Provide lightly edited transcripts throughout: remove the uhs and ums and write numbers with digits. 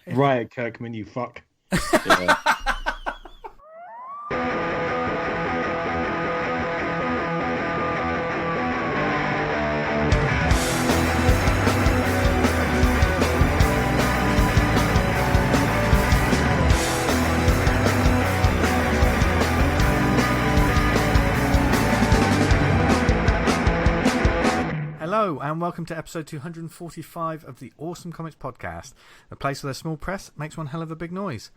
Riot Kirkman, you fuck. Yeah. Hello and welcome to episode 245 of the Awesome Comics Podcast, the place where the small press makes one hell of a big noise.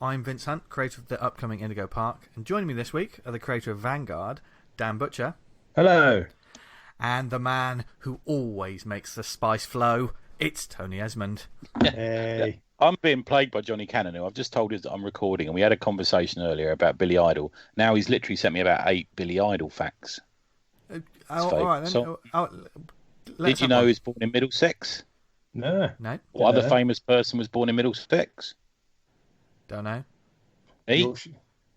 I'm Vince Hunt, creator of the upcoming Indigo Park, and joining me this week are the creator of Vanguard, Dan Butcher. Hello. And the man who always makes the spice flow, it's Tony Esmond. Hey. I'm being plagued by Johnny Cannon, who I've just told us that I'm recording, and we had a conversation earlier about Billy Idol. Now he's literally sent me about 8 Billy Idol facts. All right, then. Did you know he was born in Middlesex? No. What other famous person was born in Middlesex? Don't know. Me?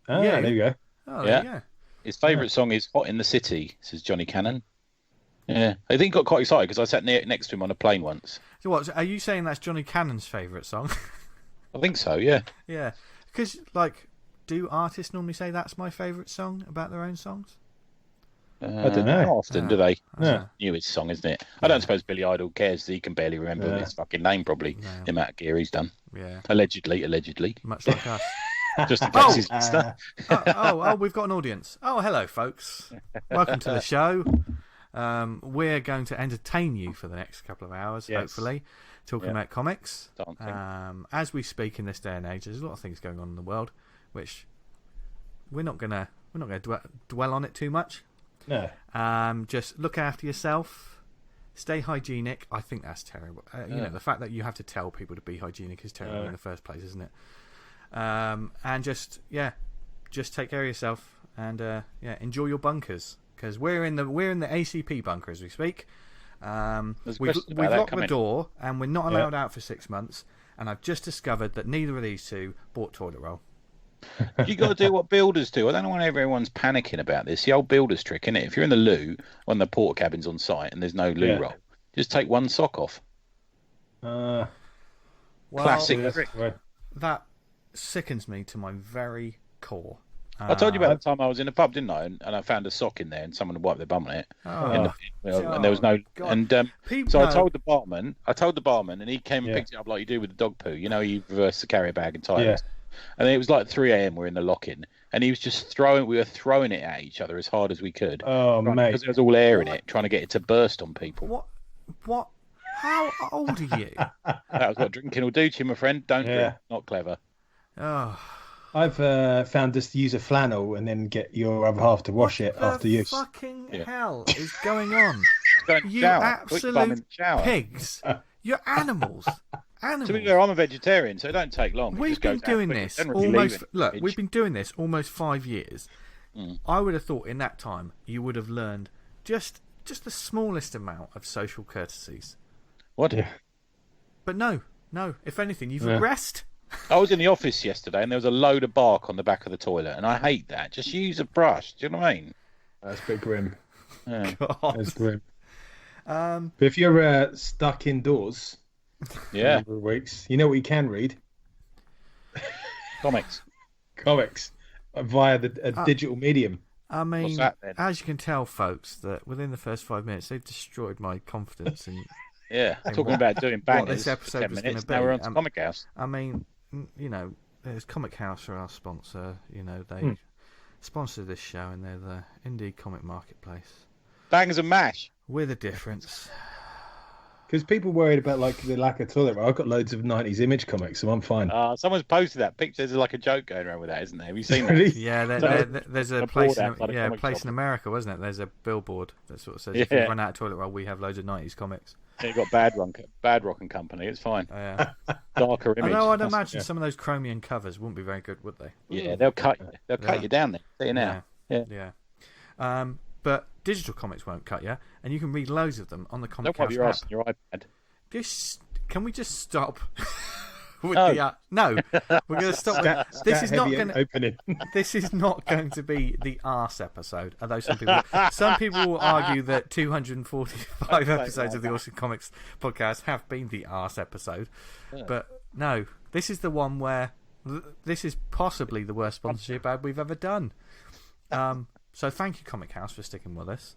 Ah, Yeah. there you go. Oh, there you go. His favourite song is Hot in the City, says Johnny Cannon. Yeah. I think he got quite excited because I sat next to him on a plane once. So what, are you saying that's Johnny Cannon's favourite song? I think so, yeah. Yeah. Because, like, do artists normally say that's my favourite song about their own songs? I don't know. Not often, do they? No. Newest song, isn't it? I don't suppose Billy Idol cares. He can barely remember his fucking name, probably. No. The amount of gear he's done. Yeah. Allegedly. Much like us. Just in case he's listener. We've got an audience. Oh, hello, folks. Welcome to the show. We're going to entertain you for the next couple of hours, hopefully, talking about comics. As we speak in this day and age, there's a lot of things going on in the world, which we're not gonna dwell on it too much. No. Just look after yourself. Stay hygienic. I think that's terrible. You know, the fact that you have to tell people to be hygienic is terrible in the first place, isn't it? And just take care of yourself and enjoy your bunkers, because we're in the ACP bunker as we speak. We've locked the door and we're not allowed out for 6 months. And I've just discovered that neither of these two bought toilet roll. You got to do what builders do. I don't know why everyone's panicking about this. The old builders trick, isn't it? If you're in the loo, on the porta cabins on site, and there's no loo roll, just take one sock off. Classic trick. That sickens me to my very core. I told you about the time I was in a pub, didn't I? And I found a sock in there, and someone had wiped their bum on it. And there was no. God. And so I told the barman, and he came and picked it up like you do with the dog poo. You know, you reverse the carrier bag and tie it. And it was like 3 a.m. We're in the lock-in, and he was just we were throwing it at each other as hard as we could. Oh, mate. Because there was all air in it, trying to get it to burst on people. What? How old are you? That was what drinking will do to you, my friend. Don't drink. Not clever. Oh. I've found just to use a flannel and then get your other half to wash it after use. What the fucking hell is going on? You shower. absolute pigs. You're animals. To be fair, I'm a vegetarian, so it don't take long. We've been doing this we've been doing this almost 5 years. I would have thought in that time you would have learned just the smallest amount of social courtesies. What? But no. If anything, you've regressed. I was in the office yesterday, and there was a load of bark on the back of the toilet, and I hate that. Just use a brush. Do you know what I mean? That's a bit grim. Yeah. That's grim. But if you're stuck indoors... for a number of weeks. You know what you can read? Comics via a digital medium. I mean, what's that, then? As you can tell, folks, that within the first 5 minutes, they've destroyed my confidence in. Talking about doing bangers. This episode for 10 was minutes. Be. Now we're on to Comic House. I mean, you know, there's Comic House are our sponsor. You know, they sponsor this show, and they're the indie comic marketplace. Bangers and mash. With a difference. Because people worried about like the lack of toilet roll. I've got loads of 90s Image comics, so I'm fine. Someone's posted that picture. There's like a joke going around with that, isn't there? Have you seen that? Really? Yeah, there's a place in America, wasn't it? There's a billboard that sort of says, if you run out of toilet roll, we have loads of 90s comics. You've got Bad Rock and Company. It's fine. Darker image. Although I'd imagine some of those chromium covers wouldn't be very good, would they? Yeah, they'll cut you down there. See you now. Yeah. But digital comics won't cut you, and you can read loads of them on the Comic House app. Don't wipe your ass on your iPad. Can we just stop with the no? We're going to stop. This is not going to. This is not going to be the arse episode. Although some people will argue that 245 episodes of the Awesome Comics podcast have been the arse episode, but No. This is the one where this is possibly the worst sponsorship ad we've ever done. So thank you, Comic House, for sticking with us.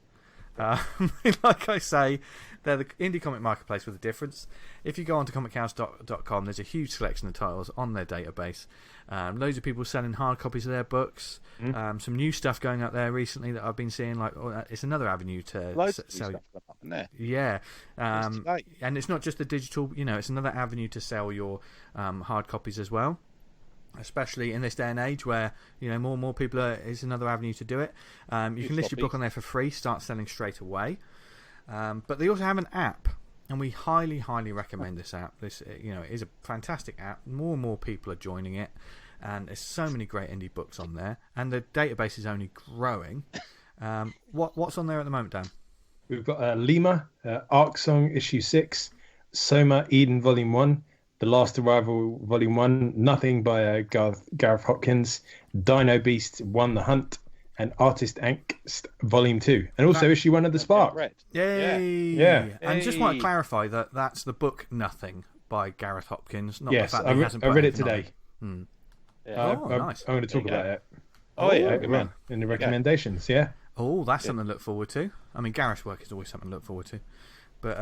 Like I say, they're the indie comic marketplace with a difference. If you go onto comichouse.com, there's a huge selection of titles on their database. Loads of people selling hard copies of their books. Some new stuff going up there recently that I've been seeing. Like, it's another avenue to sell. Yeah, and it's not just the digital. It's another avenue to sell your hard copies as well. Especially in this day and age where more and more people is another avenue to do it. You can list your book on there for free, start selling straight away. But they also have an app, and we highly recommend this app. This it is a fantastic app. More and more people are joining it, and there's so many great indie books on there, and the database is only growing. What's on there at the moment, Dan? We've got Lima, Arc Song Issue 6, Soma Eden Volume 1, The Last Arrival Volume 1, Nothing by Gareth Hopkins, Dino Beast 1 The Hunt, and Artist Angst Volume 2, and also Issue 1 of The Spark. Yay! Yeah. And just want to clarify that that's the book Nothing by Gareth Hopkins, not yes, the fact that he hasn't put I read it today. Yeah. Nice. I'm going to talk about it. Good man. In the recommendations, yeah. Oh, that's something to look forward to. I mean, Gareth's work is always something to look forward to. But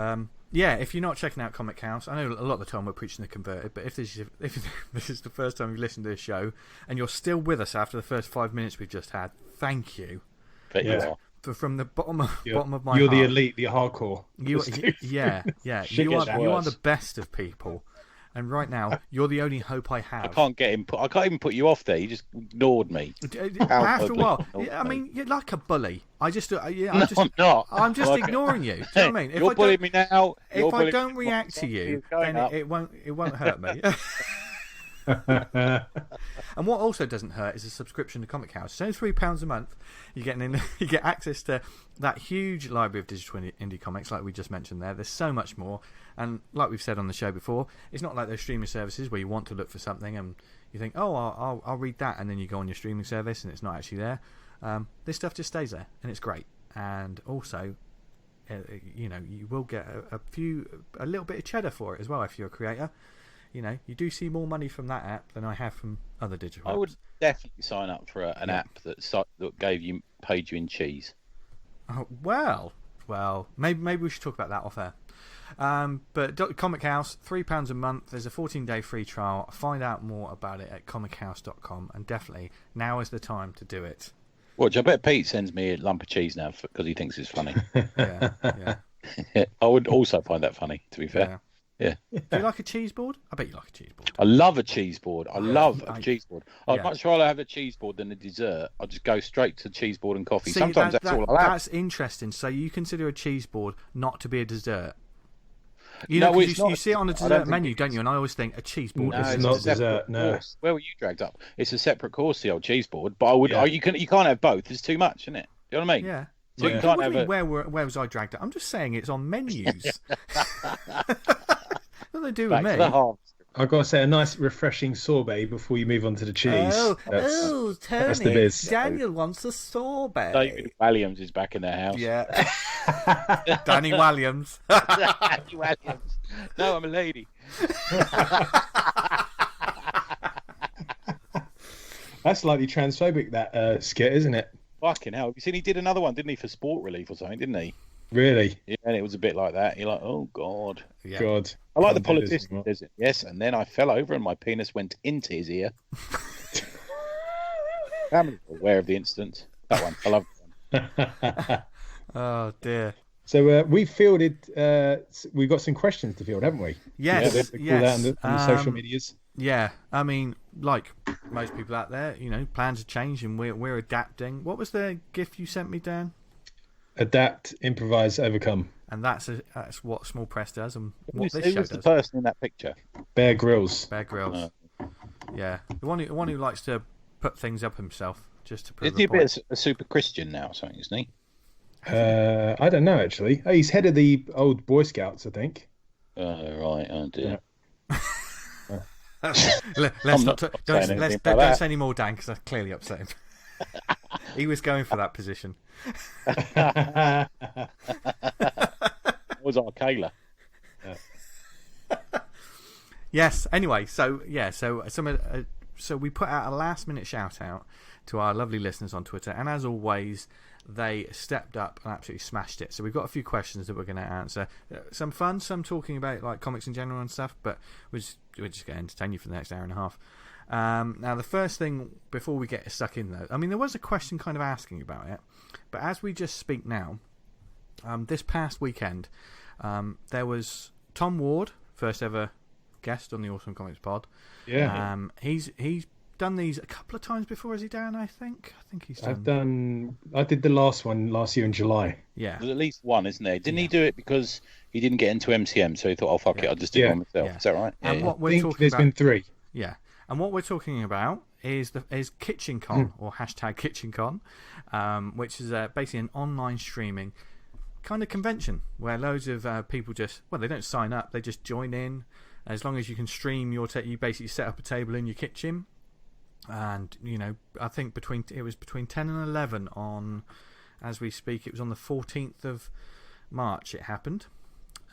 if you're not checking out Comic House, I know a lot of the time we're preaching the converted, but if this is the first time you've listened to this show and you're still with us after the first 5 minutes we've just had, thank you. Bet you are. From the bottom of my You're heart. the elite, the hardcore. You are the best of people. And right now, you're the only hope I have. I can't even put you off there. You just ignored me. After a while, I mean, you're like a bully. I'm not. I'm just ignoring you. Do you know what I mean? If you're bullying me now. If I don't react to you, then it won't hurt me. And what also doesn't hurt is a subscription to Comic House. It's only £3 a month. You get access to that huge library of digital indie comics, like we just mentioned there. There's so much more, and like we've said on the show before, it's not like those streaming services where you want to look for something and you think, oh, I'll read that, and then you go on your streaming service and it's not actually there. This stuff just stays there, and it's great. And also, you will get a little bit of cheddar for it as well if you're a creator. You do see more money from that app than I have from other digital apps. I would definitely sign up for an app that paid you in cheese. Oh, well, maybe we should talk about that off air. But Comic House, £3 a month. There's a 14-day free trial. Find out more about it at comichouse.com, and definitely now is the time to do it. Watch, I bet Pete sends me a lump of cheese now because he thinks it's funny. Yeah. I would also find that funny, to be fair. Yeah. Do you like a cheese board? I bet you like a cheese board. I love a cheese board. Cheese board. I'd much rather have a cheese board than a dessert. I'll just go straight to cheese board and coffee. Sometimes that's all I have. That's interesting. So you consider a cheese board not to be a dessert? You see it on the dessert menu, don't you? And I always think a cheese board is not dessert. No. Where were you dragged up? It's a separate course, the old cheese board. But you can't have both. It's too much, isn't it? Do you know what I mean? Yeah. So you can't have where was I dragged up? I'm just saying it's on menus. What do they do with me? I've got to say, a nice refreshing sorbet before you move on to the cheese. Tony, that's the biz. Daniel wants a sorbet. David Williams is back in their house. Yeah. Danny Williams. Danny Williams. No, I'm a lady. That's slightly transphobic, that skit, isn't it? Fucking hell. Have you seen he did another one, didn't he, for Sport Relief or something, didn't he? Really? Yeah, and it was a bit like that. You're like, oh, God. Yeah. God. I like the politician, does it? Yes, and then I fell over and my penis went into his ear. I'm aware of the incident. That one. I love that one. Oh, dear. So we've got some questions to field, haven't we? Yes. Yeah, that on the social medias. Yeah, I mean, like most people out there, plans have changed and we're adapting. What was the GIF you sent me, Dan? Adapt, improvise, overcome. And that's what Small Press does, and what this show does. Who was the person in that picture? Bear Grylls. Yeah, the one who likes to put things up himself just to prove. Isn't he a bit a super Christian now, or something, isn't he? I don't know actually. Oh, he's head of the old Boy Scouts, I think. Oh right, oh dear. Don't say any more, Dan, because I clearly upset him. He was going for that position. That was Arcala. Yes. Anyway, so we put out a last-minute shout-out to our lovely listeners on Twitter, and as always, they stepped up and absolutely smashed it. So we've got a few questions that we're going to answer. Some fun, some talking about like comics in general and stuff, but we're just going to entertain you for the next hour and a half. Now, the first thing, before we get stuck in though, I mean, there was a question kind of asking about it, but as we just speak now, this past weekend, there was Tom Ward, first ever guest on the Awesome Comics Pod. Yeah. He's done these a couple of times before, has he, Dan? I think he's done. I did the last one last year in July. Yeah. There's at least one, isn't there? Didn't he do it because he didn't get into MCM, so he thought, oh, fuck it, I'll just do it myself. Yeah. Is that right? And what I think there's been 3. Yeah. And what we're talking about is KitchenCon, or hashtag KitchenCon, which is basically an online streaming kind of convention where loads of people they don't sign up, they just join in. As long as you can stream you basically set up a table in your kitchen. And, I think it was between 10 and 11 on, as we speak, it was on the 14th of March it happened.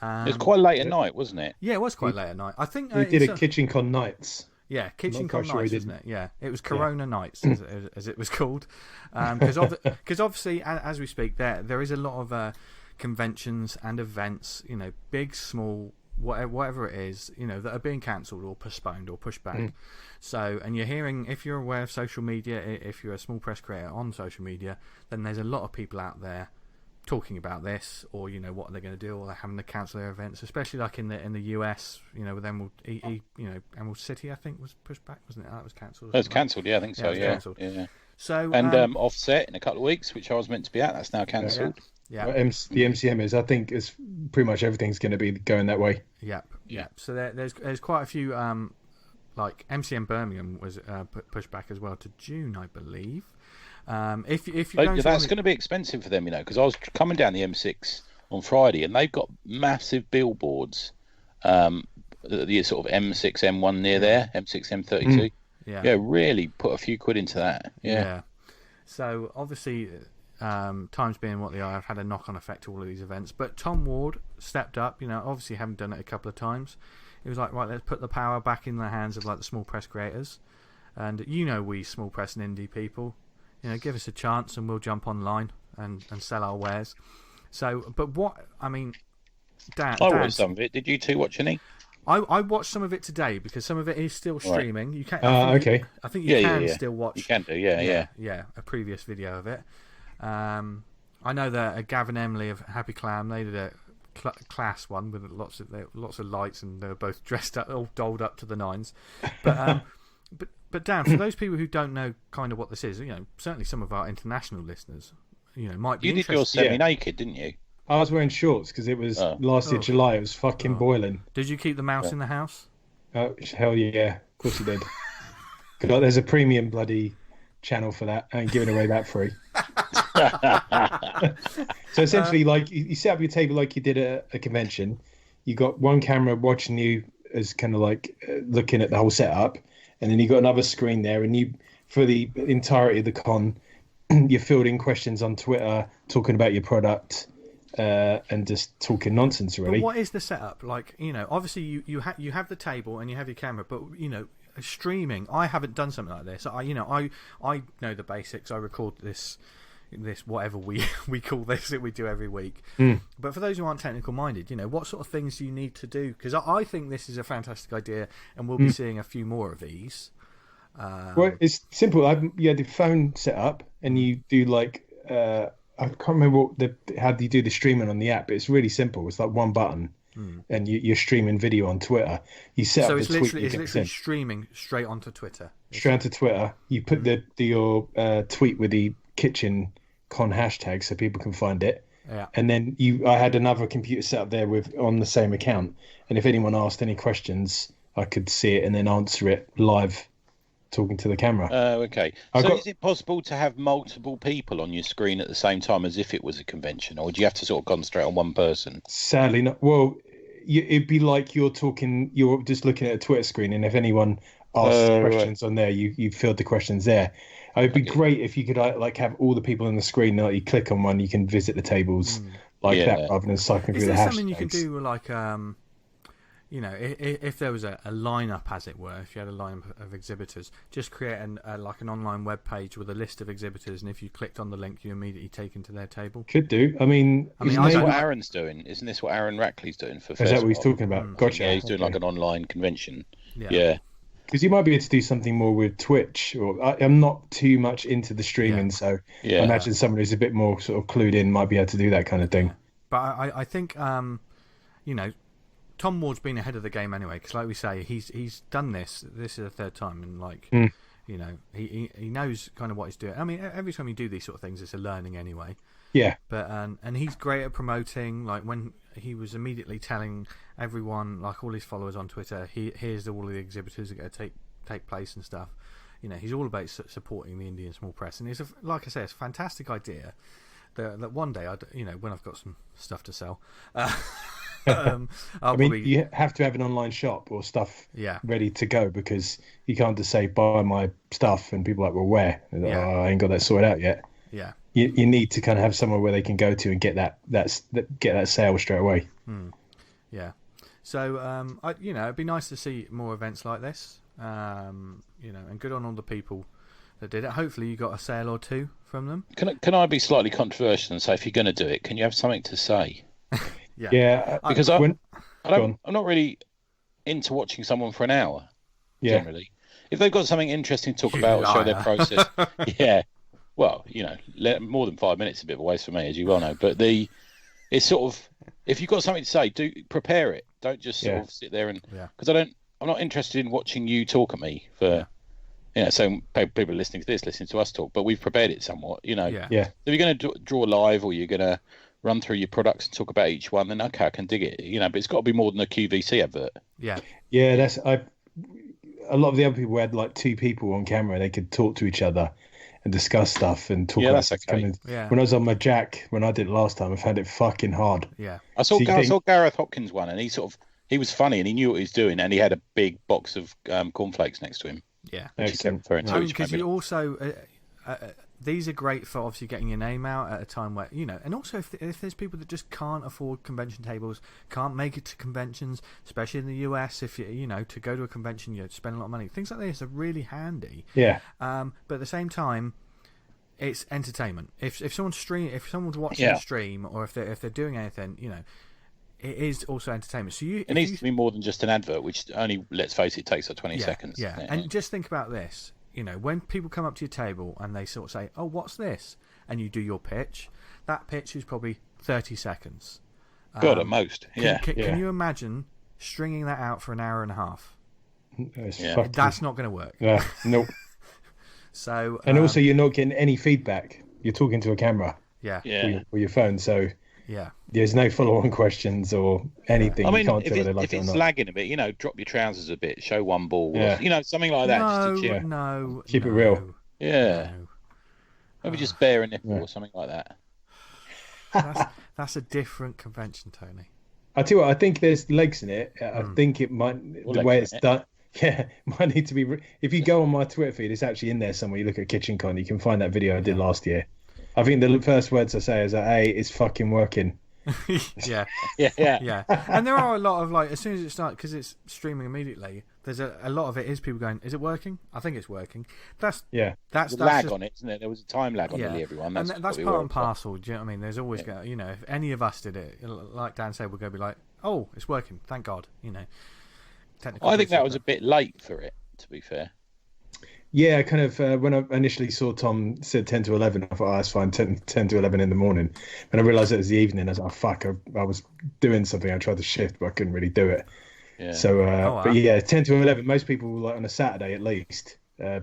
It was quite late at night, wasn't it? Yeah, it was quite late at night. I think we did a KitchenCon nights. Yeah, KitchenCon nights, isn't it? Yeah, it was Corona nights, as it was called. Because obviously, as we speak, there is a lot of conventions and events, big, small, whatever it is, that are being cancelled or postponed or pushed back. So, and you're hearing, if you're aware of social media, if you're a small press creator on social media, then there's a lot of people out there talking about this, or what are they going to do, or they're having to cancel their events, especially like in the US, with Emerald City, I think was pushed back, wasn't it? That was cancelled. It was cancelled, yeah, I think so. Yeah. So Offset in a couple of weeks, which I was meant to be at, that's now cancelled. Yeah. The MCM is, I think, is pretty much everything's going to be going that way. Yep. So there's quite a few, like MCM Birmingham was pushed back as well to June, I believe. If you're that's going to be expensive for them, because I was coming down the M6 on Friday, and they've got massive billboards, the sort of M6, M1 near there, M6, M32. Yeah, really put a few quid into that. Yeah. So obviously, times being what they are, I've had a knock-on effect to all of these events. But Tom Ward stepped up. Obviously having done it a couple of times, he was like, right, let's put the power back in the hands of like the small press creators, and we small press and indie people. Give us a chance and we'll jump online and sell our wares. So, but Dan, I watched some of it. Did you two watch any? I watched some of it today because some of it is still streaming. Right. You can. Okay. I think you can still watch. You can do, yeah. A previous video of it. I know that Gavin Emily of Happy Clam, they did a class one with lots of lights, and they were both dressed up, all dolled up to the nines. But But Dan, for those people who don't know kind of what this is, certainly some of our international listeners, might be interested. You did your semi-naked, didn't you? I was wearing shorts because it was last year July. It was fucking boiling. Did you keep the mouse in the house? Oh, hell yeah. Of course you did. There's a premium bloody channel for that. I ain't giving away that free. So essentially, like, you set up your table like you did at a convention. You got one camera watching you as kind of like looking at the whole setup. And then you got another screen there, and for the entirety of the con, you're fielding questions on Twitter, talking about your product, and just talking nonsense, really. But what is the setup? Like, obviously you have the table and you have your camera, but streaming. I haven't done something like this. I know the basics. I record this whatever we call this that we do every week. But for those who aren't technical minded, what sort of things do you need to do? Because I think this is a fantastic idea, and we'll be seeing a few more of these. Well, it's simple. You had the phone set up, and you do like I can't remember how do you do the streaming on the app, but it's really simple. It's like one button, and you're streaming video on Twitter. You set up the tweet. It's literally streaming straight onto Twitter. Straight onto Twitter. You put your tweet with the KitchenCon hashtag so people can find it. Yeah. And then I had another computer set up there on the same account, and if anyone asked any questions, I could see it and then answer it live, talking to the camera. Okay. Is it possible to have multiple people on your screen at the same time as if it was a convention, or do you have to sort of concentrate on one person? Sadly not. Well, it'd be like you're just looking at a Twitter screen, and if anyone asks questions on there, you field the questions there. It would be great if you could like have all the people on the screen. Like you click on one, you can visit the tables that, rather than cycling through the hashtags. Is there something you can do like you know, if there was a lineup, as it were, if you had a lineup of exhibitors, just create like an online web page with a list of exhibitors, and if you clicked on the link, you're immediately taken to their table. Could do. I mean, isn't this what Aaron's doing? Isn't this what Aaron Rackley's doing for? Is that what he's talking about? Gotcha. Yeah, he's doing like an online convention. Yeah. Because you might be able to do something more with Twitch, or I'm not too much into the streaming, so I imagine someone who's a bit more sort of clued in might be able to do that kind of thing. But I think, you know, Tom Ward's been ahead of the game anyway, because like we say, he's done this. This is the third time, and like, you know, he knows kind of what he's doing. I mean, every time you do these sort of things, it's a learning anyway. Yeah. But and he's great at promoting. Like when he was immediately telling everyone, like all his followers on Twitter, here's all the exhibitors that are going to take place and stuff. You know, he's all about supporting the indie and small press, and it's like I say, it's a fantastic idea. That one day, you know, when I've got some stuff to sell. I mean, you have to have an online shop or stuff ready to go, because you can't just say buy my stuff and people are like, well, where? Like, I ain't got that sorted out yet. Yeah, you need to kind of have somewhere where they can go to and get that sale straight away. Yeah, so you know, it'd be nice to see more events like this. You know, and good on all the people that did it. Hopefully, you got a sale or two from them. Can I be slightly controversial and say, if you're going to do it, can you have something to say? Because I'm not really into watching someone for an hour. Generally, if they've got something interesting to talk about, or show their process. Well, you know, more than 5 minutes is a bit of a waste for me, as you well know. But it's sort of, if you've got something to say, do prepare it. Don't just sort of sit there and because I'm not interested in watching you talk at me for. You know, so people are listening to us talk, but we've prepared it somewhat. You know, So if you're going to draw live, or you're going to run through your products and talk about each one, then okay, I can dig it. You know, but it's got to be more than a QVC advert. Yeah, that's a lot of the other people had like two people on camera. They could talk to each other and discuss stuff and talk. Yeah, that's okay. When I was on my Jack, when I did it last time, I found it fucking hard. Yeah, I saw Gareth Hopkins one, and he was funny and he knew what he was doing, and he had a big box of cornflakes next to him. Yeah, because you also these are great for obviously getting your name out at a time where, you know, and also if there's people that just can't afford convention tables, can't make it to conventions, especially in the US, if you know, to go to a convention you spend a lot of money. Things like this are really handy. Yeah. But at the same time, it's entertainment. If someone's watching the stream, or if they're doing anything, you know, it is also entertainment. So it needs to be more than just an advert, which only, let's face it, takes like 20 seconds. Yeah, and just think about this. You know, when people come up to your table and they sort of say, "Oh, what's this?" and you do your pitch, that pitch is probably 30 seconds. God, at most. Can you imagine stringing that out for an hour and a half? That's not going to work. Yeah, nope. So, and also, you're not getting any feedback. You're talking to a camera. Yeah. With your phone, so. Yeah. There's no follow-on questions or anything. I mean, you can't tell whether they like it or not. If it's lagging a bit, you know, drop your trousers a bit, show one ball, or, you know, something like that. Keep it real. Yeah. Maybe just bare a nipple or something like that. That's a different convention, Tony. I tell you what, I think there's legs in it. I think it might, the way it's done. Yeah, might need to be. If you go on my Twitter feed, it's actually in there somewhere. You look at KitchenCon, you can find that video I did last year. I think the first words I say is that, hey, it's fucking working. Yeah. And there are a lot of, like, as soon as it starts, because it's streaming immediately, there's a lot of it is people going, is it working? I think it's working. That's lag on it, isn't it? There was a time lag on nearly everyone. That's part and parcel. Do you know what I mean? There's always you know, if any of us did it, like Dan said, we're going to be like, oh, it's working, thank God. You know, I think that was a bit late for it, to be fair. Yeah, kind of, when I initially saw Tom said 10 to 11, I thought, oh, that's fine, 10 to 11 in the morning. And I realised it was the evening. I was like, oh, fuck, I was doing something. I tried to shift, but I couldn't really do it. Yeah. So, but yeah, 10 to 11, most people, like on a Saturday at least. I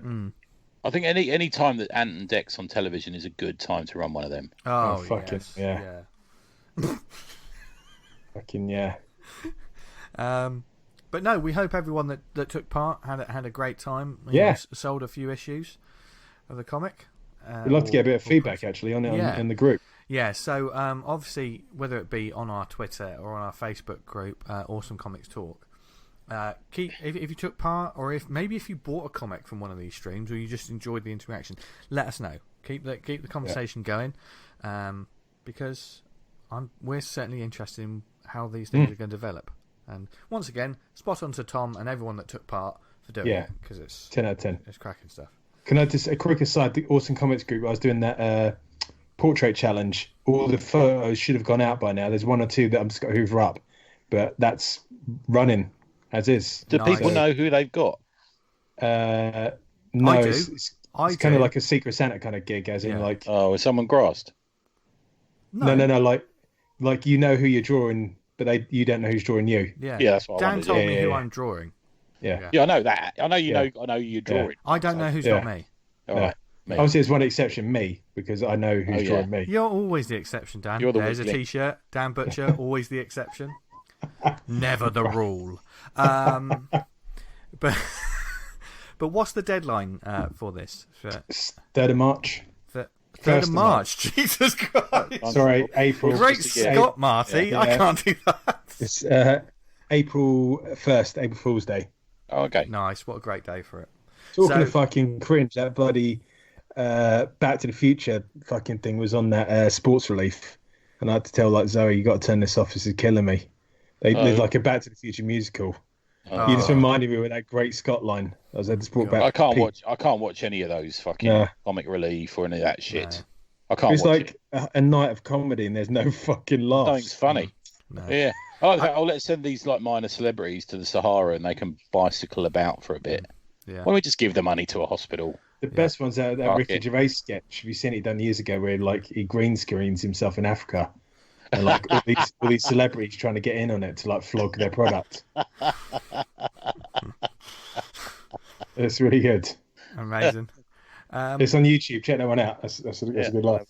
think any time that Ant and Dec's on television is a good time to run one of them. Oh fucking, yes. Fucking, yeah. But no, we hope everyone that took part had a great time. Sold a few issues of the comic. We'd love to get a bit of feedback actually on it in the group. Yeah, so obviously, whether it be on our Twitter or on our Facebook group, Awesome Comics Talk, if you took part, or if you bought a comic from one of these streams, or you just enjoyed the interaction, let us know. Keep the conversation going, because we're certainly interested in how these things are going to develop. And once again, spot on to Tom and everyone that took part for doing it, because it's 10 out of 10. It's cracking stuff. Can I just a quick aside? The Awesome Comics group, I was doing that portrait challenge. All the photos should have gone out by now. There's one or two that I'm just got to hoover up, but that's running as is. Do people know who they've got? No, I do. it's kind of like a Secret Santa kind of gig, as in like. Oh, is someone grassed? No. Like you know who you're drawing, but you don't know who's drawing you. Yeah, that's what Dan told me who I'm drawing. Yeah, I know that. I know you know. I know you're drawing. I don't know who's got me. All right. Obviously, there's one exception, me, because I know who's drawing me. You're always the exception, Dan. There's a T-shirt. Dan Butcher, always the exception. Never the rule. But what's the deadline for this? 3rd of March. 3rd of March. Jesus Christ. Sorry, April. Great Scott, Marty. I can't do that. It's April 1st, April Fool's Day. Oh, okay. Nice. What a great day for it. Talking of fucking cringe, that bloody Back to the Future fucking thing was on that Sports Relief. And I had to tell like Zoe, you got to turn this off. This is killing me. There's like a Back to the Future musical. You just reminded me of that great Scott line. I was just brought back. I can't watch any of those fucking Comic Relief or any of that shit. No. I can't. It's watch like a night of comedy, and there's no fucking laughs. Nothing's funny. No. Yeah. I'll let's send these like minor celebrities to the Sahara, and they can bicycle about for a bit. Yeah. Why don't we just give the money to a hospital? The best one's that Ricky Gervais sketch. Have you seen it done years ago where like he green screens himself in Africa? And like all these celebrities trying to get in on it to like flog their product. It's really good. Amazing. It's on YouTube. Check that one out. That's a good laugh.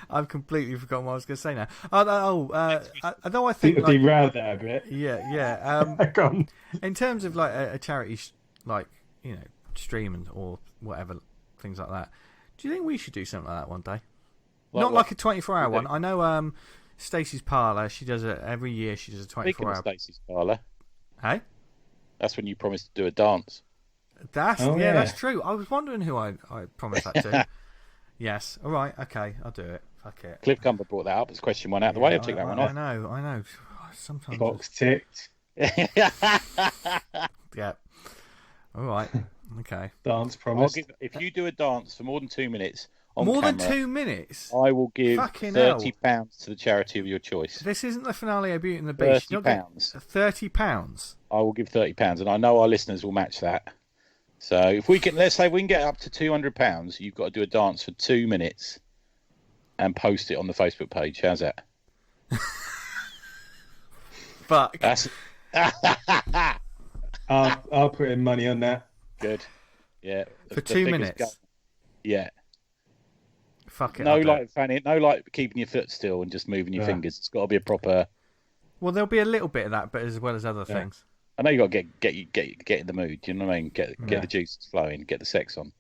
I've completely forgotten what I was going to say now. Although I think like, derailed that a bit. Yeah. Go on. In terms of like a charity, streaming or whatever, things like that. Do you think we should do something like that one day? Not like a 24-hour one. I know Stacey's Parlour, she does it every year. She does a 24-hour. Speaking of Stacey's Parlour. Hey? That's when you promised to do a dance. That's true. I was wondering who I promised that to. Yes. All right. Okay. I'll do it. Fuck it. Cliff Cumber brought that up. It's question one out of the way. I'll take that one off. I know. Sometimes. Box ticked. Yeah. All right. Okay. Dance promise. If you do a dance for more than 2 minutes than 2 minutes, I will give £30 to the charity of your choice. This isn't the finale of Beauty and the Beast. £30. £30. I will give £30, and I know our listeners will match that. So if we can, let's say we can get up to £200, you've got to do a dance for 2 minutes and post it on the Facebook page. How's that? Fuck. That's... I'll put in money on that. Good. Yeah. For 2 minutes. Yeah. Fuck it. No like keeping your foot still and just moving your fingers. It's got to be a proper. Well, there'll be a little bit of that, but as well as other things. I know you got to get in the mood. You know what I mean? Get the juices flowing. Get the sex on.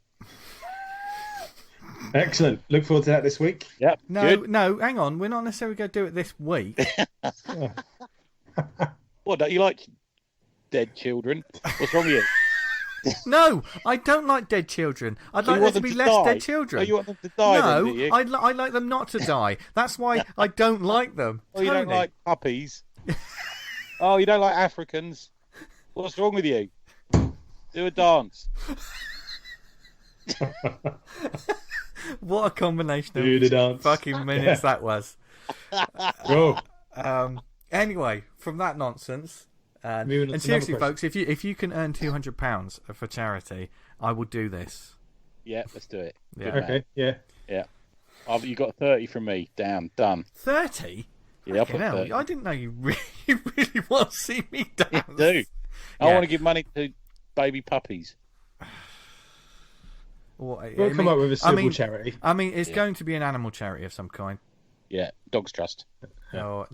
Excellent. Look forward to that this week. Yep. No. Hang on. We're not necessarily going to do it this week. What? Don't you like dead children? What's wrong with you? No, I don't like dead children. I'd like there to be less dead children. Oh, you want them to die? No, then, do you? I like them not to die. That's why I don't like them. Oh, you don't like puppies? Oh, you don't like Africans? What's wrong with you? Do a dance. What a combination of fucking minutes that was. Whoa. Anyway, from that nonsense. And seriously, folks, if you can earn £200 for charity, I will do this. Yeah, let's do it. Yeah. Okay. Yeah. You got 30 from me. Down. Done. 30? Yeah, I'll put 30. I didn't know you really want to see me dance. I do. I want to give money to baby puppies. We'll come up with a civil charity. I mean, it's going to be an animal charity of some kind. Yeah, Dogs Trust. No.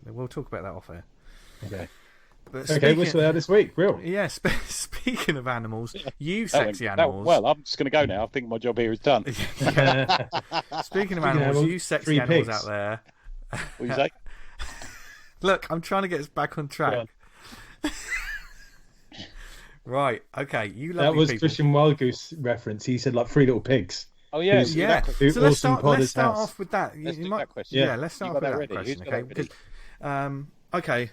We'll talk about that off air. Okay. But we'll sort out this week. Real. Yeah. Speaking of animals, you sexy animals. Well, I'm just going to go now. I think my job here is done. Speaking of animals, you sexy animals out there. What do you say? Look, I'm trying to get us back on track. Right. Okay. You lovely That was people. Christian Wildgoose reference. He said like 3 little pigs. Oh yeah, Who's- Yeah. Who So let's Awesome start. Potter's Let's start house? off with that. Let's do might, that question. Yeah, let's start You off got with that that ready? question. Who's got Okay. that ready? Okay.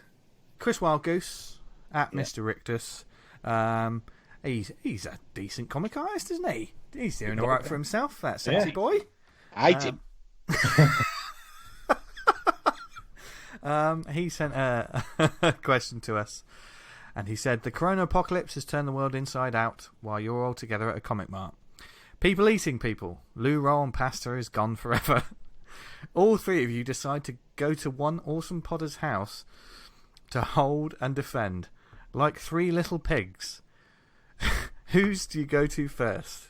Chris Wildgoose at Mr. Rictus. He's a decent comic artist, isn't he? He's doing all right for himself. That sexy boy. I hate him. He sent a question to us, and he said, "The corona apocalypse has turned the world inside out while you're all together at a comic mart. People eating people. Lou roll and pasta is gone forever. All three of you decide to go to one awesome Podder's house to hold and defend, like three little pigs. Whose do you go to first?"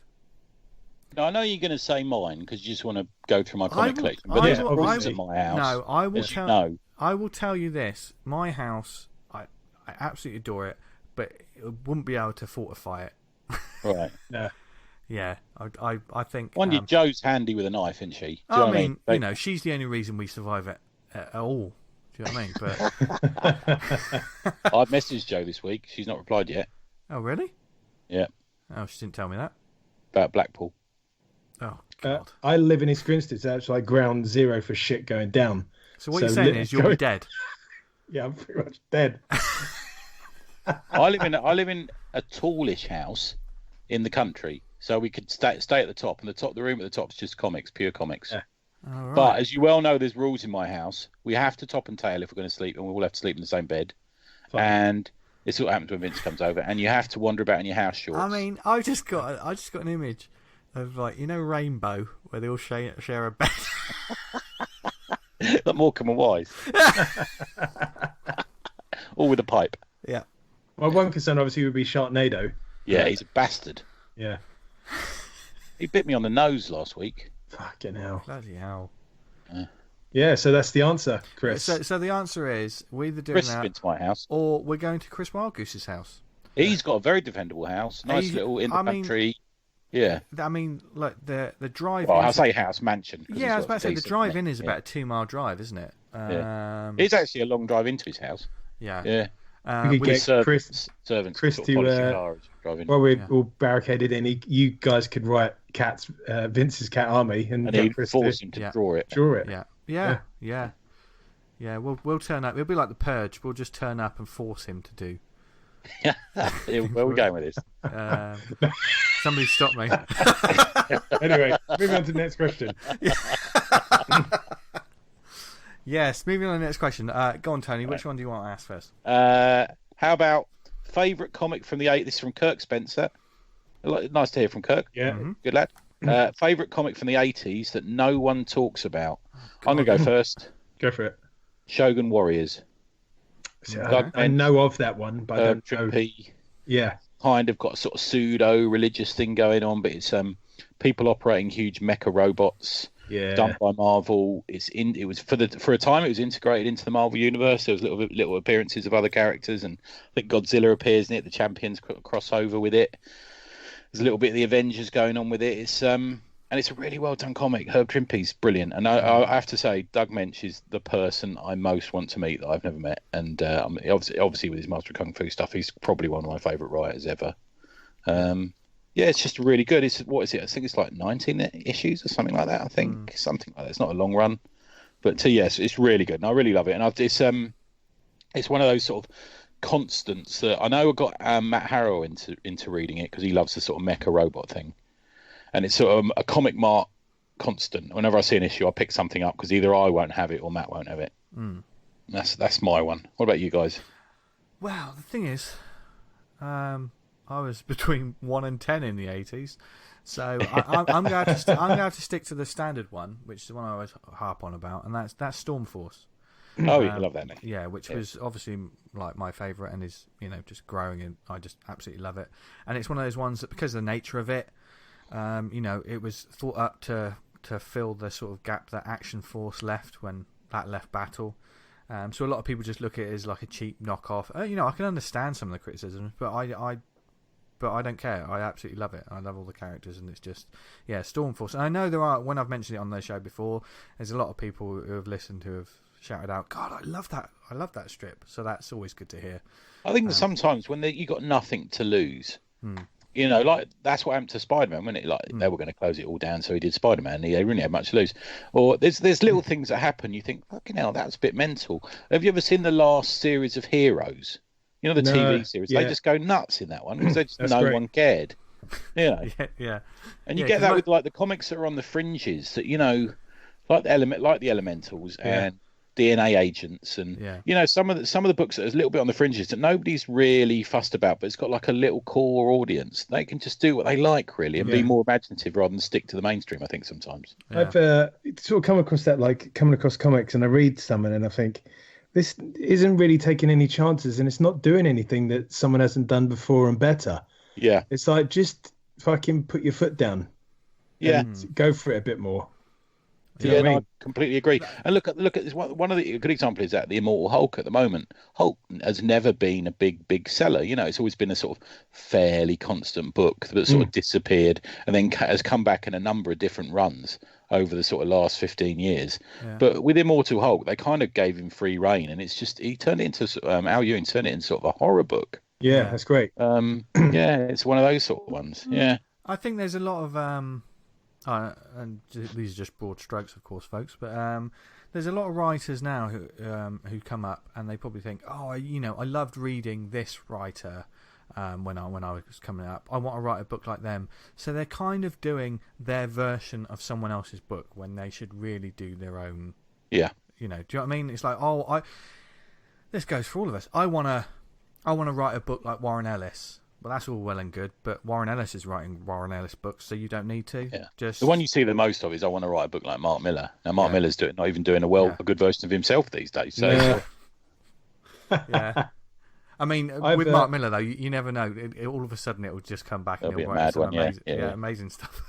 Now, I know you're going to say mine because you just want to go through my comic collection, but I there's will- rules I at my house. No, I will as you tell. know. I will tell you this: my house, I absolutely adore it, but it wouldn't be able to fortify it. Right. No. Yeah, I think. One, Joe's handy with a knife, isn't she? Do you know I what mean, But- you know, she's the only reason we survive it at all. Do you know what I mean? But I've messaged Joe this week. She's not replied yet. oh, really? Yeah, Oh, she didn't tell me that. about Blackpool. Oh God. I live in East Grinstead, so that's like ground zero for shit going down. So what you're saying is you'll be dead. Yeah, I'm pretty much dead. I live in a tallish house in the country, so we could stay at the top, and the room at the top is just comics, pure comics. Yeah. All right. But as you well know, there's rules in my house. We have to top and tail if we're going to sleep, and we all have to sleep in the same bed. Fine. And this is what happens when Vince comes over, and you have to wander about in your house shorts. I mean, I just got an image of, like, you know, Rainbow, where they all share a bed. Like Morecambe and Wise, all with a pipe. Yeah. My one concern obviously would be Sharknado. Yeah, he's a bastard. Yeah. He bit me on the nose last week. Fucking hell. Bloody hell. Yeah, so that's the answer, Chris. So the answer is we're either doing Chris has that been to my house. or we're going to Chris Wildgoose's house. He's got a very defendable house, nice He's- little in the I mean- country. Yeah. I mean, look, the drive. Well, I into- say house mansion. 'cause yeah, I was he's got about to say the decent, drive in is yeah. about a 2 mile drive, isn't it? It's actually a long drive into his house. Yeah. Yeah. We could with- get Servants Chris sort to, of polish the car as you drive in. Well, we're Yeah. all barricaded in. You guys could write Vince's cat army and and get he'd Chris force to him to Yeah. draw it. draw it. Yeah. We'll turn up. It'll be like the Purge. We'll just turn up and force him to do. Yeah, where are we going with this? Somebody stop me. Anyway, moving on to the next question. Yes. Moving on to the next question. Go on, Tony. Which one do you want to ask first? How about favourite comic from the 80s? This is from Kirk Spencer. Nice to hear from Kirk. Yeah. Good lad. Favourite comic from the 80s that no one talks about? I'm going to go first. Go for it. Shogun Warriors. So, I know of that one, but I don't know. Trippy, Yeah. kind of got a sort of pseudo-religious thing going on, but it's people operating huge mecha robots. Yeah. Done by Marvel. It was for a time it was integrated into the Marvel universe. There was little appearances of other characters, and I think Godzilla appears in it. The Champions cross over with it. There's a little bit of the Avengers going on with it. It's and it's a really well done comic. Herb Trimpe's brilliant, and I have to say, Doug Mensch is the person I most want to meet that I've never met. And obviously with his Master of Kung Fu stuff, he's probably one of my favourite writers ever. Yeah, it's just really good. What is it? I think it's like 19 issues or something like that. I think something like that. It's not a long run, but yes, it's really good, and I really love it. And it's one of those sort of constants that I know I got Matt Harrow into reading it because he loves the sort of mecha robot thing, and it's sort of a comic mart constant. Whenever I see an issue, I pick something up because either I won't have it or Matt won't have it. That's my one. What about you guys? Well, the thing is, I was between 1 and 10 in the 80s, so I'm going to have to stick to the standard one, which is the one I always harp on about, and that's Storm Force. Oh, you love that, Nick. Yeah, which was obviously like my favourite and is just growing, and I just absolutely love it. And it's one of those ones that, because of the nature of it, it was thought up to fill the sort of gap that Action Force left when that left Battle. So a lot of people just look at it as like a cheap knockoff. I can understand some of the criticisms, but I don't care. I absolutely love it. I love all the characters, and it's just, Storm Force. And I know there are, when I've mentioned it on the show before, there's a lot of people who have listened who have shouted out, "God, I love that strip." So that's always good to hear. I think that sometimes when you got nothing to lose, You know, like that's what happened to Spider-Man, wasn't it? Like they were going to close it all down, so he did Spider-Man. And they really had much to lose. Or there's little things that happen. You think, fucking hell, that was a bit mental. Have you ever seen the last series of Heroes? You know, the TV series. Yeah. They just go nuts in that one because That's no great. one cared. You know? Yeah. And you get that with like the comics that are on the fringes that, you know, like the Elementals and DNA agents and you know, some of the books that are a little bit on the fringes that nobody's really fussed about, but it's got like a little core audience. They can just do what they like really and be more imaginative rather than stick to the mainstream, I think sometimes. I've sort of come across that, like coming across comics, and I read some and I think this isn't really taking any chances and it's not doing anything that someone hasn't done before and better. Yeah. It's like, just fucking put your foot down. Yeah. Go for it a bit more. I completely agree. And look at this. One of the good example is that the Immortal Hulk at the moment. Hulk has never been a big seller. You know, it's always been a sort of fairly constant book that sort of disappeared and then has come back in a number of different runs over the sort of last 15 years. Yeah. But with Immortal Hulk, they kind of gave him free reign, and it's just he turned it into Al Ewing turned it into sort of a horror book. Yeah, that's great. It's one of those sort of ones. Yeah, I think there's a lot of and these are just broad strokes, of course, folks. But there's a lot of writers now who come up and they probably think, I loved reading this writer when I was coming up. I want to write a book like them. So they're kind of doing their version of someone else's book when they should really do their own. Yeah. You know, do you know what I mean? It's like, this goes for all of us. I want to write a book like Warren Ellis. Well, that's all well and good, but Warren Ellis is writing Warren Ellis books, so you don't need to. Yeah. Just the one you see the most of is I want to write a book like Mark Miller. Now, Mark Miller's not even doing a good version of himself these days. So, yeah. I mean, with Mark Miller though, you never know. All of a sudden, it will just come back and he'll write some amazing stuff.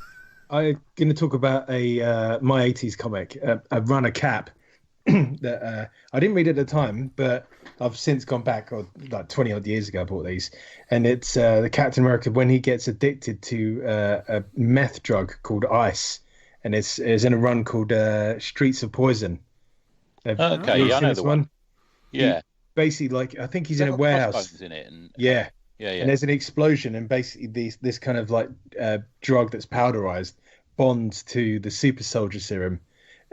I'm going to talk about my 80s comic, a runner cap that I didn't read at the time, but I've since gone back, like 20 odd years ago I bought these, and it's the Captain America when he gets addicted to a meth drug called ice, and it's in a run called Streets of Poison. I know the one. Yeah, basically, like, I think he's in a warehouse. In it and, yeah, and there's an explosion, and basically this kind of like drug that's powderized bonds to the super soldier serum.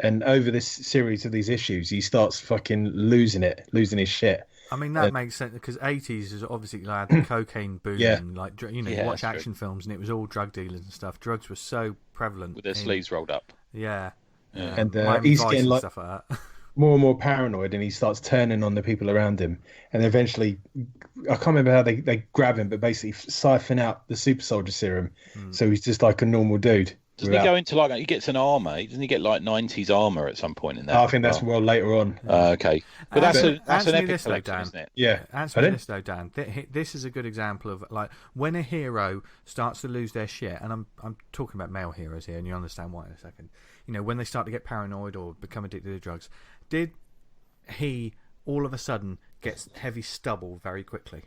And over this series of these issues, he starts fucking losing his shit. I mean, that makes sense because 80s is obviously like the cocaine boom, and like you watch action films and it was all drug dealers and stuff. Drugs were so prevalent with their sleeves rolled up. Yeah. And he's getting like stuff like that. more and more paranoid, and he starts turning on the people around him. And eventually, I can't remember how they grab him, but basically siphon out the super soldier serum, so he's just like a normal dude. Doesn't he go into like he gets an armor? Doesn't he get like 90s armor at some point in that? I think that's well later on. Okay, but that's an epic collection, Dan. Isn't it? Yeah. Answer me this though, Dan. This is a good example of like when a hero starts to lose their shit, and I'm talking about male heroes here, and you understand why in a second. You know, when they start to get paranoid or become addicted to drugs, did he all of a sudden get heavy stubble very quickly?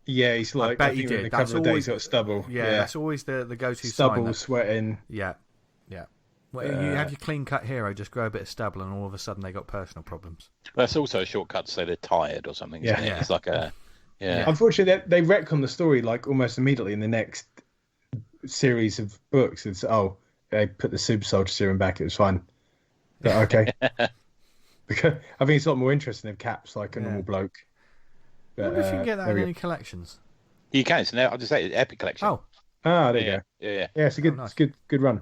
Yeah, he's like, I bet he did. A couple of days got stubble. Yeah, that's always the go-to stubble, sign. Sweating. Yeah. Well, you have your clean-cut hero just grow a bit of stubble, and all of a sudden they got personal problems. That's also a shortcut to say they're tired or something. Isn't it? It's like a Unfortunately, they retcon the story like almost immediately in the next series of books. It's they put the super soldier serum back. It was fine. But, okay. Because I think it's a lot more interesting if Cap's like a normal bloke. I wonder if you can get that in any collections. You can. So now I'll just say it's Epic Collection. There you go. Yeah. It's a good, nice. it's good run.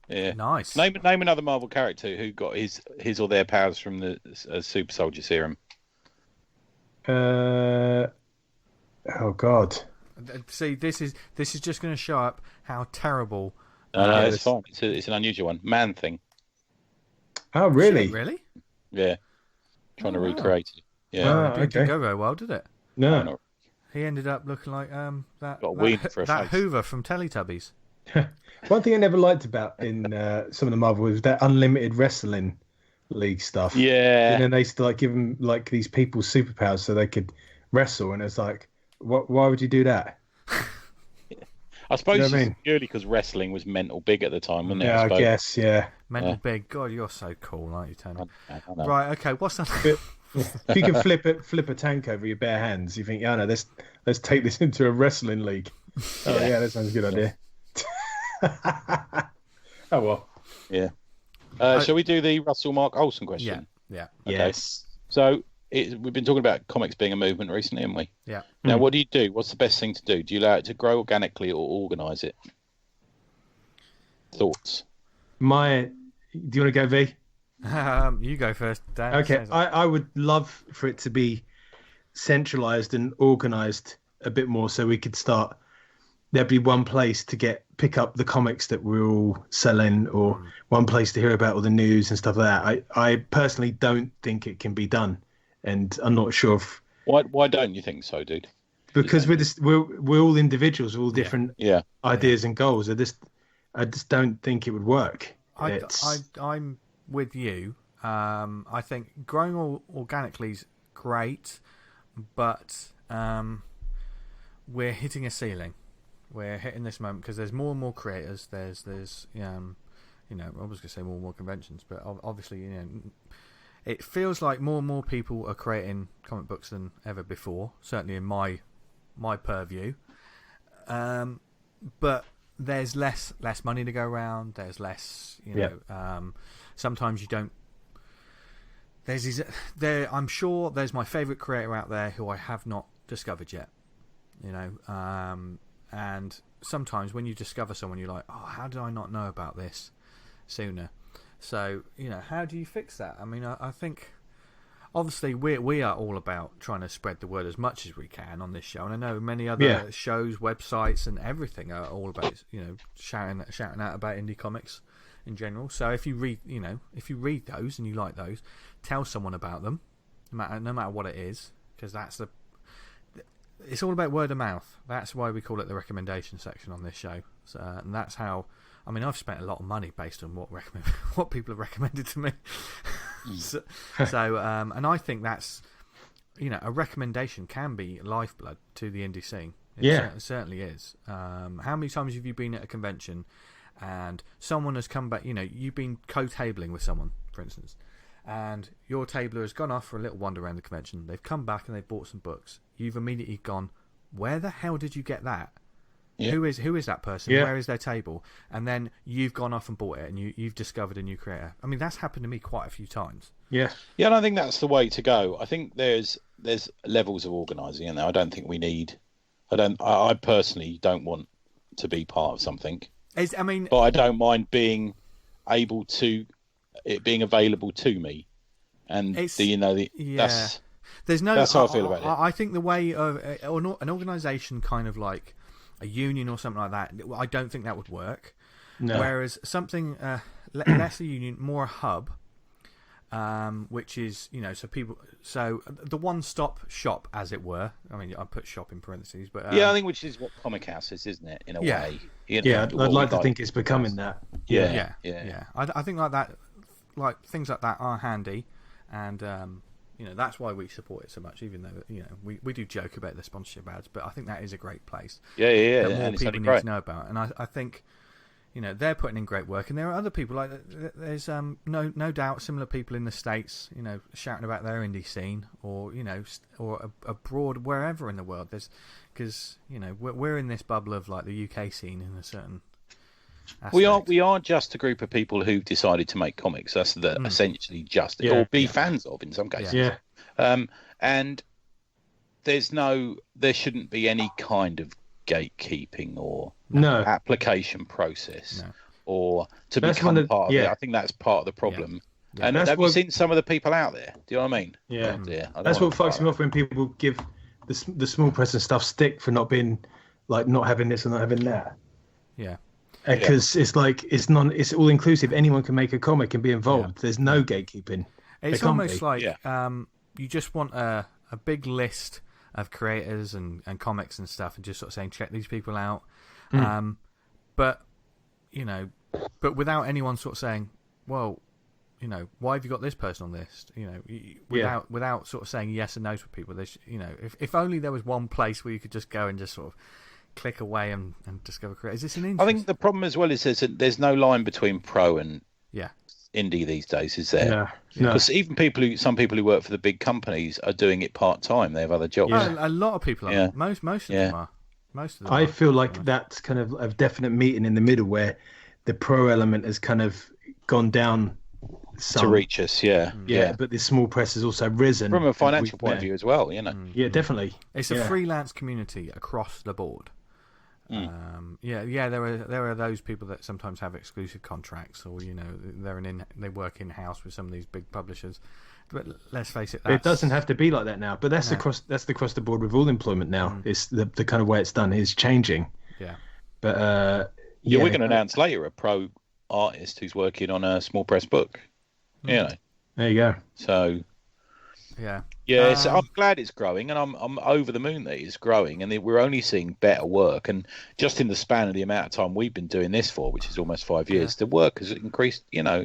Yeah, nice. Name another Marvel character who got his or their powers from the super soldier serum. Oh God. See, this is just going to show up how terrible. No, it's fine. It's an unusual one. Man Thing. Oh really? Really? Yeah. Trying to recreate it. Yeah. It didn't go very well, did it? No. He ended up looking like that Hoover from Teletubbies. One thing I never liked about in some of the Marvel was that unlimited wrestling league stuff. Yeah. And then they used to like give them like these people superpowers so they could wrestle, and it's like, why would you do that? I suppose purely because wrestling was mental big at the time, wasn't it? Yeah, I guess. Yeah. Mental big. God, you're so cool, aren't you, Tony? Right. Okay. What's that? If you can flip a tank over your bare hands, you think, no, let's take this into a wrestling league. Oh yeah, that sounds a good idea. Oh well. Yeah. Shall we do the Russell Mark Olsen question? Yeah. Okay. Yes. So we've been talking about comics being a movement recently, haven't we? Yeah. Now, what do you do? What's the best thing to do? Do you allow it to grow organically or organise it? Thoughts? Do you want to go, V? You go first, Dan. Okay, I would love for it to be centralised and organised a bit more, so we could start. There'd be one place to pick up the comics that we're all selling, or one place to hear about all the news and stuff like that. I personally don't think it can be done, and I'm not sure if. Why don't you think so, dude? Because we're all individuals, all different ideas and goals. I just don't think it would work. I'm with you. I think growing organically is great, but we're hitting a ceiling. We're hitting this moment because there's more and more creators. There's I was going to say more and more conventions, but obviously, it feels like more and more people are creating comic books than ever before. Certainly in my purview, but there's less money to go around. There's less, sometimes you don't. I'm sure there's my favourite creator out there who I have not discovered yet. And sometimes when you discover someone, you're like, oh, how did I not know about this sooner? So, how do you fix that? I mean, I think obviously we are all about trying to spread the word as much as we can on this show, and I know many other shows, websites, and everything are all about shouting out about indie comics in general. So if you read those and you like those, tell someone about them, no matter what it is, because it's all about word of mouth. That's why we call it the recommendation section on this show. So, and that's how. I mean, I've spent a lot of money based on what people have recommended to me. And I think that's, a recommendation can be lifeblood to the indie scene. It certainly is. How many times have you been at a convention and someone has come back? You've been co-tabling with someone, for instance, and your tabler has gone off for a little wander around the convention. They've come back and they've bought some books. You've immediately gone, where the hell did you get that? Yeah. Who is that person? Yeah. Where is their table? And then you've gone off and bought it, and you've discovered a new creator. I mean, that's happened to me quite a few times. Yeah, and I think that's the way to go. I think there's levels of organising in there. I don't think we need. I personally don't want to be part of something. But I don't mind being able to it being available to me, and that's. That's how I feel about it. I think the way of an organisation kind of like a union or something like that, I don't think that would work. No. Whereas something less a union, more a hub, which is so the one-stop shop, as it were. I mean, I put shop in parentheses, but I think which is what Comic House is, isn't it? In a way. I'd like to think it's becoming that. Yeah. I think like that, like things like that are handy, and that's why we support it so much. Even though we do joke about the sponsorship ads, but I think that is a great place. That more people need to know about, and I think they're putting in great work, and there are other people like there's no doubt similar people in the States shouting about their indie scene, or or abroad, wherever in the world. There's because we're in this bubble of like the UK scene in a certain aspect. We are just a group of people who've decided to make comics. That's essentially just it, or be fans of in some cases. And there shouldn't be any kind of gatekeeping or application process or to become part of it. I think that's part of the problem. Yeah. And have you seen some of the people out there? Do you know what I mean? Yeah. That's what fucks me off when people give the small press and stuff stick for not being like not having this and not having that. Yeah. Because it's like it's all inclusive. Anyone can make a comic and be involved. There's no gatekeeping. It's almost like you just want a big list of creators and comics and stuff, and just sort of saying check these people out. But without anyone sort of saying, well, why have you got this person on this? Without sort of saying yes and no to people. If only there was one place where you could just go and just sort of click away and discover creators. Is this an interest? I think the problem as well is there's no line between pro and indie these days, is there? No. Because even some people who work for the big companies are doing it part time. They have other jobs. A lot of people are. Most of them are. Most of them. I feel like that's kind of a definite meeting in the middle where the pro element has kind of gone down some. To reach us, yeah. But the small press has also risen from a financial point of view as well, you know. Yeah, definitely. It's a freelance community across the board. There are those people that sometimes have exclusive contracts, or they work in house with some of these big publishers. But let's face it, it doesn't have to be like that now. But that's across the board with all employment now. It's the kind of way it's done is changing. Yeah. But we're going to announce later a pro artist who's working on a small press book. You know. There you go. So. Yeah. So I'm glad it's growing, and I'm over the moon that it's growing, and we're only seeing better work. And just in the span of the amount of time we've been doing this for, which is almost 5 years, the work has increased. You know.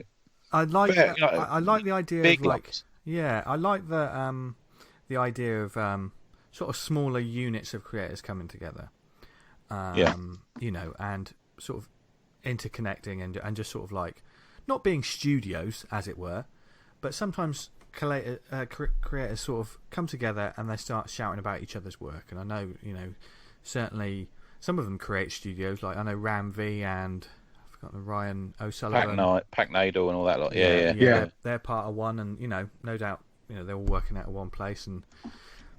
I like the idea big of like. lumps. Yeah, I like the idea of sort of smaller units of creators coming together. And sort of interconnecting and just sort of like not being studios, as it were, but sometimes creators sort of come together and they start shouting about each other's work. And I know, certainly some of them create studios, like I know Ram V and I've forgotten Ryan O'Sullivan, Packnado and all that lot. They're part of one, and no doubt, they're all working out of one place. And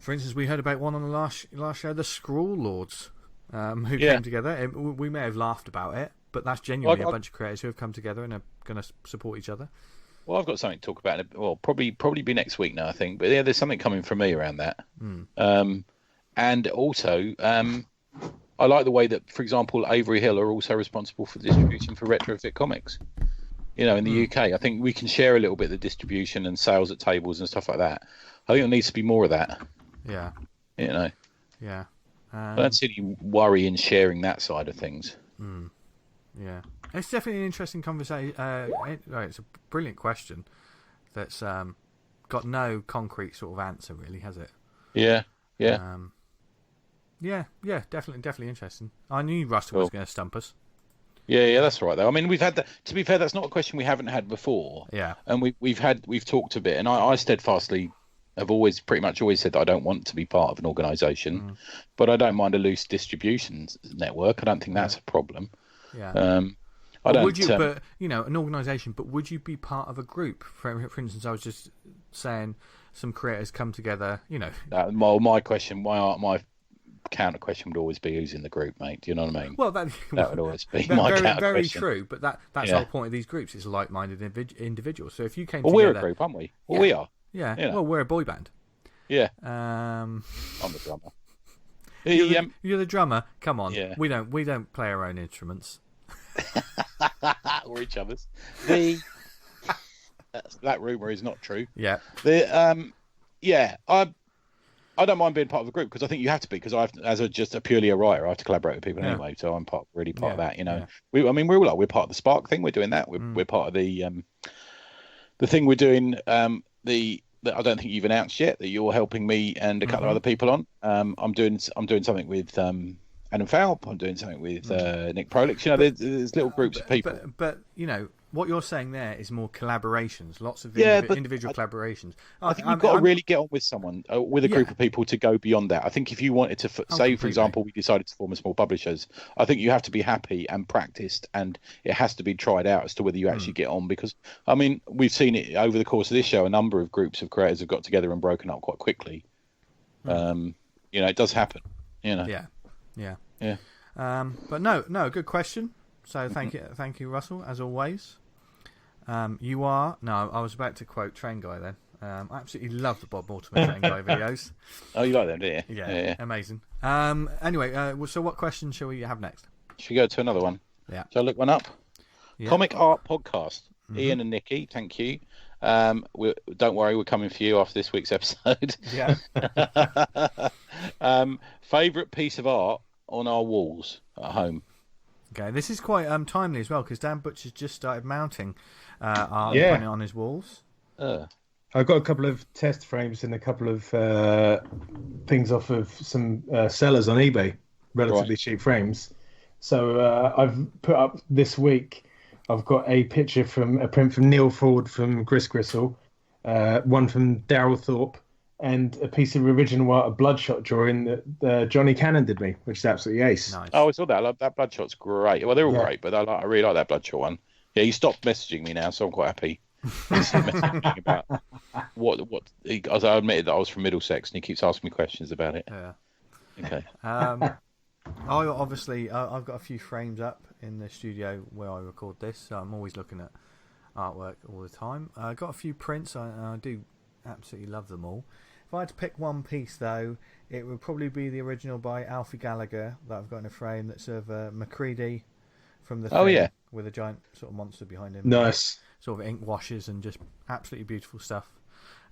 for instance, we heard about one on the last show, the Scrawl Lords, who came together. We may have laughed about it, but that's genuinely a bunch of creators who have come together and are going to support each other. Well, I've got something to talk about. Well, probably be next week now, I think. But there's something coming from me around that. And also, I like the way that, for example, Avery Hill are also responsible for the distribution for Retrofit Comics. In the UK, I think we can share a little bit of the distribution and sales at tables and stuff like that. I think there needs to be more of that. Yeah. Yeah. I don't see any worry in sharing that side of things. Yeah. It's definitely an interesting conversation. It's a brilliant question that's got no concrete sort of answer, really, has it? Yeah. Definitely interesting. I knew Russell was going to stump us. Yeah, that's right though. I mean, we've had that. To be fair, that's not a question we haven't had before. Yeah. And we've talked a bit, and I steadfastly have pretty much always said that I don't want to be part of an organisation, but I don't mind a loose distribution network. I don't think that's a problem. Yeah. Would you? But an organisation. But would you be part of a group? For instance, I was just saying, some creators come together. My question, my counter question would always be, who's in the group, mate? Do you know what I mean? Well, that would always be my counter very question. True. But that's the whole point of these groups. It's like-minded individuals. So if you came together, we're a group, aren't we? Well, we are. Yeah. Well, we're a boy band. Yeah. I'm the drummer. You're the drummer. Come on. Yeah. We don't play our own instruments. Or each other's. That rumor is not true. Yeah. I don't mind being part of a group, because I think you have to be, because as just purely a writer, I have to collaborate with people anyway. So I'm part of that. Yeah. We're part of the Spark thing. We're doing that. We're part of the thing we're doing. That I don't think you've announced yet, that you're helping me and a couple of other people on. I'm doing something with Adam Falp. I'm doing something with Nick Prolix. There's little groups of people. But what you're saying there is more collaborations, lots of individual collaborations. I think you've got to really get on with someone, with a group of people, to go beyond that. I think if you wanted to say, for example, we decided to form a small publishers, I think you have to be happy and practiced, and it has to be tried out as to whether you actually get on. Because, I mean, we've seen it over the course of this show, a number of groups of creators have got together and broken up quite quickly. It does happen. Yeah. But no, good question. So thank you, Russell, as always. I was about to quote Train Guy then. I absolutely love the Bob Mortimer Train Guy videos. Oh, you like them, do you? Yeah. Amazing. Anyway, so what question shall we have next? Should we go to another one? Yeah. Shall I look one up? Yeah. Comic Art Podcast. Ian and Nikki, thank you. Don't worry, we're coming for you after this week's episode. Yeah. Favourite piece of art on our walls at home? Okay, this is quite timely as well, because Dan Butcher's just started mounting art and putting it on his walls. I've got a couple of test frames and a couple of things off of some sellers on eBay, relatively cheap frames. So I've put up this week, I've got a print from Neil Ford from Gristle, one from Daryl Thorpe, and a piece of original art of Bloodshot drawing that Johnny Cannon did me, which is absolutely ace. Nice. Oh, I saw that. I love that. Bloodshot's great. Well, they're all Yeah. great, but I really like that Bloodshot one. Yeah, he stopped messaging me now, so I'm quite happy. He's messaging about what. As I admitted that I was from Middlesex, and he keeps asking me questions about it. Yeah. Okay. I've got a few frames up in the studio where I record this, so I'm always looking at artwork all the time. I got a few prints. I do absolutely love them all. If I had to pick one piece, though, it would probably be the original by Alfie Gallagher that I've got in a frame that's of Macready from the Thing, with a giant sort of monster behind him. Nice. Sort of ink washes and just absolutely beautiful stuff.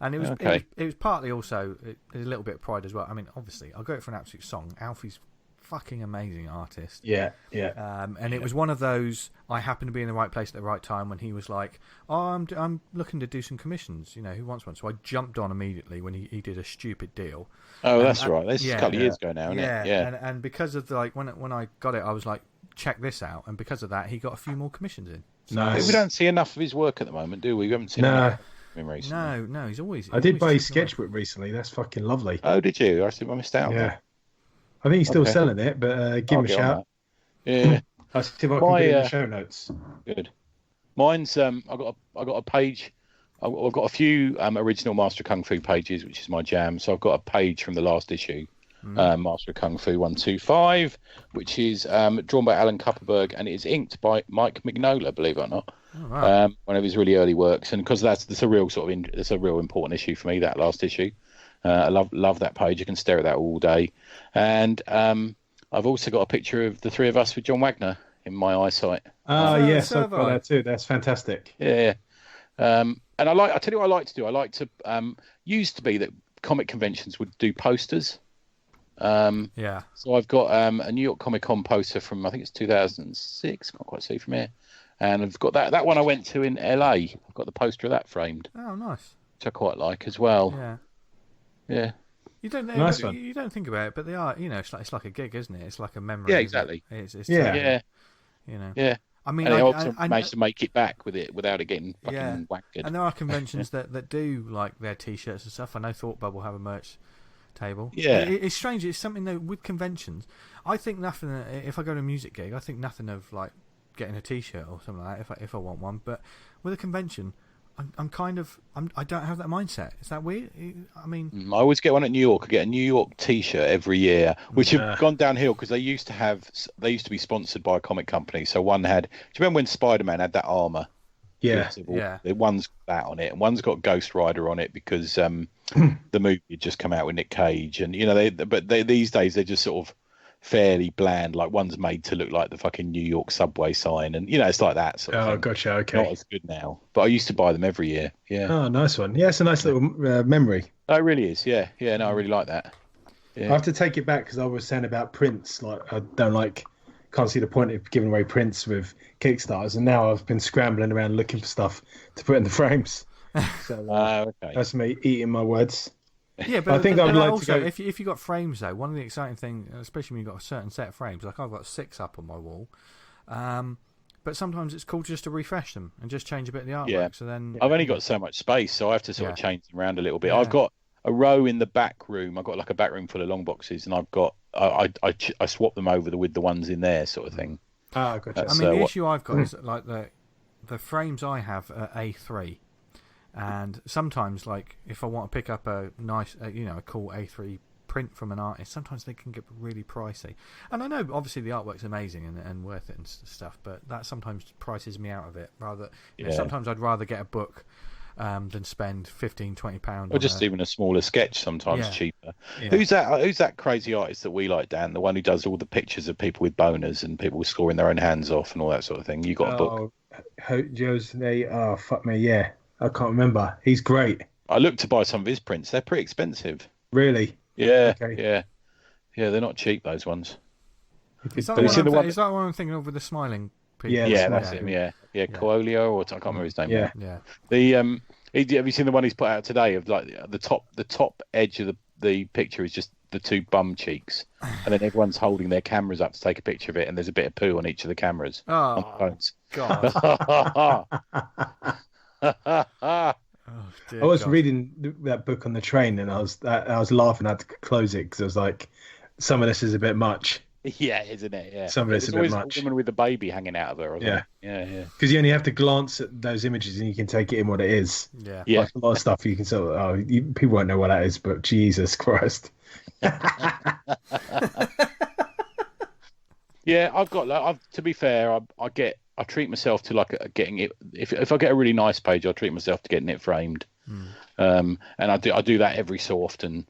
And it was partly also a little bit of pride as well. I mean, obviously, I'll go for an absolute song. Alfie's fucking amazing artist. Yeah. And it was one of those, I happened to be in the right place at the right time when he was like, oh, I'm looking to do some commissions, who wants one? So I jumped on immediately when he did a stupid deal. Oh, that's right. This is a couple of years ago now, isn't it? Yeah. And because of when I got it, I was like, check this out. And because of that, he got a few more commissions in. So, nice. We don't see enough of his work at the moment, do we? We haven't seen enough of him recently. No, he's always... I did buy his sketchbook recently. That's fucking lovely. Oh, did you? I missed out. Yeah. I think he's still selling it, but give him a shout. Yeah. I'll see if I can put it in the show notes. Good. Mine's I got a page. I've got a few original Master of Kung Fu pages, which is my jam. So I've got a page from the last issue, Master of Kung Fu 125, which is drawn by Alan Kupperberg, and it is inked by Mike Mignola, believe it or not. Oh, wow. One of his really early works, and because that's a real sort of it's a real important issue for me, that last issue. I love that page. I can stare at that all day. And I've also got a picture of the three of us with John Wagner in my eyesight. Oh, yes, I've got that too. That's fantastic. Yeah. And I tell you what I like to do. I like to used to be that comic conventions would do posters. Yeah. So I've got a New York Comic Con poster from, I think it's 2006. Can't quite see from here. And I've got that one I went to in LA. I've got the poster of that framed. Oh, nice. Which I quite like as well. Yeah. Yeah. You don't nice one. You don't think about it, but they are. It's like a gig, isn't it? It's like a memory. Yeah, exactly. It's Yeah. Yeah. I mean, and I also managed to make it back with it without it getting fucking whacked. And there are conventions that do like their T-shirts and stuff. I know Thought Bubble have a merch table. Yeah. It's strange. It's something though with conventions. I think nothing. If I go to a music gig, I think nothing of like getting a T-shirt or something like that if I want one. But with a convention, I don't have that mindset. Is that weird? I mean, I always get one at New York. I get a New York T-shirt every year, which have gone downhill because they used to be sponsored by a comic company. So one had. Do you remember when Spider-Man had that armor? Yeah. One's got that on it, and one's got Ghost Rider on it because the movie had just come out with Nick Cage, and these days they're just sort of fairly bland. Like one's made to look like the fucking New York subway sign, and it's like that sort of thing. Gotcha. Okay. Not as good now, but I used to buy them every year. Yeah. Oh, nice one. Yeah, it's a nice little memory. Oh, it really is. Yeah. No, I really like that. Yeah. I have to take it back because I was saying about prints. Like I can't see the point of giving away prints with Kickstarters, and now I've been scrambling around looking for stuff to put in the frames. So okay. That's me eating my words. Yeah, but I think I'd like also, to go. if you got frames though, one of the exciting things, especially when you've got a certain set of frames, like I've got 6 up on my wall, but sometimes it's cool just to refresh them and just change a bit of the artwork. Yeah. So then I've only got so much space, so I have to sort of change them around a little bit. Yeah. I've got a row in the back room. I've got like a back room full of long boxes, and I've got I swap them over with the ones in there, sort of thing. Ah, gotcha. I mean, the issue I've got is like the frames I have are A3. And sometimes, like, if I want to pick up a nice, a cool A3 print from an artist, sometimes they can get really pricey. And I know, obviously, the artwork's amazing and worth it and stuff, but that sometimes prices me out of it. Sometimes I'd rather get a book than spend £15-20. Or just even a smaller sketch, sometimes cheaper. Yeah. Who's that crazy artist that we like, Dan? The one who does all the pictures of people with boners and people scoring their own hands off and all that sort of thing. You got a book? Oh, fuck me, yeah. I can't remember. He's great. I looked to buy some of his prints. They're pretty expensive. Really? Yeah. Okay. Yeah. They're not cheap, those ones. Is that one I'm thinking of with the smiling people? Yeah, that's him. Yeah. Coolio, or I can't remember his name. Yeah. Have you seen the one he's put out today of like the top edge of the picture is just the 2 bum cheeks, and then everyone's holding their cameras up to take a picture of it, and there's a bit of poo on each of the cameras on the phones. God. Oh, I was God. reading that book on the train, and I was laughing. I had to close it because I was like, some of this is a bit much. Yeah, isn't it? Yeah. Some of Yeah, it's a there's bit always a much. woman with a baby hanging out of her or Yeah, something. Yeah, yeah. because you only have to glance at those images and you can take it in what it is. Yeah. Yeah. Like a lot of stuff, you can sort of, people won't know what that is, but Jesus Christ. Yeah, I've got like to be fair, I treat myself to like getting it if I get a really nice page, I treat myself to getting it framed. And I do that every so often.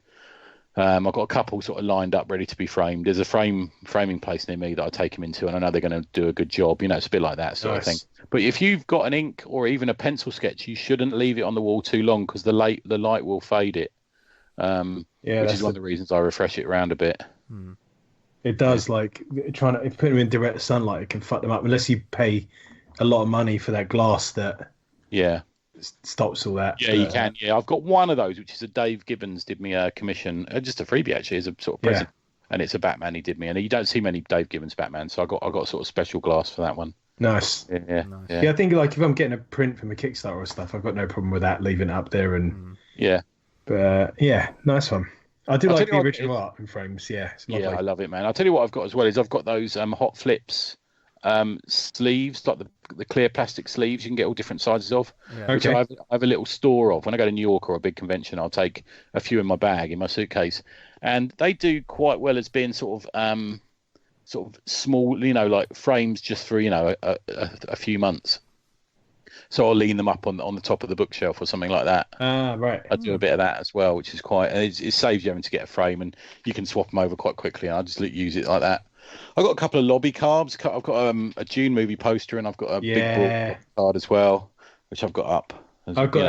I've got a couple sort of lined up ready to be framed. There's a framing place near me that I take them into, and I know they're going to do a good job. It's a bit like that sort of thing. But if you've got an ink or even a pencil sketch, you shouldn't leave it on the wall too long because the light will fade it. Which is one of the reasons I refresh it around a bit. It does, like trying to put them in direct sunlight, it can fuck them up unless you pay a lot of money for that glass that stops all that. Yeah, you can. Yeah, I've got one of those, which is a Dave Gibbons did me a commission, just a freebie actually, as a sort of present, and it's a Batman he did me, and you don't see many Dave Gibbons Batman, so I got sort of special glass for that one. Nice. Yeah. I think like if I'm getting a print from a Kickstarter or stuff, I've got no problem with that, leaving it up there and But nice one. I do like the original art in frames. Yeah, it's lovely. Yeah, I love it, man. I'll tell you what I've got as well is I've got those hot flips sleeves, like the clear plastic sleeves you can get all different sizes of, which I have a little store of. When I go to New York or a big convention, I'll take a few in my bag, in my suitcase, and they do quite well as being sort of small, like frames just for a few months. So I'll lean them up on the top of the bookshelf or something like that. Right. I do a bit of that as well, which is it saves you having to get a frame, and you can swap them over quite quickly. And I just use it like that. I've got a couple of lobby cards. I've got a Dune movie poster, and I've got a big broad card as well, which I've got up. I've got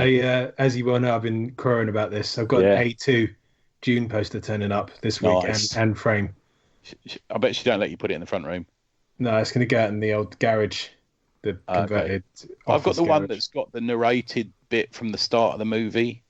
as you well know, I've been crowing about this. I've got an A2 Dune poster turning up this week and frame. I bet she don't let you put it in the front room. No, it's going to go out in the old garage. The converted. I've got the one that's got the narrated bit from the start of the movie.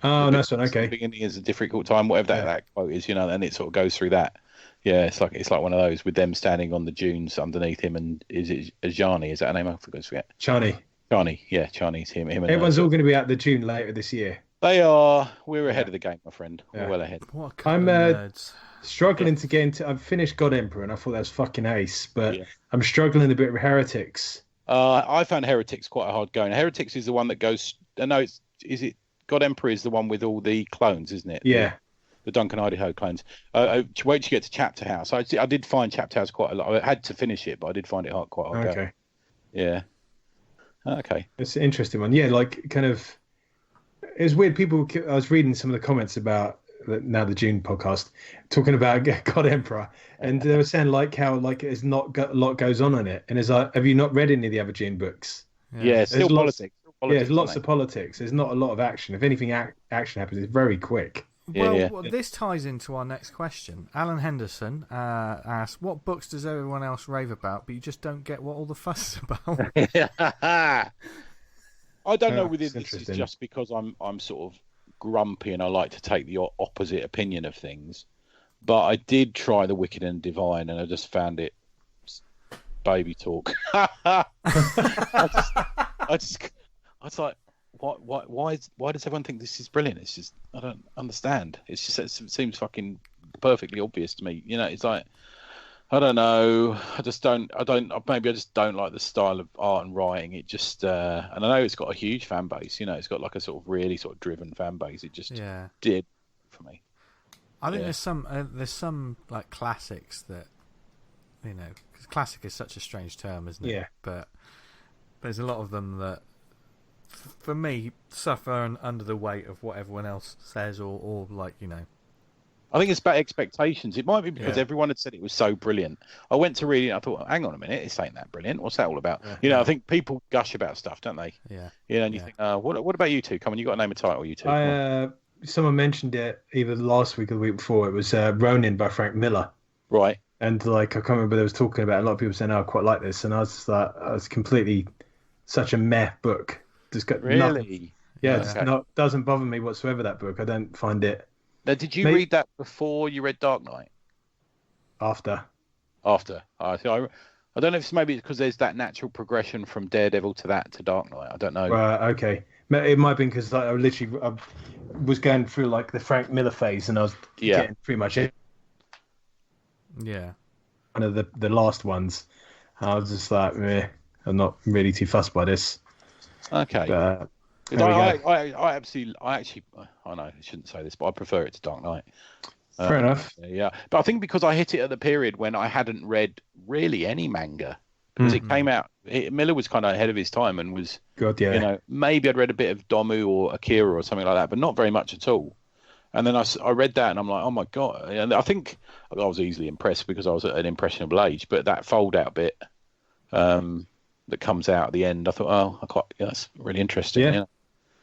Oh, nice one. Okay. The beginning is a difficult time, whatever that quote is, and it sort of goes through that. Yeah, it's like one of those with them standing on the dunes underneath him, and is it Ajani? Is that a name? I forget. Chani. Yeah, Chani's him. Everyone's all going to be at the Dune later this year. They are. We're ahead of the game, my friend. We're well ahead. What kind of nerds? Struggling to get into. I've finished God Emperor, and I thought that was fucking ace, but I'm struggling a bit with Heretics. I found Heretics quite a hard going. Heretics is the one that goes. No, is it God Emperor is the one with all the clones, isn't it? Yeah. The Duncan Idaho clones. Wait till you get to Chapter House. I did find Chapter House quite a lot. I had to finish it, but I did find it quite hard. Okay. Yeah. Okay. It's an interesting one. Yeah, like kind of. It was weird. I was reading some of the comments about now the Dune podcast talking about God Emperor, and they were saying how it's not got a lot goes on in it, and it's like, have you not read any of the other Dune books? Yeah, still politics. Yeah, there's lots of politics. There's not a lot of action. If anything, action happens, it's very quick. Well, this ties into our next question. Alan Henderson asked, what books does everyone else rave about, but you just don't get what all the fuss is about? I don't know whether this is just because I'm sort of grumpy and I like to take the opposite opinion of things, but I did try The Wicked and Divine, and I just found it baby talk. I was like, why does everyone think this is brilliant? It's just, I don't understand. It's just, it seems fucking perfectly obvious to me. It's like, I don't know. Maybe I just don't like the style of art and writing. It just, and I know it's got a huge fan base. It's got like a sort of really sort of driven fan base. It just did for me. I think there's some like classics that, because classic is such a strange term, isn't it? Yeah. But there's a lot of them that, for me, suffer under the weight of what everyone else says, or like, I think it's about expectations. It might be because everyone had said it was so brilliant. I went to read it and I thought, hang on a minute, this ain't that brilliant. What's that all about? I think people gush about stuff, don't they? Yeah. And you think, what about you two? Come on, you got to name a title, you two. Someone mentioned it either last week or the week before. It was Ronin by Frank Miller. Right. And like, I can't remember, they was talking about it. A lot of people saying, I quite like this. And I was just like, I was completely such a meh book. Just got really? Nothing, doesn't bother me whatsoever, that book. I don't find it. Now, did you read that before you read Dark Knight? After. I don't know if it's maybe because there's that natural progression from Daredevil to Dark Knight. I don't know. Okay. It might have been because I was going through like the Frank Miller phase, and I was getting pretty much it. Yeah. Mm. One of the last ones. I was just like, I'm not really too fussed by this. Okay. But, I actually, I know I shouldn't say this, but I prefer it to Dark Knight. Fair enough. Yeah, but I think because I hit it at the period when I hadn't read really any manga, because it came out. Miller was kind of ahead of his time and was, maybe I'd read a bit of Domu or Akira or something like that, but not very much at all. And then I read that and I'm like, oh my God. And I think I was easily impressed because I was at an impressionable age, but that fold out bit that comes out at the end, I thought, that's really interesting. Yeah.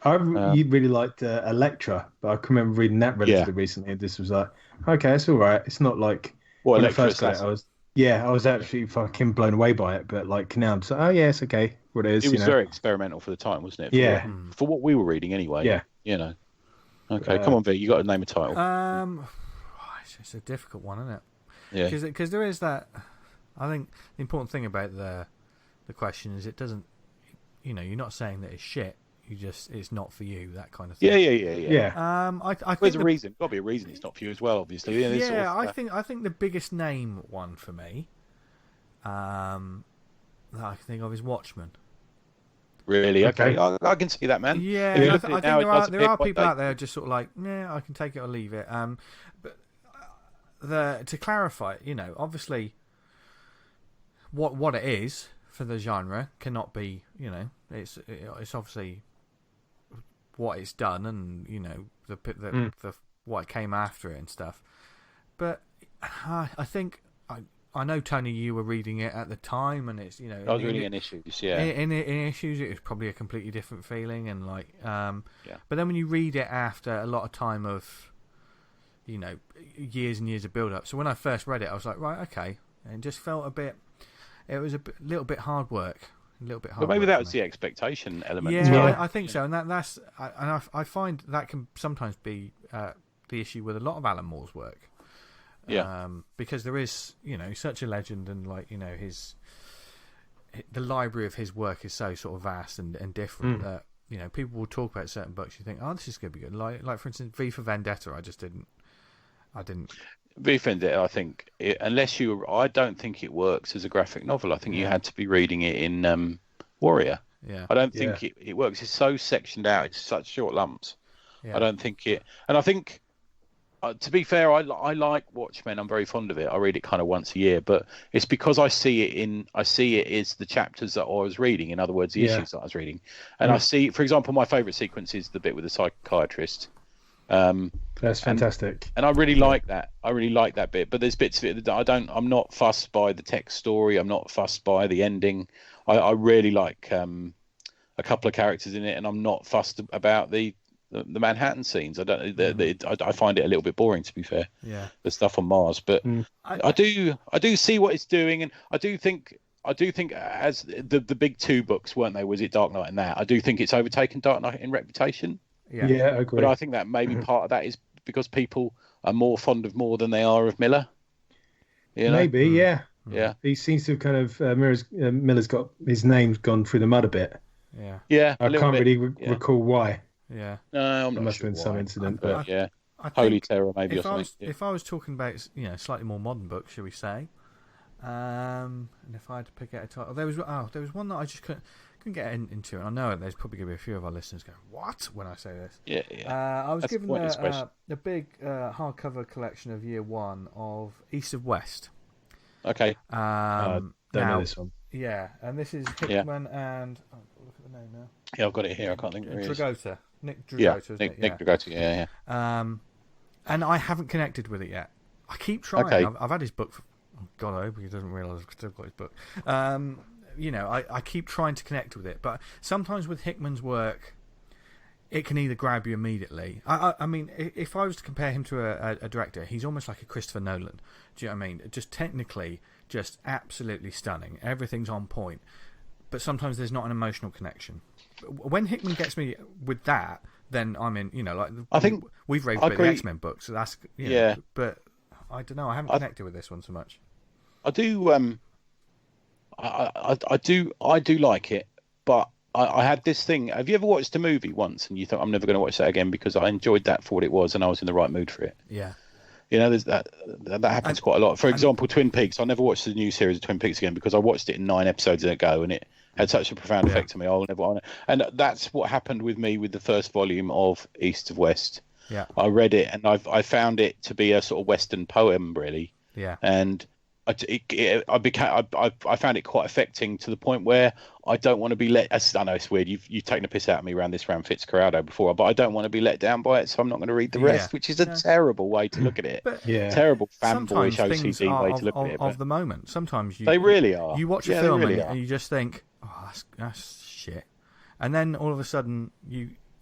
You really liked Electra, but I can remember reading that relatively recently, and this was like, okay, it's all right. It's not like when I first got it, I was actually fucking blown away by it, but like now I'm just like, oh yeah, it's okay. What it is. It was very experimental for the time, wasn't it? For what we were reading anyway. Yeah. Okay, come on, V. You got to name a title. It's a difficult one, isn't it? Yeah. Because there is that. I think the important thing about the question is it doesn't. You're not saying that it's shit. It's not for you, that kind of thing. Yeah. I think there's a reason. Got to be a reason it's not for you as well, obviously. I think the biggest name one for me, that I can think of is Watchmen. Really? Okay. I can see that, man. Yeah, I think there are people out there just sort of like, I can take it or leave it. But to clarify, obviously, what it is for the genre cannot be, it's obviously what it's done and the what it came after it and stuff. But I think I know, Tony, you were reading it at the time, and it's I was reading in Issues, yeah. In Issues, it was probably a completely different feeling, and But then when you read it after a lot of time of, years and years of build up. So when I first read it, I was like, right, okay, and it just felt a bit. It was little bit hard work. But maybe that was the expectation element. Yeah, I think so, and I find that can sometimes be the issue with a lot of Alan Moore's work. Yeah. Because there is, such a legend, and the library of his work is so sort of vast and different that people will talk about certain books. You think, oh, this is going to be good. Like for instance, V for Vendetta. I didn't. V for Vendetta, I think, I don't think it works as a graphic novel. I think you had to be reading it in Warrior. Yeah. I don't think it works. It's so sectioned out. It's such short lumps. Yeah. I don't think it. And I think. To be fair, I like Watchmen. I'm very fond of it. I read it kind of once a year, but it's because I see it as the chapters that I was reading. In other words, the issues that I was reading, and I see, for example, my favourite sequence is the bit with the psychiatrist. That's fantastic, and I really like that. I really like that bit. But there's bits of it that I'm not fussed by the text story. I'm not fussed by the ending. I really like a couple of characters in it, and I'm not fussed about the Manhattan scenes. I don't. I find it a little bit boring, to be fair. Yeah. The stuff on Mars, but I do see what it's doing, and I do think as the big two books, weren't they? Was it Dark Knight and that? I do think it's overtaken Dark Knight in reputation. Yeah, I agree. But I think that maybe part of that is because people are more fond of Moore than they are of Miller. Maybe, yeah. Yeah. He seems to have kind of Miller's got his name's gone through the mud a bit. Yeah. Yeah. I can't really recall why. Yeah. No, I'm not must sure have been some incident, but yeah. Holy Terror, maybe, or something. If I was talking about, slightly more modern books, shall we say, and if I had to pick out a title, there was one that I just couldn't get into, and I know there's probably going to be a few of our listeners going, "What?" when I say this. Yeah. I was given a big hardcover collection of Year One of East of West. Okay. Don't know this one. Yeah, and this is Hickman and look at the name now. Yeah, I've got it here. I can't think of it. Dragota. Nick Dragota, yeah, isn't it? Nick Dragota, yeah. And I haven't connected with it yet. I keep trying. Okay. I've had his book for... Oh, God, I hope he doesn't realise I've still got his book. I keep trying to connect with it, but sometimes with Hickman's work, it can either grab you immediately. I mean, if I was to compare him to a director, he's almost like a Christopher Nolan. Do you know what I mean? Just technically, just absolutely stunning. Everything's on point. But sometimes there's not an emotional connection. When Hickman gets me with that, then I'm in. I think we've raved about the X-Men books, so that's But I don't know. I haven't connected with this one so much. I do. I do like it, but I had this thing. Have you ever watched a movie once and you thought, I'm never going to watch that again because I enjoyed that for what it was and I was in the right mood for it? Yeah. You know, there's that happens quite a lot. For example, Twin Peaks. I never watched the new series of Twin Peaks again because I watched it in 9 episodes ago and it had such a profound effect on me. I'll never. And that's what happened with me with the first volume of East of West. Yeah. I read it and I found it to be a sort of Western poem, really. Yeah. And I found it quite affecting to the point where I don't want to be let. I know it's weird. You've taken a piss out of me around this round Fitzcarraldo before, but I don't want to be let down by it, so I'm not going to read the rest, which is a terrible way to look at it. Terrible fanboyish OCD way to look at it. Of the moment, sometimes they really are. You watch a film and you just think, oh, that's shit, and then all of a sudden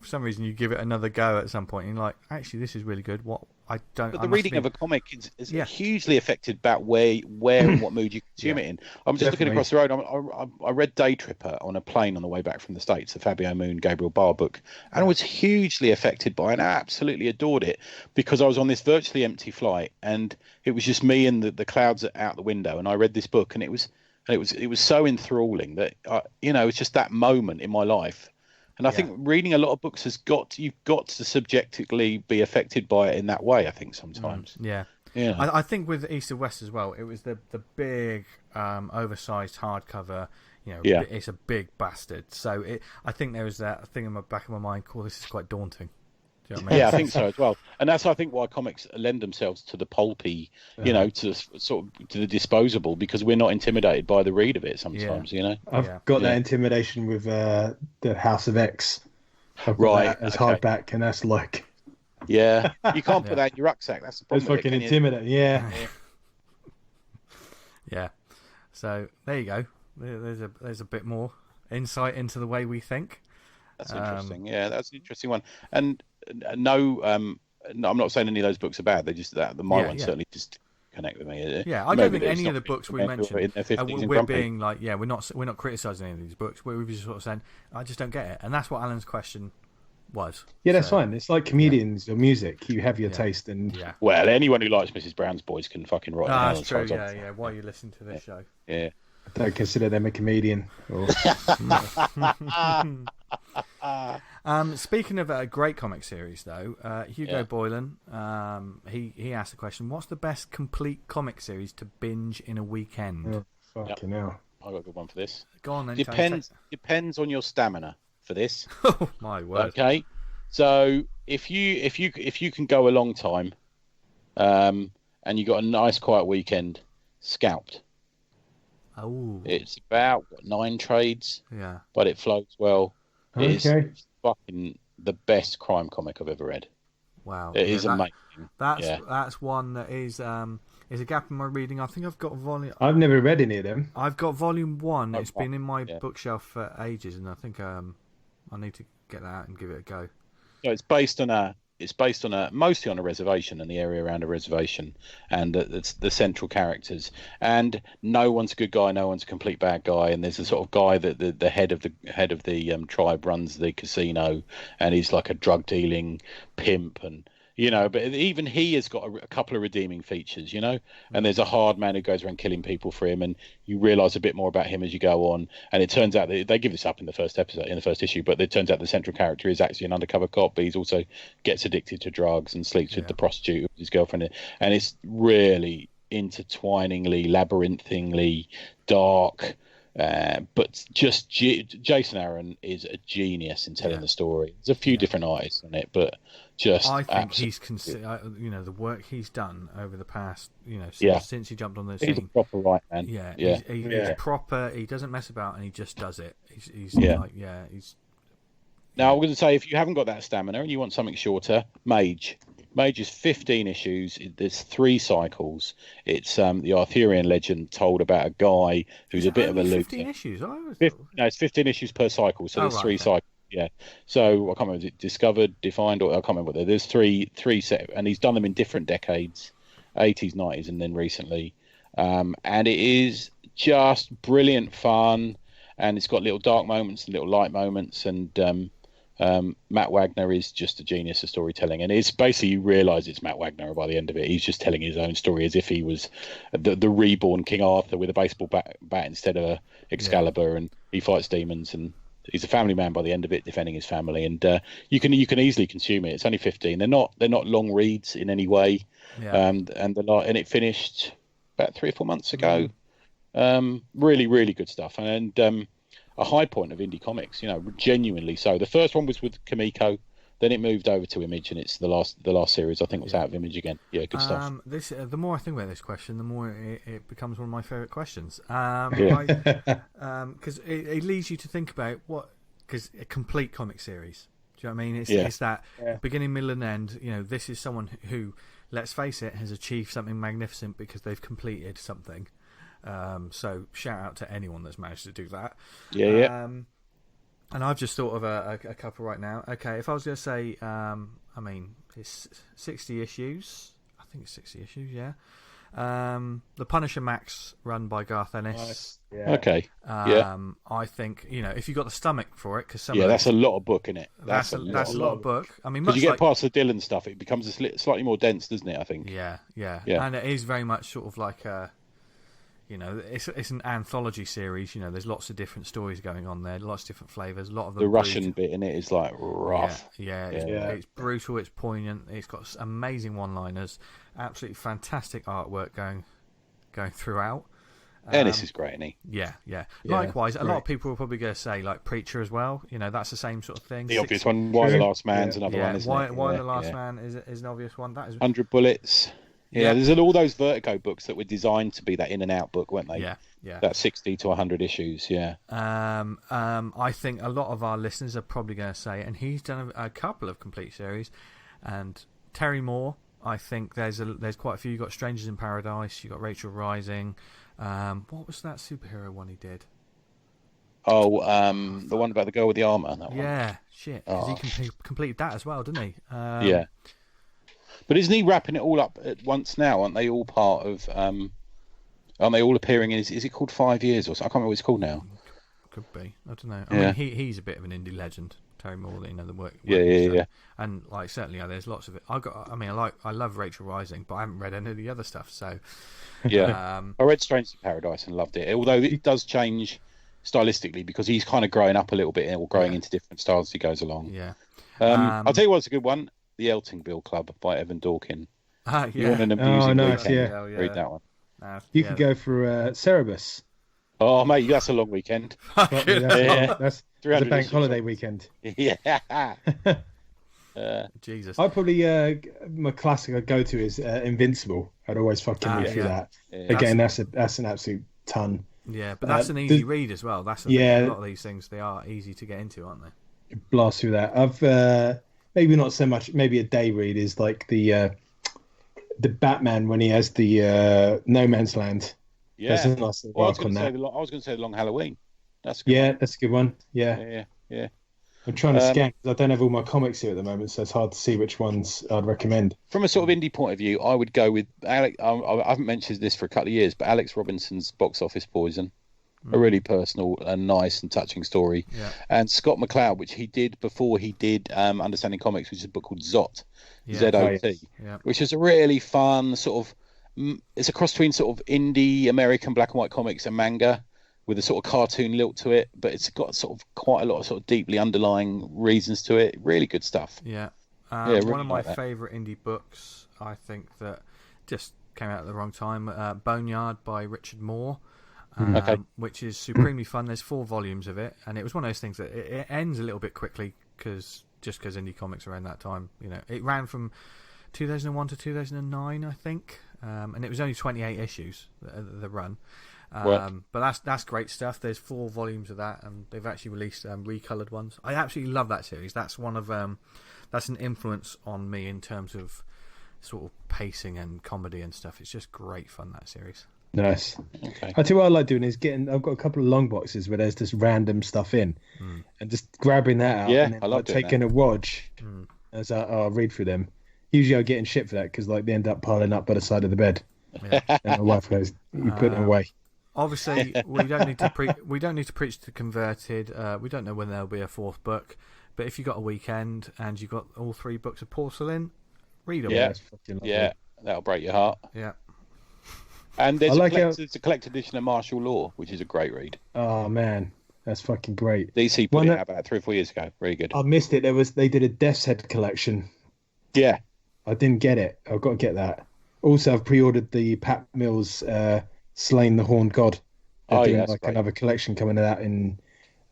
for some reason you give it another go at some point and you're like, actually this is really good. What I don't But the reading of a comic is hugely affected about where and what mood you consume it in. I'm just looking across the road. I read Day Tripper on a plane on the way back from the States, the Fabio Moon, Gabriel Barr book, and I was hugely affected by it, and I absolutely adored it because I was on this virtually empty flight and it was just me and the clouds out the window, and I read this book and it was so enthralling that it's just that moment in my life. And I think reading a lot of books you've got to subjectively be affected by it in that way, I think, sometimes. Yeah. I think with East of West as well, it was the big, oversized hardcover. It's a big bastard. So I think there was that thing in the back of my mind, this is quite daunting. Do you know what I mean? Yeah, I think so as well. And that's, I think, why comics lend themselves to the pulpy, to sort of to the disposable, because we're not intimidated by the read of it sometimes, I've got that intimidation with the House of X. That as hardback, and that's like... Yeah, you can't put that in your rucksack. That's the problem. It's fucking intimidating, Yeah. So, there you go. There's a bit more insight into the way we think. That's interesting. Yeah, that's an interesting one. And no, I'm not saying any of those books are bad. They just my one certainly just connect with me. Yeah, I don't think any of the books we mentioned we're being like, we're not criticising any of these books. We're just sort of saying, I just don't get it, and that's what Alan's question was. Yeah, that's fine. It's like comedians or music. You have your taste, and well, anyone who likes Mrs. Brown's Boys can fucking write. That's true. Yeah. Why are you listening to this show? Yeah. I don't consider them a comedian. Speaking of a great comic series, though, Hugo Boylan, he asked the question: what's the best complete comic series to binge in a weekend? Oh, fucking hell! I got a good one for this. Go on then. Depends on your stamina for this. Oh my word! Okay, so if you can go a long time, and you got a nice quiet weekend, Scalped. Oh. It's about 9 trades. Yeah. But it flows well. Okay. It's fucking the best crime comic I've ever read. Wow. It is amazing. That's one that is a gap in my reading. I think I've got volume. I've never read any of them. I've got volume 1. It's been in my bookshelf for ages, and I think I need to get that out and give it a go. So it's based on mostly on a reservation and the area around a reservation, and it's the central characters. And no one's a good guy, no one's a complete bad guy. And there's a sort of guy that the head of the tribe runs the casino, and he's like a drug dealing pimp, and but even he has got a couple of redeeming features, and there's a hard man who goes around killing people for him, and you realise a bit more about him as you go on. And it turns out that they give this up in the first issue, but it turns out the central character is actually an undercover cop, but he's also gets addicted to drugs and sleeps with the prostitute, his girlfriend, and it's really intertwiningly, labyrinthingly dark. But just Jason Aaron is a genius in telling the story. There's a few different artists on it, but I think he's the work he's done over the past since he jumped on the scene. He's a proper right man. He's proper. He doesn't mess about, and he just does it. He's Now I'm going to say, if you haven't got that stamina and you want something shorter, Mage is 15 issues. There's 3 cycles. It's the Arthurian legend told about a guy who's a bit of a loser. 15 issues? No, it's 15 issues per cycle, so there's 3 cycles. Yeah. So I can't remember, is it Discovered, Defined, or I can't remember what they're. There's three set, and he's done them in different decades, 80s, 90s, and then recently. And it is just brilliant fun, and it's got little dark moments and little light moments, and Matt Wagner is just a genius of storytelling, and it's basically, you realise it's Matt Wagner by the end of it. He's just telling his own story as if he was the reborn King Arthur with a baseball bat instead of a Excalibur, and he fights demons, and he's a family man by the end of it, defending his family, and you can easily consume it. It's only 15. They're not long reads in any way, and it finished about 3 or 4 months ago. Really, really good stuff, and a high point of indie comics. Genuinely so. The first one was with Kamiko. Then it moved over to Image, and it's the last series I think was out of Image again. Yeah, good stuff. The more I think about this question, the more it becomes one of my favourite questions. Because it leads you to think about because a complete comic series. Do you know what I mean? It's that beginning, middle, and end. This is someone who, let's face it, has achieved something magnificent because they've completed something. So shout out to anyone that's managed to do that. Yeah. And I've just thought of a couple right now. Okay, if I was going to say, it's 60 issues. I think it's 60 issues, yeah. The Punisher Max, run by Garth Ennis. Nice. Yeah. Okay. I think, if you've got the stomach for it, because that's a lot of book in it. That's a lot of book. I mean, because you get past the Dylan stuff, it becomes slightly more dense, doesn't it? I think. Yeah. And it is very much sort of like it's an anthology series. There's lots of different stories going on there, lots of different flavors. A lot of them. The Russian bit in it is like rough. It's brutal. It's poignant. It's got amazing one-liners. Absolutely fantastic artwork going throughout. Ennis is great, isn't he? Yeah. Likewise, a lot of people are probably going to say like Preacher as well. That's the same sort of thing. The obvious one. Why the Last Man's another one, isn't it? Why the Last Man is an obvious one. That is 100 Bullets. Yeah, there's all those Vertigo books that were designed to be that in and out book, weren't they? Yeah. That 60 to 100 issues, yeah. I think a lot of our listeners are probably going to say, and he's done a couple of complete series, and Terry Moore. I think there's quite a few. You got Strangers in Paradise. You got Rachel Rising. What was that superhero one he did? Oh, the one about the girl with the armor. That one. Yeah, shit. Because he completed that as well, didn't he? Yeah. But isn't he wrapping it all up at once now? Aren't they all part of? Aren't they all appearing in? Is it called 5 years or something? I can't remember what it's called now. Could be. I don't know. I mean, he's a bit of an indie legend, Terry Moore. The work. Yeah. And certainly, there's lots of it. I love Rachel Rising, but I haven't read any of the other stuff. So yeah, I read Strangers in Paradise and loved it. Although it does change stylistically because he's kind of growing up a little bit or growing into different styles as he goes along. Yeah. I'll tell you what's a good one. The Eltingville Club by Evan Dawkins. You want an amusing weekend? Read that one. You could go for Cerebus. Oh, mate, that's a long weekend. That's a bank holiday weekend. Yeah. Jesus. I probably my classic I go to is Invincible. I'd always fucking read through that. Again, that's an absolute ton. Yeah, but that's an easy read as well. That's a lot of these things, they are easy to get into, aren't they? Blast through that. I've maybe not so much. Maybe a day read is like the Batman when he has the No Man's Land. Yeah, that's a nice I was going to say the Long Halloween. That's a good one. That's a good one. Yeah. I'm trying to scan because I don't have all my comics here at the moment, so it's hard to see which ones I'd recommend. From a sort of indie point of view, I would go with Alex. I haven't mentioned this for a couple of years, but Alex Robinson's Box Office Poison. A really personal and nice and touching story. Yeah. And Scott McCloud, which he did before he did Understanding Comics, which is a book called Zot, Z-O-T, which is a really fun sort of, it's a cross between sort of indie American black and white comics and manga with a sort of cartoon lilt to it, but it's got sort of quite a lot of sort of deeply underlying reasons to it. Really good stuff. Yeah. Really one of my favourite indie books, I think, that just came out at the wrong time, Boneyard by Richard Moore. Which is supremely fun. There's 4 volumes of it, and it was one of those things that it ends a little bit quickly because indie comics around that time, it ran from 2001 to 2009, I think, and it was only 28 issues the run. But that's great stuff. There's 4 volumes of that, and they've actually released recolored ones. I absolutely love that series. That's one of that's an influence on me in terms of sort of pacing and comedy and stuff. It's just great fun, that series. Nice. Okay. I tell you what I like doing is I've got a couple of long boxes where there's just random stuff in, and just grabbing that out. Yeah, and then, I love taking a watch as I'll read through them. Usually I get in shit for that because they end up piling up by the side of the bed. Yeah. And my wife goes, "You put them away." Obviously, we don't need to preach to converted. We don't know when there'll be a 4th book, but if you got a weekend and you got all 3 books of Porcelain, read them. Yeah, that'll break your heart. Yeah. And there's a collected edition of Martial Law, which is a great read. Oh man, That's fucking great. DC put it out about 3 or 4 years ago. Really good. I missed it. They did a Death's Head collection. Yeah. I didn't get it. I've got to get that. Also, I've pre-ordered the Pat Mills Slain the Horned God. They're doing like another collection coming out in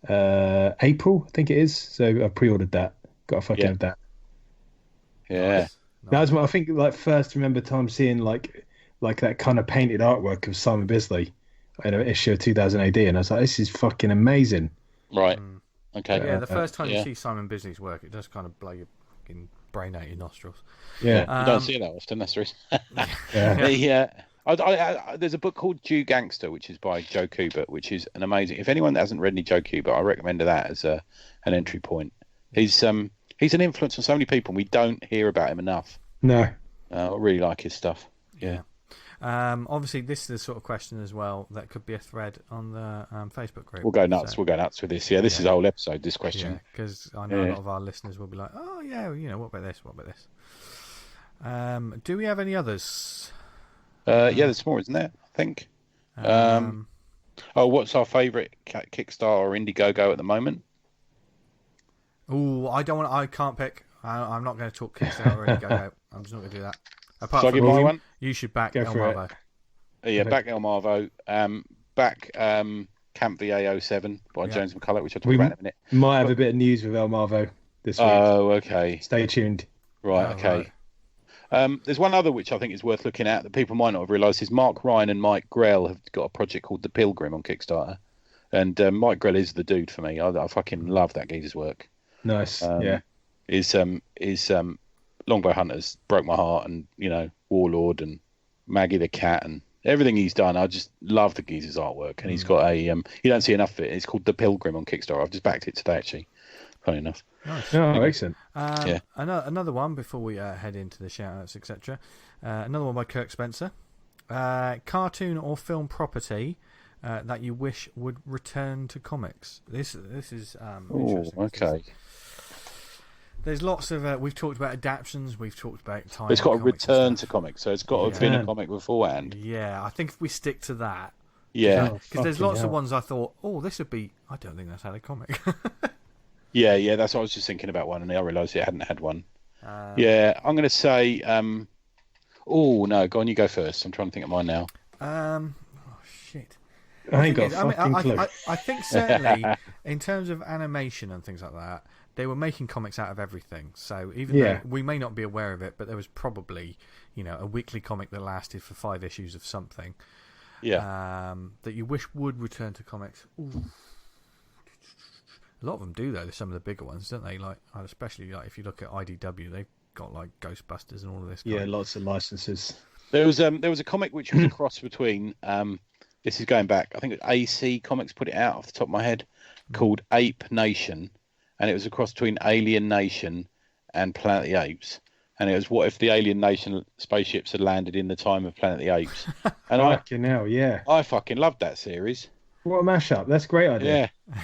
April, I think it is. So I pre-ordered that. Got to fucking have that. Yeah. That was what I think. Like first, remember time seeing like that kind of painted artwork of Simon Bisley in an issue of 2000 AD, and I was like, this is fucking amazing. Right. Okay. Yeah, the first time you see Simon Bisley's work, it does kind of blow your fucking brain out your nostrils. Yeah, you don't see it that often. That's the reason. There's a book called Jew Gangster, which is by Joe Kubert, which is an amazing. If anyone hasn't read any Joe Kubert, I recommend that as an entry point. He's an influence on so many people, and we don't hear about him enough. No, I really like his stuff. Yeah. Obviously, this is the sort of question as well that could be a thread on the Facebook group. We'll go nuts. We'll go nuts with this. Yeah, this is a whole episode. This question, because I know a lot of our listeners will be like, "Oh yeah, what about this? What about this?" Do we have any others? there's more, isn't there? I think. What's our favourite Kickstarter or Indiegogo at the moment? Oh, I can't pick. I'm not going to talk Kickstarter or Indiegogo. I'm just not going to do that. Apart Shall I give my one? You should back El Marvo. Back El Marvo. Back Camp VA07 by James McCulloch, which I'll talk about in a minute. Might have a bit of news with El Marvo this week. Oh, okay. Stay tuned. Right, okay. Right. There's one other which I think is worth looking at that people might not have realised is Mark Ryan and Mike Grell have got a project called The Pilgrim on Kickstarter. And Mike Grell is the dude for me. I fucking love that geezer's work. Nice, His Longbow Hunters broke my heart, and Warlord and Maggie the Cat and everything he's done. I just love the geezer's artwork, and he's got you don't see enough of it. It's called The Pilgrim on Kickstarter. I've just backed it today, actually. Funny enough. Nice. Oh, excellent. Another one before we head into the shout-outs, etc. Another one by Kirk Spencer. Cartoon or film property that you wish would return to comics. This is interesting. Okay. There's lots of we've talked about adaptions, we've talked about time. It's got to return to comics, so it's got to have been a comic beforehand. Yeah, I think if we stick to that. Yeah. Because there's lots of ones I thought, this would be. I don't think that's had a comic. Yeah, that's what I was just thinking about one, and I realised it hadn't had one. I'm going to say. No, go on, you go first. I'm trying to think of mine now. Shit. I ain't got fucking clue. I think certainly in terms of animation and things like that, they were making comics out of everything. So even though we may not be aware of it, but there was probably a weekly comic that lasted for 5 issues of something. Yeah. That you wish would return to comics. Ooh. A lot of them do though. There's some of the bigger ones, don't they? Like especially if you look at IDW, they've got like Ghostbusters and all of this. Yeah, lots of licenses. There was a comic which was a cross between. This is going back. I think AC Comics put it out off the top of my head, called Ape Nation, and it was a cross between Alien Nation and Planet of the Apes. And it was, what if the Alien Nation spaceships had landed in the time of Planet of the Apes? And I fucking loved that series. What a mashup! That's a great idea. Yeah.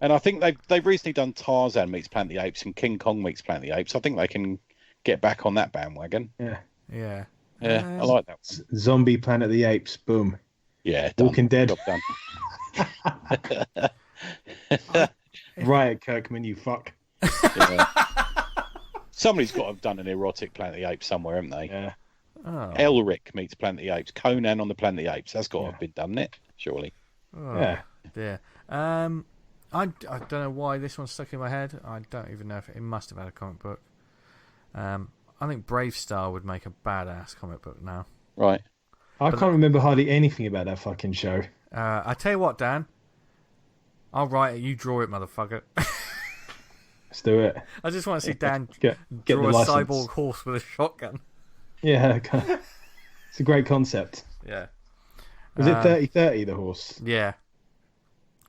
And I think they've recently done Tarzan meets Planet of the Apes and King Kong meets Planet of the Apes. I think they can get back on that bandwagon. Yeah. I like that one. Zombie Planet of the Apes. Boom. Yeah. Done. Walking Dead. Done. Right, Kirkman, you fuck. Yeah. Somebody's got to have done an erotic Planet of the Apes somewhere, haven't they? Yeah. Oh. Elric meets Planet of the Apes. Conan on the Planet of the Apes. That's got to have been done, it? Surely. Oh, dear. I don't know why this one's stuck in my head. I don't even know if it must have had a comic book. I think Brave Star would make a badass comic book now. Right. I can't remember hardly anything about that fucking show. I tell you what, Dan. I'll write it. You draw it, motherfucker. Let's do it. I just want to see Dan get draw the a license. cyborg horse with a shotgun. Yeah, it's a great concept. Yeah. Was it 30-30, the horse? Yeah.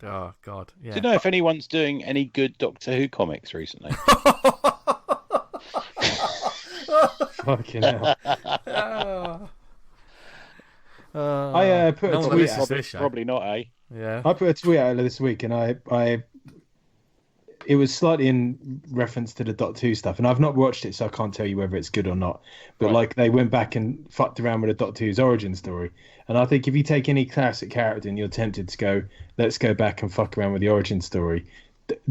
Oh, God. Yeah. Do you know if anyone's doing any good Doctor Who comics recently? Fucking hell. I put a tweet out. Probably not, eh? Yeah. I put a tweet out this week, and it was slightly in reference to the Doctor Who stuff, and I've not watched it, so I can't tell you whether it's good or not. But like they went back and fucked around with the Doctor Who's origin story, and I think if you take any classic character and you're tempted to go, let's go back and fuck around with the origin story,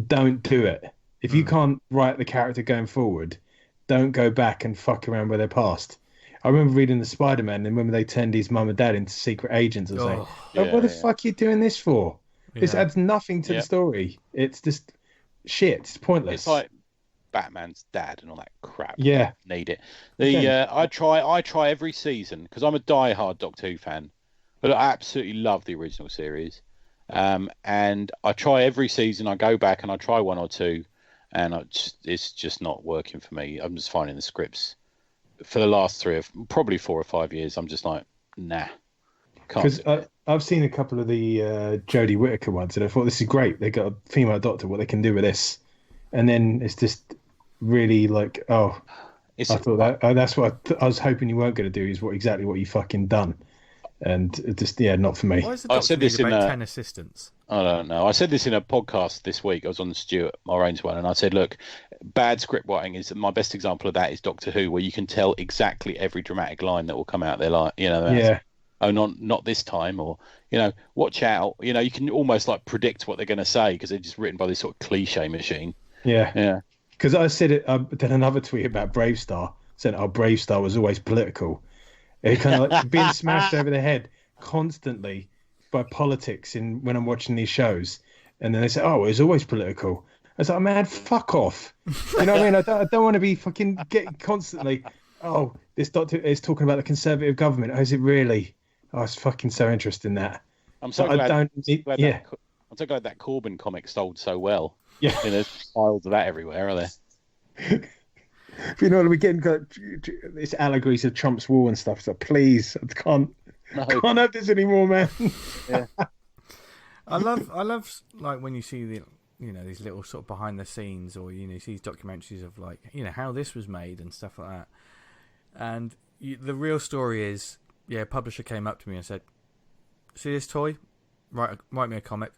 don't do it. If you can't write the character going forward, don't go back and fuck around with their past. I remember reading the Spider-Man, and when they turned his mum and dad into secret agents, I was like, what the fuck are you doing this for? This adds nothing to the story. It's just shit. It's pointless. It's like Batman's dad and all that crap. Yeah. Need it. I try every season, because I'm a die-hard Doctor Who fan, but I absolutely love the original series. And I try every season. I go back and I try one or two, and it's just not working for me. I'm just finding the scripts for the last probably 4 or 5 years. I'm just like, nah. Because I've seen a couple of the Jodie Whittaker ones, and I thought this is great. They got a female doctor, what they can do with this, and then it's just really like, I thought that's what I was hoping you weren't going to do, is exactly what you fucking done, and it just not for me. Why is the doctor need about 10 assistants? I don't know. I said this in a podcast this week. I was on the Stuart Moraine's one, and I said, look, bad script writing is my best example of that is Doctor Who, where you can tell exactly every dramatic line that will come out there, like oh, not this time, or watch out. You can almost like predict what they're going to say because they're just written by this sort of cliche machine. Yeah. Because I said it. I did another tweet about Brave Star, saying Brave Star was always political. It kind of like being smashed over the head constantly by politics when I'm watching these shows, and then they say, "Oh, it was always political." I was like, "Man, fuck off!" You know what I mean? I don't want to be fucking getting constantly. Oh, this doctor is talking about the Conservative government. Oh, is it really? I was fucking so interested in that. I'm so glad. I'm so glad that Corbyn comic sold so well. Yeah, there's piles of that everywhere, are there? You know, we're getting this allegories of Trump's wall and stuff. So please, I can't have this anymore, man. Yeah. I love like when you see these little sort of behind the scenes, or you see these documentaries of like how this was made and stuff like that. And the real story is, a publisher came up to me and said, "See this toy? Write me a comic."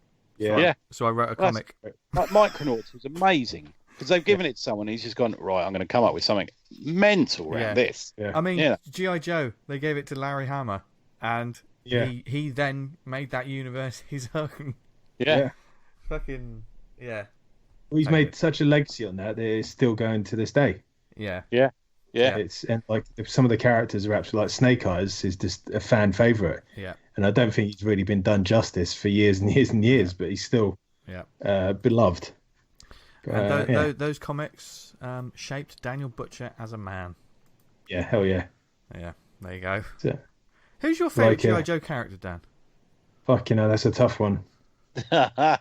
So I wrote a comic. Like Micronauts was amazing because they've given it to someone. He's just gone, right, I'm going to come up with something mental around this. Yeah. I mean, G.I. Joe, they gave it to Larry Hama, and he then made that universe his own. Yeah. Fucking yeah. Well, he's made such a legacy on that it's still going to this day. Yeah. It's and like some of the characters are absolutely like Snake Eyes is just a fan favorite. Yeah. And I don't think he's really been done justice for years and years and years, but he's still beloved. And those comics shaped Daniel Butcher as a man. Yeah, hell yeah. Yeah, there you go. So, who's your favourite G.I. Joe character, Dan? Fucking hell, that's a tough one. It's a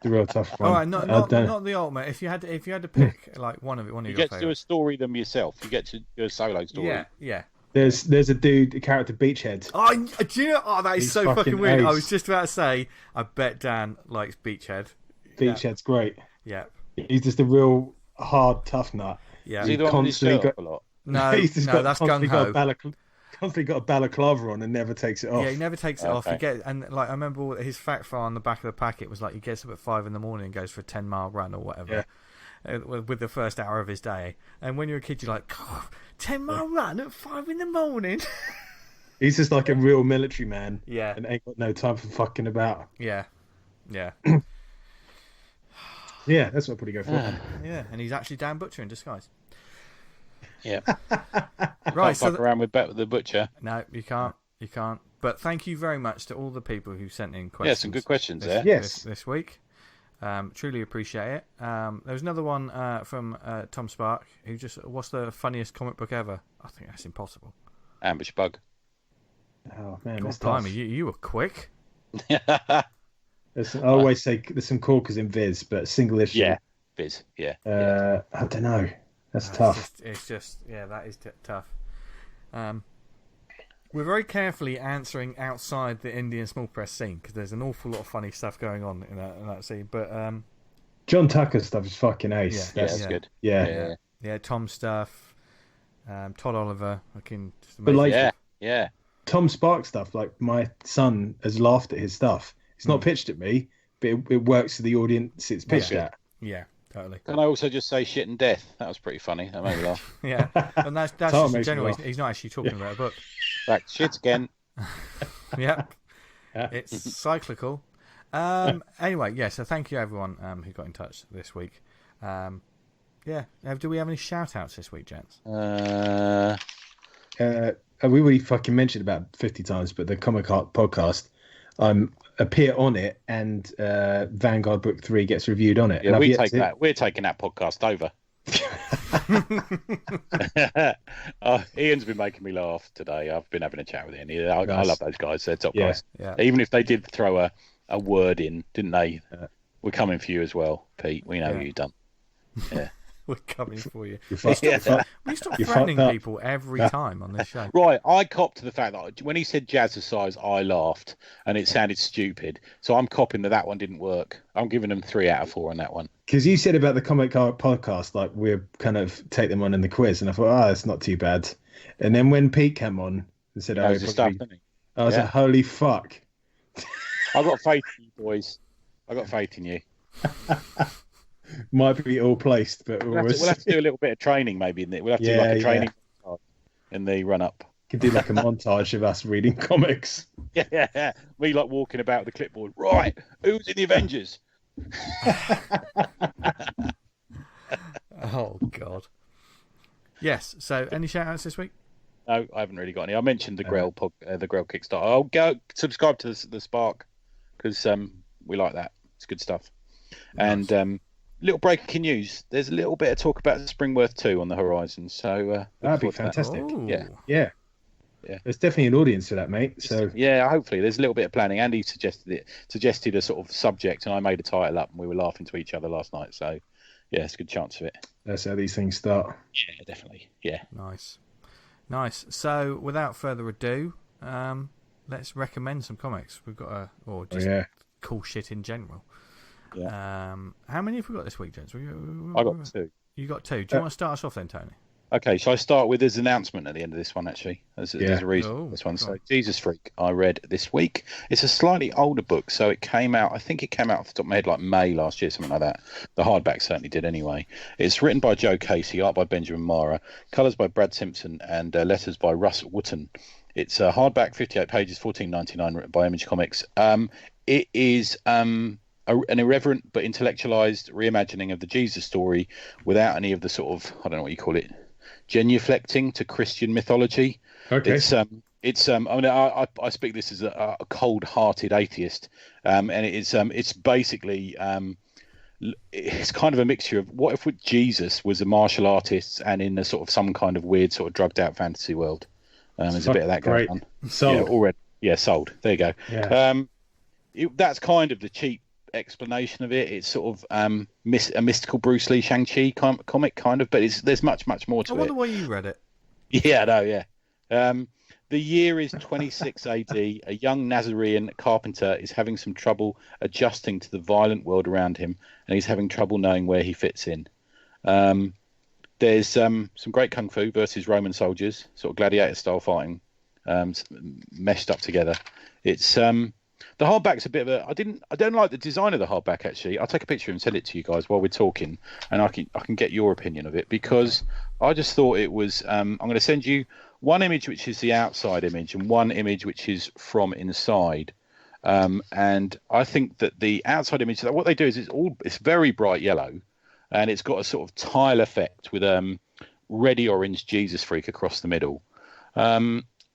real tough one. All right, not the ultimate. If you had to pick like one of your you get to do a story them yourself. You get to do a solo story. Yeah. There's a character Beachhead. Oh, do you know? Oh, that is so fucking weird. Ace. I was just about to say, I bet Dan likes Beachhead. Beachhead's great. Yeah. He's just a real hard, tough nut. Yeah. Is he the one with his shirt off a lot? No, that's Gung Ho. Constantly got a balaclava on and never takes it off. Yeah, he never takes it off. And like I remember his fact file on the back of the packet was like he gets up at 5 a.m. and goes for a 10-mile run or whatever. Yeah. With the first hour of his day. And when you're a kid, you're like, God, 10-mile run at 5 a.m. He's just like a real military man. Yeah. And ain't got no time for fucking about. Yeah. Yeah, that's what I'd probably go for. Yeah, and he's actually Dan Butcher in disguise. Yeah. Right. Fuck around with the Butcher. No, you can't. But thank you very much to all the people who sent in questions. Yeah, some good questions there. This week. Truly appreciate it. There was another one from Tom Spark who what's the funniest comic book ever? I think that's impossible. Ambush Bug. Oh man, God blimey, you were quick. I always say there's some corkers in Viz, but single issue. Yeah, Viz. Yeah. I don't know. That's tough. It's just that is tough. We're very carefully answering outside the Indian small press scene because there's an awful lot of funny stuff going on in that scene. But John Tucker stuff is fucking ace. That's good. Yeah. Tom stuff, Todd Oliver. Tom Spark stuff. Like my son has laughed at his stuff. It's not pitched at me, but it works for the audience it's pitched at. Yeah. Totally. Can I also just say shit and death? That was pretty funny. That made me laugh. Yeah, and that's just in general. He's not actually talking about a book. Back shit again. Yep. It's cyclical. Anyway, yeah, so thank you everyone who got in touch this week. Yeah. Do we have any shout outs this week, gents? We already fucking mentioned about 50 times, but the Comic Art podcast, appear on it, and Vanguard Book 3 gets reviewed on it. Yeah, we're taking that podcast over. Ian's been making me laugh today. I've been having a chat with Ian. I love those guys. They're top guys. Yeah. Even if they did throw a word in, didn't they? We're coming for you as well, Pete. We know what you've done. Yeah. We're coming for you. We stop threatening people every time on this show. Right, I copped to the fact that when he said jazzercise, I laughed and it sounded stupid. So I'm copping that one didn't work. I'm giving them 3 out of 4 on that one. Because you said about the Comic Art podcast, like we're kind of take them on in the quiz, and I thought, it's not too bad. And then when Pete came on and said, I was like, holy fuck. I've got faith in you, boys. I've got faith in you. Might be all placed, but we'll have to do a little bit of training, maybe. We'll have to do like a training in the run up. Can do like a montage of us reading comics. Yeah. Me like walking about with the clipboard. Right, who's in the Avengers? Oh God. Yes. So, any shout outs this week? No, I haven't really got any. I mentioned the Grail Kickstarter. I'll go subscribe to the Spark because we like that. It's good stuff. Nice. And little breaking news. There's a little bit of talk about Springworth 2 on the horizon. So that'd be fantastic. That. Yeah. There's definitely an audience for that, mate. So yeah, hopefully there's a little bit of planning. Andy suggested a sort of subject, and I made a title up, and we were laughing to each other last night. So yeah, it's a good chance of it. That's how these things start. Yeah, definitely. Yeah. Nice. So without further ado, let's recommend some comics. We've got cool shit in general. Yeah. How many have we got this week, gents? I got 2. You got 2. Do you want to start us off then, Tony? Okay, so I start with his announcement at the end of this one, actually. There's a reason for this one. So, Jesus Freak, I read this week. It's a slightly older book, so I think it came out off the top of my head like May last year, something like that. The hardback certainly did anyway. It's written by Joe Casey, art by Benjamin Marra, colours by Brad Simpson, and letters by Russ Wooten. It's a hardback, 58 pages, $14.99, written by Image Comics. It is an irreverent but intellectualized reimagining of the Jesus story without any of the sort of, I don't know what you call it, genuflecting to Christian mythology. Okay. It's I mean, I speak this as a cold-hearted atheist, and it's basically it's kind of a mixture of what if Jesus was a martial artist and in a sort of some kind of weird sort of drugged-out fantasy world. There's a bit of that going on. Sold. Yeah, already. Yeah, sold. There you go. Yeah. That's kind of the cheap explanation of it. It's sort of a mystical Bruce Lee Shang-Chi comic kind of, but there's much more to it. I wonder why you read it. Yeah, I know, yeah. The year is 26 AD. A young Nazarene carpenter is having some trouble adjusting to the violent world around him, and he's having trouble knowing where he fits in. There's some great kung fu versus Roman soldiers, sort of gladiator style fighting, meshed up together. It's the hardback's a bit of a. I don't like the design of the hardback, actually. I'll take a picture and send it to you guys while we're talking, and I can get your opinion of it, because I just thought it was. I'm going to send you one image which is the outside image and one image which is from inside. And I think that the outside image, what they do is it's very bright yellow, and it's got a sort of tile effect with reddy orange Jesus Freak across the middle.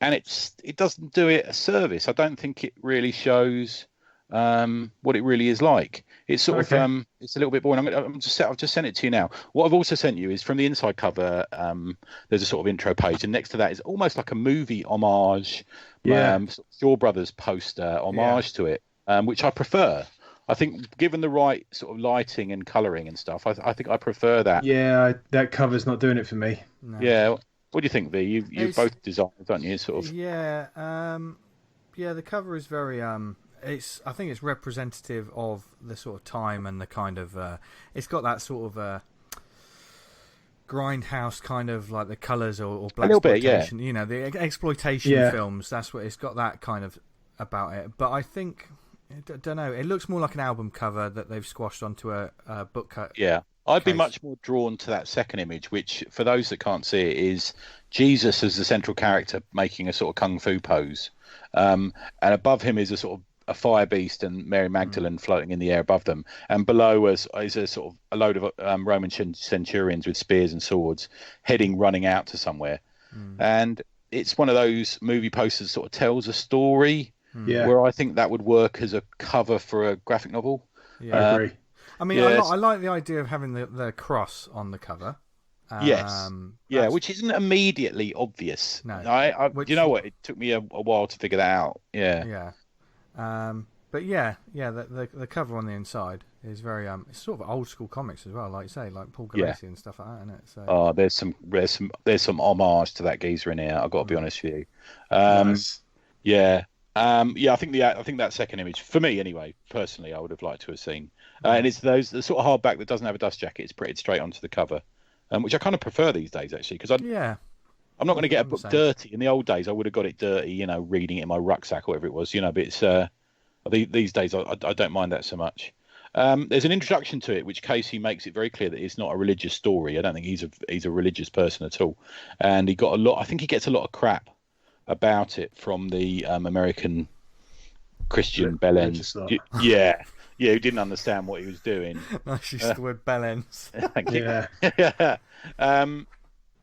And it doesn't do it a service. I don't think it really shows what it really is like. It's sort of it's a little bit boring. I've just sent it to you now. What I've also sent you is from the inside cover. There's a sort of intro page, and next to that is almost like a movie homage. Shaw Brothers poster homage to it, which I prefer. I think, given the right sort of lighting and colouring and stuff, I think I prefer that. Yeah, that cover's not doing it for me. No. Yeah. What do you think, V? You're both designers, aren't you? Sort of. Yeah. The cover is very. I think it's representative of the sort of time and the kind of. It's got that sort of grindhouse kind of like the colours or black exploitation. Bit, yeah. You know, the exploitation films. That's what it's got. That kind of about it. But I think, I don't know. It looks more like an album cover that they've squashed onto a book cut. Yeah. I'd be much more drawn to that second image, which, for those that can't see it, is Jesus as the central character making a sort of kung fu pose, and above him is a sort of a fire beast and Mary Magdalene floating in the air above them, and below us is a sort of a load of Roman centurions with spears and swords running out to somewhere. And it's one of those movie posters that sort of tells a story where I think that would work as a cover for a graphic novel. I agree. I mean, I like the idea of having the cross on the cover. Which isn't immediately obvious. No, you know what? It took me a while to figure that out. But the cover on the inside is very it's sort of old school comics as well, like you say, like Paul Gulacy and stuff like that, isn't it? So there's some homage to that geezer in here. I've got to be honest with you. Nice. I think that second image, for me anyway, personally, I would have liked to have seen. And it's the sort of hardback that doesn't have a dust jacket. It's printed straight onto the cover, which I kind of prefer these days actually, because I'm not going to get a book dirty. In the old days, I would have got it dirty, reading it in my rucksack or whatever it was, but it's these days I don't mind that so much. There's an introduction to it which Casey makes it very clear that it's not a religious story. I don't think he's a religious person at all, and I think he gets a lot of crap about it from the American Christian bellends. Who didn't understand what he was doing. Nice use of the word bellends. Thank you.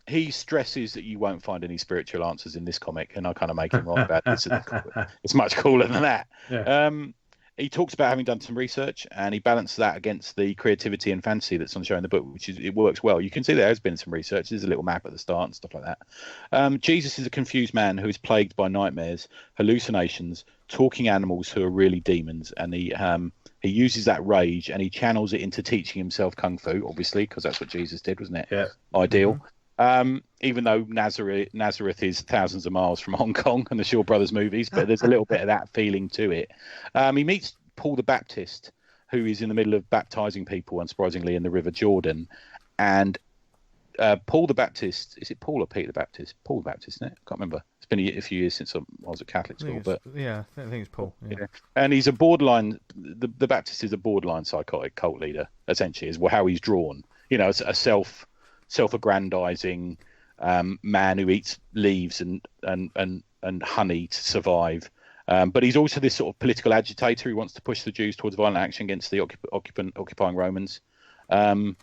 He stresses that you won't find any spiritual answers in this comic, and I kind of make him right about this. It's much cooler than that. He talks about having done some research, and he balances that against the creativity and fantasy that's on show in the book, it works well. You can see there has been some research. There's a little map at the start and stuff like that. Jesus is a confused man who is plagued by nightmares, hallucinations, talking animals who are really demons, and he uses that rage and he channels it into teaching himself kung fu, obviously, because that's what Jesus did, wasn't it? Yeah. Ideal. Even though Nazareth is thousands of miles from Hong Kong and the Shaw Brothers movies, but there's a little bit of that feeling to it. He meets Paul the Baptist, who is in the middle of baptizing people, unsurprisingly, in the River Jordan. And Paul the Baptist, is it Paul or Pete the Baptist? Paul the Baptist, isn't it? I can't remember. It's been a few years since I was at Catholic school. I think it's Paul. Yeah. And he's a borderline, the Baptist is a borderline psychotic cult leader, essentially, is how he's drawn. It's a self-aggrandizing man who eats leaves and honey to survive. But he's also this sort of political agitator who wants to push the Jews towards violent action against the occupying Romans. To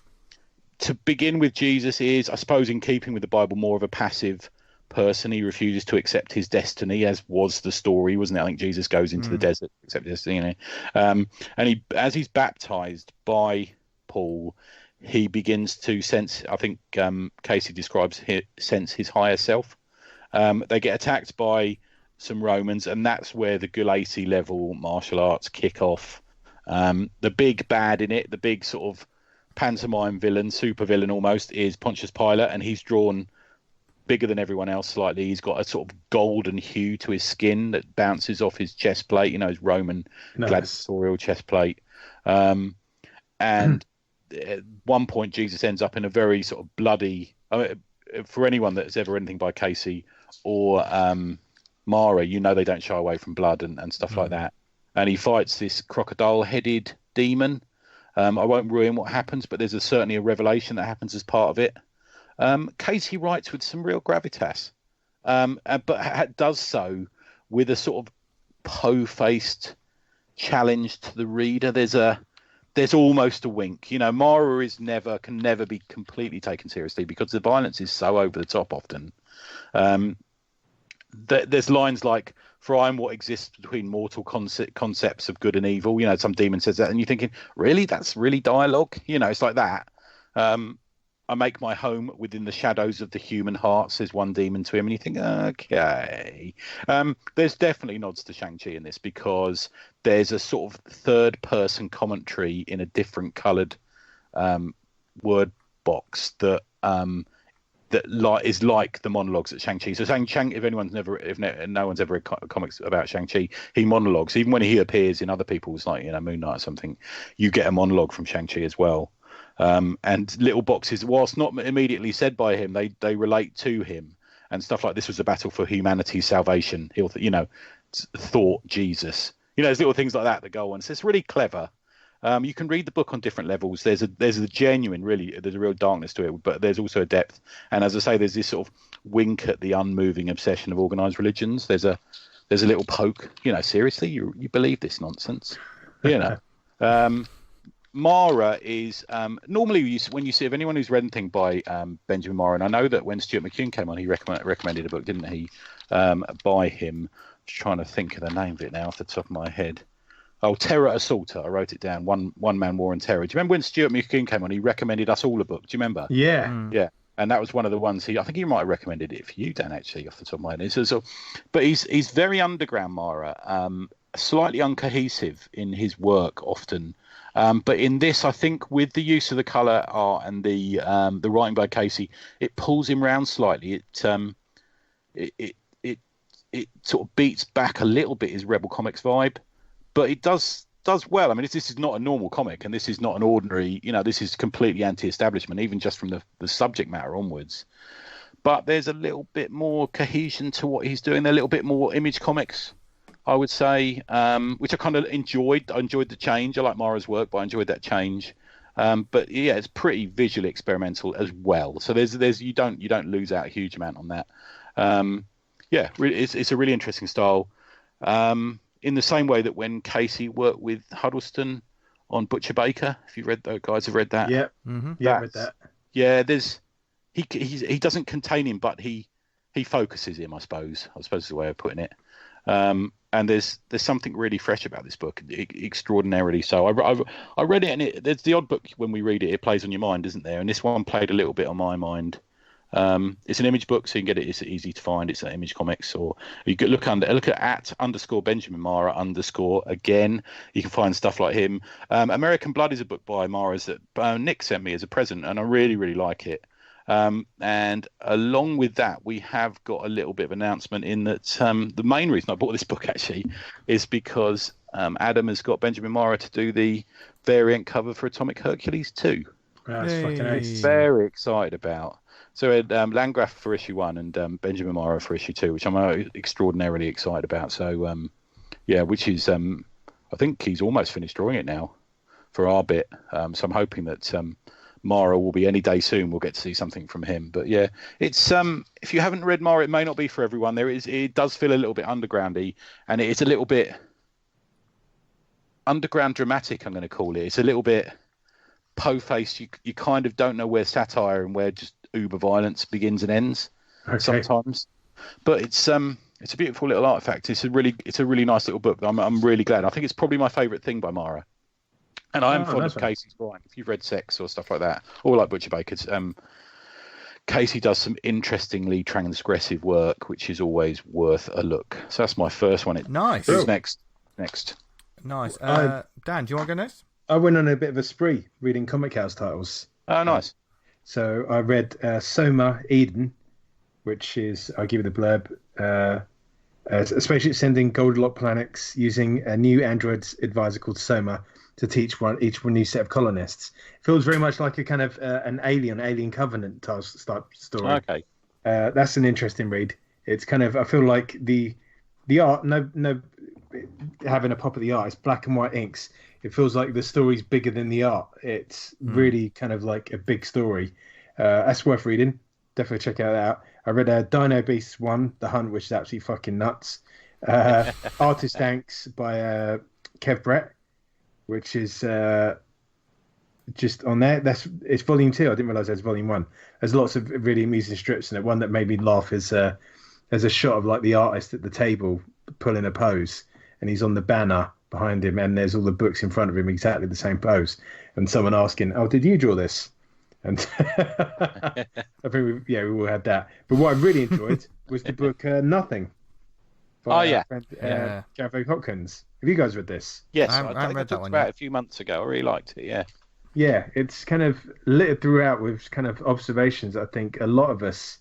begin with, Jesus is, I suppose, in keeping with the Bible, more of a passive person. He refuses to accept his destiny, as was the story, wasn't it? I think Jesus goes into the desert to accept his destiny. And as he's baptized by Paul, he begins to sense, I think Casey describes, sense his higher self. They get attacked by some Romans, and that's where the Gulacy level martial arts kick off. The big bad in it, the big sort of pantomime villain, super villain almost, is Pontius Pilate, and he's drawn bigger than everyone else slightly. He's got a sort of golden hue to his skin that bounces off his chest plate, his Roman gladiatorial chest plate. And at one point, Jesus ends up in a very sort of bloody. For anyone that's ever anything by Casey or Marra, they don't shy away from blood and stuff like that. And he fights this crocodile-headed demon. I won't ruin what happens, but there's certainly a revelation that happens as part of it. Casey writes with some real gravitas, but does so with a sort of po-faced challenge to the reader. There's almost a wink. Marra can never be completely taken seriously because the violence is so over the top often. There's lines like, "For I am what exists between mortal concepts of good and evil." Some demon says that, and you're thinking, really? That's really dialogue? It's like that. "I make my home within the shadows of the human heart," says one demon to him, and you think, okay. There's definitely nods to Shang-Chi in this, because there's a sort of third-person commentary in a different coloured word box that is like the monologues at Shang-Chi. So Shang, if no one's ever read comics about Shang-Chi, he monologues. Even when he appears in other people's, like Moon Knight or something, you get a monologue from Shang-Chi as well. And little boxes, whilst not immediately said by him, they relate to him and stuff like, "This was a battle for humanity's salvation." He'll, thought Jesus. There's little things like that go on. So it's really clever. You can read the book on different levels. There's a genuine, really, there's a real darkness to it, but there's also a depth. And as I say, there's this sort of wink at the unmoving obsession of organised religions. There's a little poke. Seriously, you believe this nonsense? Marra is normally when you see if anyone who's read anything by Benjamin Marra, and I know that when Stuart McCune came on, he recommended a book, didn't he? By him. Just trying to think of the name of it now off the top of my head. Oh, Terror Assaulter. I wrote it down. One Man War and Terror. Do you remember when Stuart McCune came on? He recommended us all a book. Do you remember? Yeah. Yeah. And that was one of the ones I think he might have recommended it for you, Dan, actually, off the top of my head. But he's very underground, Marra, slightly uncohesive in his work often. But in this, I think with the use of the colour art and the writing by Casey, it pulls him round slightly. It sort of beats back a little bit his Rebel Comics vibe, but it does well. I mean, this is not a normal comic, and this is not an ordinary. This is completely anti-establishment, even just from the subject matter onwards. But there's a little bit more cohesion to what he's doing. They're a little bit more Image Comics, I would say, which I kind of enjoyed. I enjoyed the change. I like Marra's work, but I enjoyed that change. But yeah, it's pretty visually experimental as well. So there's you don't lose out a huge amount on that. Yeah, it's a really interesting style. In the same way that when Casey worked with Huddleston on Butcher Baker, if you read, those guys have read that. Yeah, yeah, read that. Yeah, he doesn't contain him, but he focuses him. I suppose is the way of putting it. And there's something really fresh about this book, extraordinarily so. I read it, and there's the odd book when we read it, it plays on your mind, isn't there? And this one played a little bit on my mind. It's an Image book, so you can get it. It's easy to find. It's at Image Comics, or you could look at _ Benjamin Marra _ again. You can find stuff like him. American Blood is a book by Marra's that Nick sent me as a present, and I really, really like it. And along with that, we have got a little bit of announcement in that the main reason I bought this book actually is because Adam has got Benjamin Marra to do the variant cover for Atomic Hercules 2. That's fucking ace. Very excited about. So we had Landgraf for issue 1 and Benjamin Marra for issue 2, which I'm extraordinarily excited about. So yeah, which is I think he's almost finished drawing it now for our bit. So I'm hoping that Marra will be any day soon. We'll get to see something from him. But yeah, it's if you haven't read Marra, it may not be for everyone. It does feel a little bit undergroundy, and it's a little bit underground dramatic, I'm going to call it. It's a little bit po-faced. You kind of don't know where satire and where just uber violence begins and ends sometimes. But it's a beautiful little artifact. It's a really nice little book. I'm really glad. I think it's probably my favourite thing by Marra. And I am fond of Casey's writing. If you've read Sex or stuff like that, or like Butcher Baker's, Casey does some interestingly transgressive work, which is always worth a look. So that's my first one. Nice. Who's next? Nice. Dan, do you want to go next? I went on a bit of a spree reading Comic House titles. Oh, nice. So I read Soma Eden, which is, I'll give you the blurb, a spaceship sending Goldilocks planets using a new android advisor called Soma to teach each new set of colonists. It feels very much like a kind of an Alien Covenant type story. Okay. That's an interesting read. It's kind of, I feel like the art, no having a pop of the art, it's black and white inks. It feels like the story's bigger than the art. It's really kind of like a big story. That's worth reading. Definitely check that out. I read Dino Beasts 1, The Hunt, which is absolutely fucking nuts. Artist Thanks by Kev Brett, which is just on there. It's volume 2. I didn't realise there's volume 1. There's lots of really amusing strips in it. One that made me laugh is there's a shot of like the artist at the table pulling a pose, and he's on the banner behind him, and there's all the books in front of him exactly the same pose, and someone asking, "Oh, did you draw this?" And I think we all had that. But what I really enjoyed was the book Nothing. By Gareth Hopkins. Have you guys read this? Yes, I read that one about a few months ago. I really liked it. Yeah. Yeah, it's kind of littered throughout with kind of observations I think a lot of us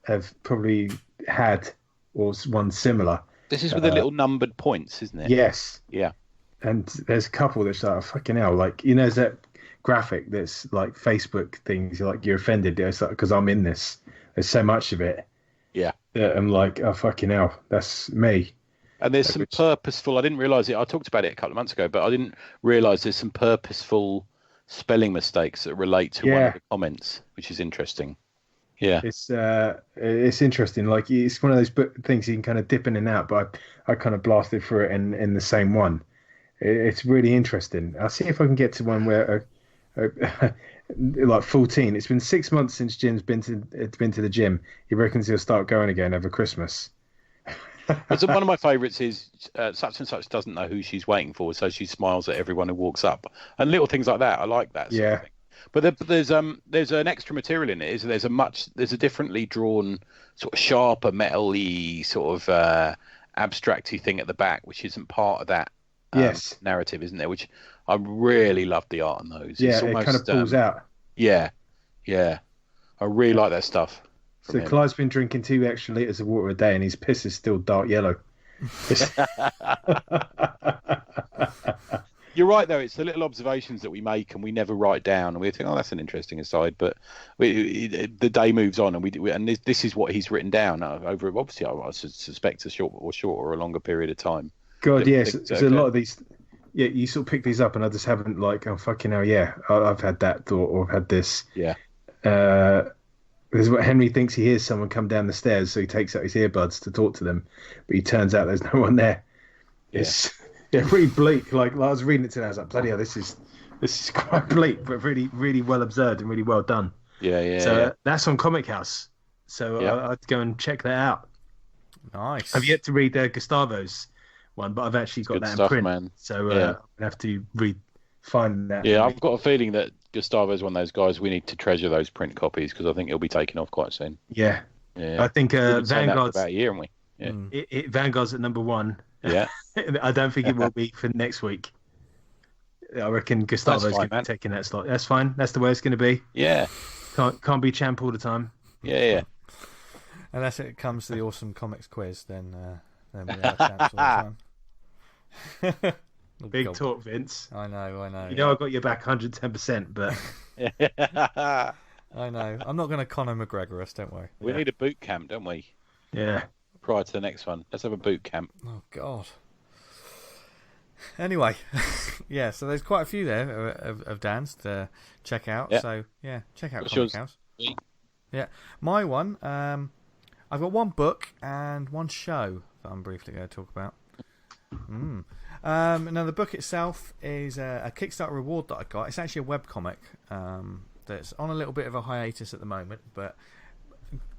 have probably had or one similar. This is with the little numbered points, isn't it? Yes. Yeah. And there's a couple that's like, oh, fucking hell. Like, there's that graphic that's like Facebook things. You're offended. It's like, because I'm in this. There's so much of it. Yeah. That I'm like, oh, fucking hell. That's me. And there's some purposeful. I didn't realise it. I talked about it a couple of months ago, but I didn't realise there's some purposeful spelling mistakes that relate to one of the comments, which is interesting. Yeah, it's interesting. Like it's one of those things you can kind of dip in and out, but I kind of blasted through it in the same one. It's really interesting. I'll see if I can get to one where like 14. It's been 6 months since Jim's been to the gym. He reckons he'll start going again over Christmas. One of my favourites is such and such doesn't know who she's waiting for, so she smiles at everyone who walks up, and little things like that. I like that. Sort of thing. But there's an extra material in it. There's a differently drawn sort of sharper metal-y sort of abstracty thing at the back, which isn't part of that narrative, isn't there? Which I really love the art on those. Yeah, it kind of pulls out. Yeah. I really like that stuff. So Clyde's been drinking 2 extra litres of water a day, and his piss is still dark yellow. You're right, though. It's the little observations that we make and we never write down, and we think, "Oh, that's an interesting aside." But the day moves on, and this is what he's written down over. Obviously, I suspect a short or a longer period of time. God, yes. There's a lot of these. Yeah, you sort of pick these up, and I just haven't oh fucking hell, yeah, I've had that thought, or I've had this. Yeah. This is what Henry thinks. He hears someone come down the stairs, so he takes out his earbuds to talk to them, but he turns out there's no one there. It's really bleak. Like I was reading it today, I was like, bloody hell, this is quite bleak, but really, really well observed and really well done. So that's on Comic House. So I'd go and check that out. Nice. I've yet to read Gustavo's one, but I've actually got that in print. Man. So I'm gonna have to find that. Yeah, I've got a feeling that Gustavo's one of those guys. We need to treasure those print copies because I think he'll be taking off quite soon. Yeah. I think Vanguard's about a year, haven't we? Yeah. Vanguard's at number 1. Yeah. I don't think it will be for next week. I reckon Gustavo's going to be taking that slot. That's fine. That's the way it's going to be. Yeah. Can't be champ all the time. Yeah. Unless it comes to the awesome comics quiz, then we are champs all the time. Big talk, Vince. I know. You know I got your back 110%, but I know. I'm not going to Conor McGregor us, don't worry. We need a boot camp, don't we? Yeah. Prior to the next one, let's have a boot camp. Oh God. Anyway, so there's quite a few there of Dan's to check out. Yeah. So check out Comic House. Yeah, my one. I've got one book and one show that I'm briefly going to talk about. Now the book itself is a Kickstarter reward that I got. It's actually a webcomic that's on a little bit of a hiatus at the moment, but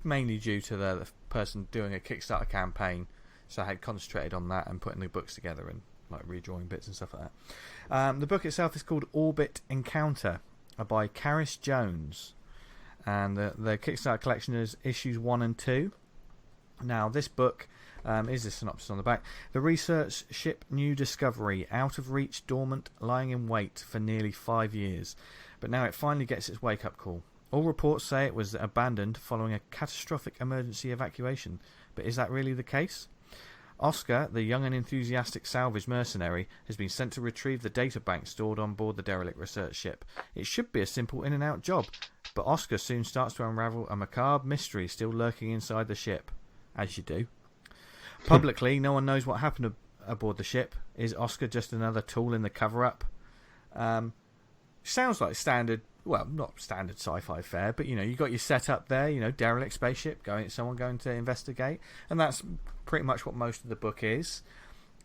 mainly due to the person doing a Kickstarter campaign. So I had concentrated on that and putting the books together and like redrawing bits and stuff like that. The book itself is called Orbit Encounter by Kariss Jones, and the Kickstarter collection is issues 1 and 2. Now this book is a synopsis on the back. The research ship New Discovery, out of reach, dormant, lying in wait for nearly 5 years, but now it finally gets its wake-up call. All reports say it was abandoned following a catastrophic emergency evacuation, but is that really the case? Oscar, the young and enthusiastic salvage mercenary, has been sent to retrieve the databank stored on board the derelict research ship. It should be a simple in-and-out job, but Oscar soon starts to unravel a macabre mystery still lurking inside the ship, as you do. Publicly, no one knows what happened aboard the ship. Is Oscar just another tool in the cover-up? Sounds like standard, well, not standard sci-fi fare, but you got your setup there, derelict spaceship, someone going to investigate, and that's pretty much what most of the book is.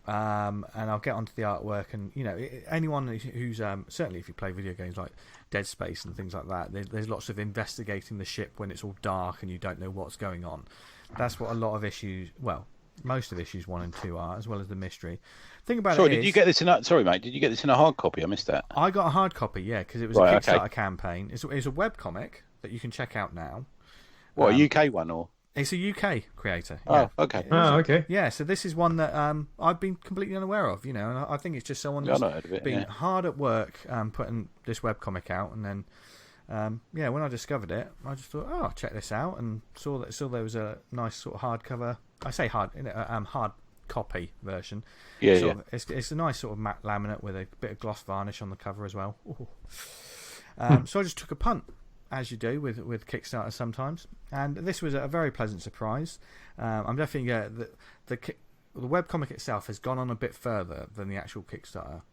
And I'll get onto the artwork, and anyone who's certainly if you play video games like Dead Space and things like that, there's lots of investigating the ship when it's all dark and you don't know what's going on. That's what a lot of issues, well, most of issues 1 and 2 are, as well as the mystery. Thing about Sorry, did you get this in a? Sorry, mate. Did you get this in a hard copy? I missed that. I got a hard copy, yeah, because it was a Kickstarter campaign. It's a web comic that you can check out now. What, a UK one or? It's a UK creator. Yeah. Oh, okay. Okay. Yeah, so this is one that I've been completely unaware of, and I think it's just someone that's been hard at work putting this webcomic out, and then when I discovered it, I just thought, oh, I'll check this out, and saw there was a nice sort of hardcover. I say hard copy version. Yeah. It's a nice sort of matte laminate with a bit of gloss varnish on the cover as well. So I just took a punt, as you do with Kickstarter sometimes, and this was a very pleasant surprise. I'm definitely the webcomic itself has gone on a bit further than the actual Kickstarter,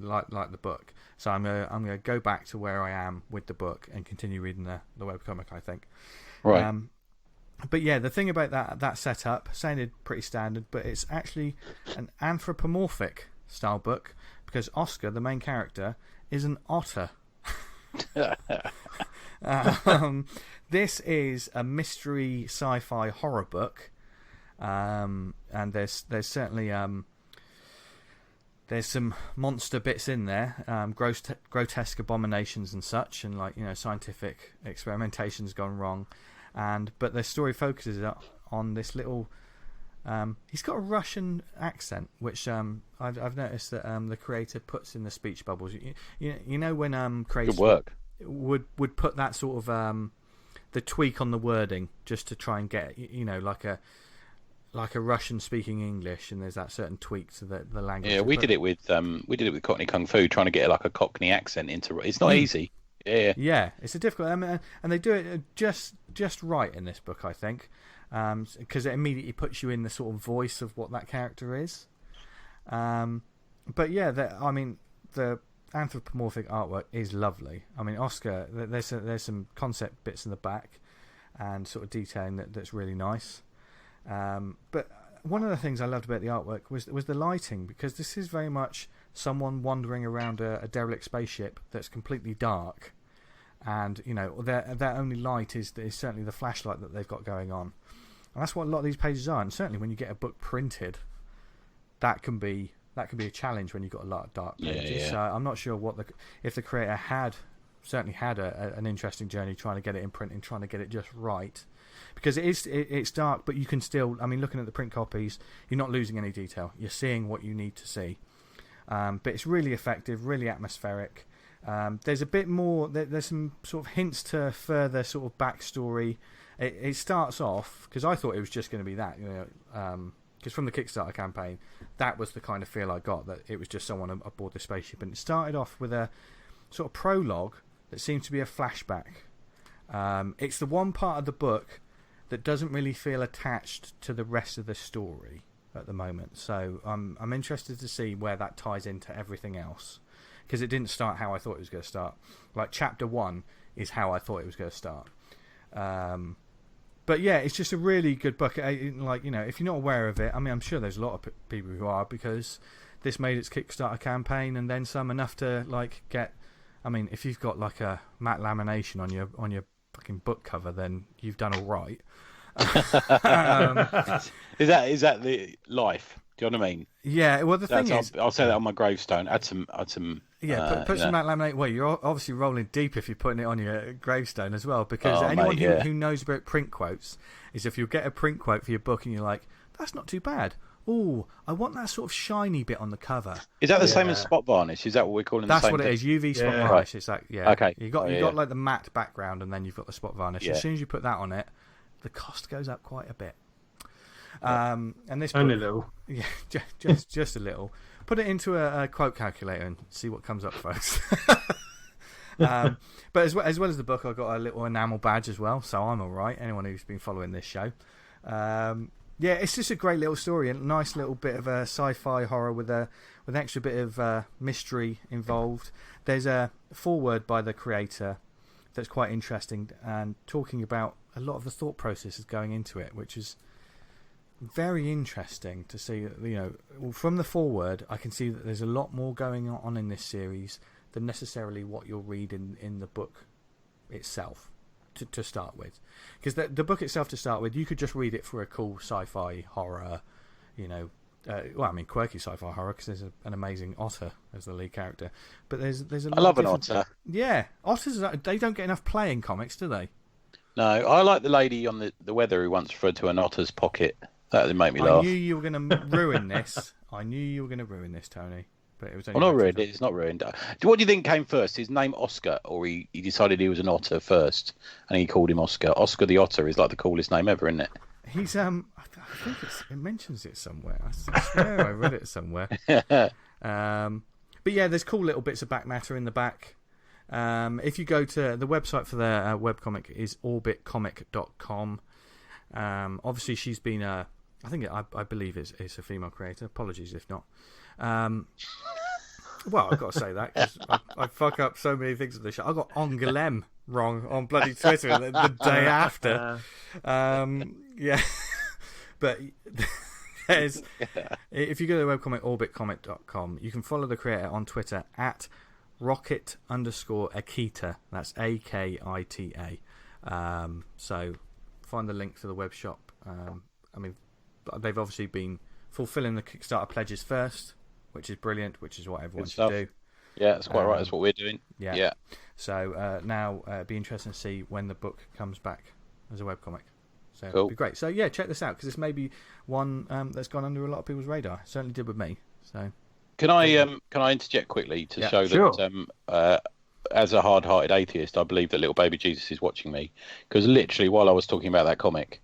like the book. So I'm gonna go back to where I am with the book and continue reading the webcomic, I think. Right. But yeah, the thing about that setup sounded pretty standard, but it's actually an anthropomorphic style book because Oscar, the main character, is an otter. This is a mystery sci-fi horror book. And there's certainly there's some monster bits in there, grotesque abominations and such, and scientific experimentation's gone wrong, but the story focuses on this little. He's got a Russian accent, which I've noticed that the creator puts in the speech bubbles. You know when creators Good work. would put that sort of the tweak on the wording just to try and get like a Russian speaking English, and there's that certain tweak to the language. Yeah, we did it with Cockney Kung Fu, trying to get like a Cockney accent into. It's not easy. Yeah, it's a difficult. And they do it just right in this book, I think, because it immediately puts you in the sort of voice of what that character is. But yeah, the anthropomorphic artwork is lovely. I mean, Oscar, there's some concept bits in the back and sort of detailing that's really nice. But one of the things I loved about the artwork was the lighting, because this is very much someone wandering around a derelict spaceship that's completely dark, and their only light is certainly the flashlight that they've got going on, and that's what a lot of these pages are. And certainly when you get a book printed, that can be a challenge when you've got a lot of dark pages. Yeah. So I'm not sure if the creator had an interesting journey trying to get it in print and trying to get it just right. Because it's dark, but you can still, looking at the print copies, you're not losing any detail. You're seeing what you need to see. But it's really effective, really atmospheric. There's a bit more, there's some sort of hints to further sort of backstory. It starts off, because I thought it was just going to be that, because from the Kickstarter campaign, that was the kind of feel I got, that it was just someone aboard the spaceship. And it started off with a sort of prologue that seemed to be a flashback. It's the one part of the book that doesn't really feel attached to the rest of the story at the moment. So I'm interested to see where that ties into everything else, because it didn't start how I thought it was going to start. Like chapter 1 is how I thought it was going to start. But yeah, it's just a really good book. If you're not aware of it, I'm sure there's a lot of people who are, because this made its Kickstarter campaign and then some, enough to get. If you've got like a matte lamination on your fucking book cover, then you've done all right. Is that the life? Do you know what I mean? Yeah. Well, the thing is, I'll say that on my gravestone. Add some. Yeah, put some matte laminate. Well, you're obviously rolling deep if you're putting it on your gravestone as well, because anyone who knows about print quotes is, if you get a print quote for your book and you're like, that's not too bad. Oh, I want that sort of shiny bit on the cover. Is that the same as spot varnish? Is that what we're calling? That's the same what it is. UV spot varnish. Right. It's like Okay. You got like the matte background, and then you've got the spot varnish. Yeah. As soon as you put that on it, the cost goes up quite a bit. And this only a little. Yeah, just a little. Put it into a quote calculator and see what comes up, folks. But as well as the book, I got a little enamel badge as well, so I'm all right. Anyone who's been following this show. Yeah, it's just a great little story, and a nice little bit of a sci-fi horror with an extra bit of mystery involved. There's a foreword by the creator that's quite interesting, and talking about a lot of the thought processes going into it, which is very interesting to see. From the foreword, I can see that there's a lot more going on in this series than necessarily what you'll read in the book itself. To start with, because the book itself, to start with, you could just read it for a cool sci-fi horror, quirky sci-fi horror, because there's an amazing otter as the lead character. But there's a lot. I love an otter. Yeah, otters, they don't get enough play in comics, do they? No, I like the lady on the weather who once referred to an otter's pocket. That would make me laugh. I knew you were going to ruin this. Tony. But it was only not ruined. It's not ruined. What do you think came first? His name Oscar, or he decided he was an otter first, and he called him Oscar? Oscar the Otter is like the coolest name ever, isn't it? He's I think it mentions it somewhere. I swear I read it somewhere. But yeah, there's cool little bits of back matter in the back. If you go to the website for the webcomic is orbitcomic.com. Obviously, she's been I believe it's a female creator. Apologies if not. Well, I've got to say that because I fuck up so many things on the show. I got Ongelem wrong on bloody Twitter the day after. Yeah, but there's if you go to the webcomic orbitcomic.com, you can follow the creator on Twitter at rocket_Akita. That's AKITA. So find the link to the web shop. I mean, they've obviously been fulfilling the Kickstarter pledges first, which is brilliant, which is what everyone should do. Yeah, that's quite right. That's what we're doing. Yeah. So now it'd be interesting to see when the book comes back as a webcomic. So cool. It'd be great. So yeah, check this out because this may be one that's gone under a lot of people's radar. It certainly did with me. So can I interject quickly to show that as a hard-hearted atheist, I believe that little baby Jesus is watching me, because literally while I was talking about that comic,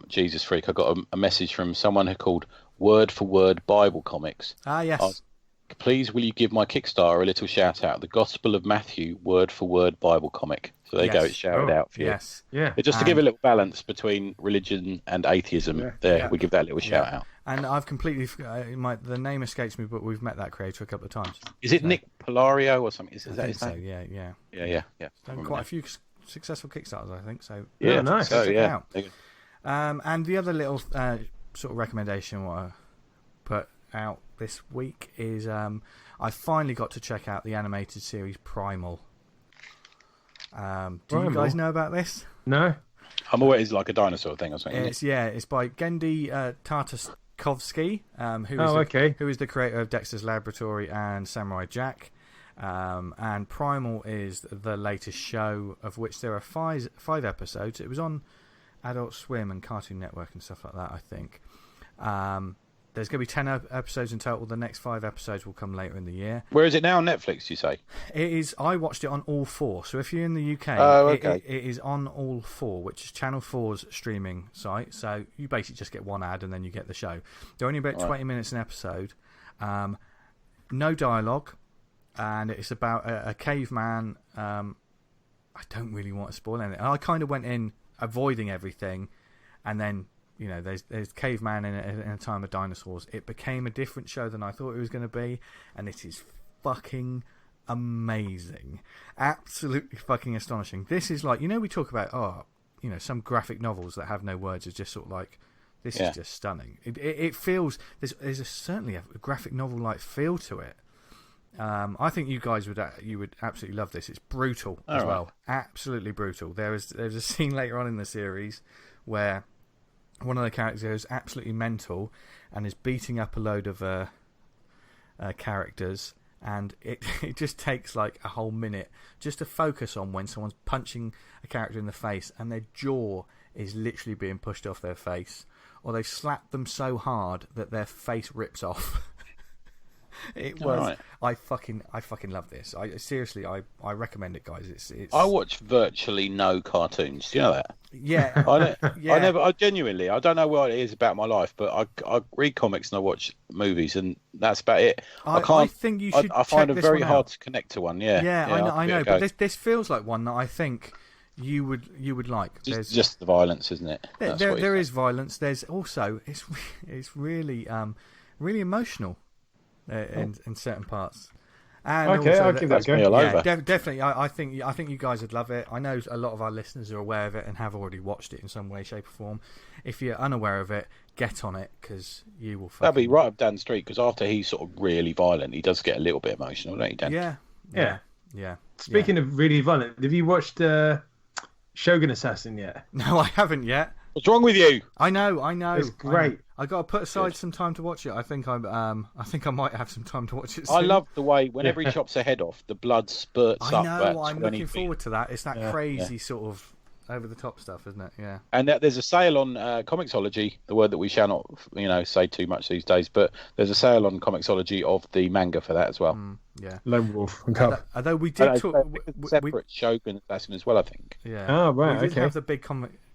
Jesus Freak, I got a message from someone who called Word for Word Bible Comics. Yes. Please, will you give my Kickstarter a little shout out? The Gospel of Matthew, Word for Word Bible Comic. So there you go, it's shouted out for you. Yes. Yeah. Just to give a little balance between religion and atheism. We give that little shout out. And I've completely the name escapes me, but we've met that creator a couple of times. Is it Nick Polario or something? Is that his name? Yeah. Done quite a few successful Kickstarters, I think. So yeah, nice. Check it out. And the other little sort of recommendation what I put out this week is I finally got to check out the animated series Primal. Do you guys know about this? No. I'm aware it's like a dinosaur thing or something. It's by Gendy Tartakovsky, who is the creator of Dexter's Laboratory and Samurai Jack. And Primal is the latest show, of which there are five episodes. It was on Adult Swim and Cartoon Network and stuff like that, I think. There's going to be 10 episodes in total. The next 5 episodes will come later in the year. Where is it now on Netflix, you say? It is. I watched it on All 4. So if you're in the UK, it is on All 4, which is Channel 4's streaming site. So you basically just get one ad and then you get the show. They're only about 20 minutes an episode. No dialogue. And it's about a caveman. I don't really want to spoil anything. I kind of went in avoiding everything, and then there's caveman in a time of dinosaurs. It became a different show than I thought it was going to be, and it is fucking amazing, absolutely fucking astonishing. This is like we talk about some graphic novels that have no words is just sort of like this is just stunning. It feels there's certainly a graphic novel like feel to it. I think you guys would absolutely love this. It's brutal as well, absolutely brutal. There's a scene later on in the series where one of the characters is absolutely mental and is beating up a load of characters, and it just takes like a whole minute just to focus on when someone's punching a character in the face and their jaw is literally being pushed off their face, or they slap them so hard that their face rips off. It was. I fucking love this. I recommend it, guys. It's. I watch virtually no cartoons. Do you know that? Yeah. I genuinely. I don't know what it is about my life, but I read comics and I watch movies, and that's about it. I think you should. I find it very hard to connect to one. Yeah. I know. But this feels like one that I think you would like. Just the violence, isn't it? There is violence. There's also it's really really emotional. In certain parts. And okay, I'll give that a go. Definitely. I think you guys would love it. I know a lot of our listeners are aware of it and have already watched it in some way, shape, or form. If you're unaware of it, get on it because you will. That'll be right up Dan's street, because after he's sort of really violent, he does get a little bit emotional, don't you, Dan? Yeah. Speaking of really violent, have you watched Shogun Assassin yet? No, I haven't yet. What's wrong with you? I know. It's great. I got to put aside some time to watch it. I think I might have some time to watch it soon. I love the way whenever he chops a head off, the blood spurts up. I know. I'm looking forward to that. It's that crazy sort of over the top stuff, isn't it? Yeah. And there's a sale on Comixology, the word that we shall not, say too much these days. But there's a sale on Comixology of the manga for that as well. Yeah. Lone Wolf and Cub. Although we did talk separate Shogun Assassin as well, I think. Yeah. Oh right. We did have the big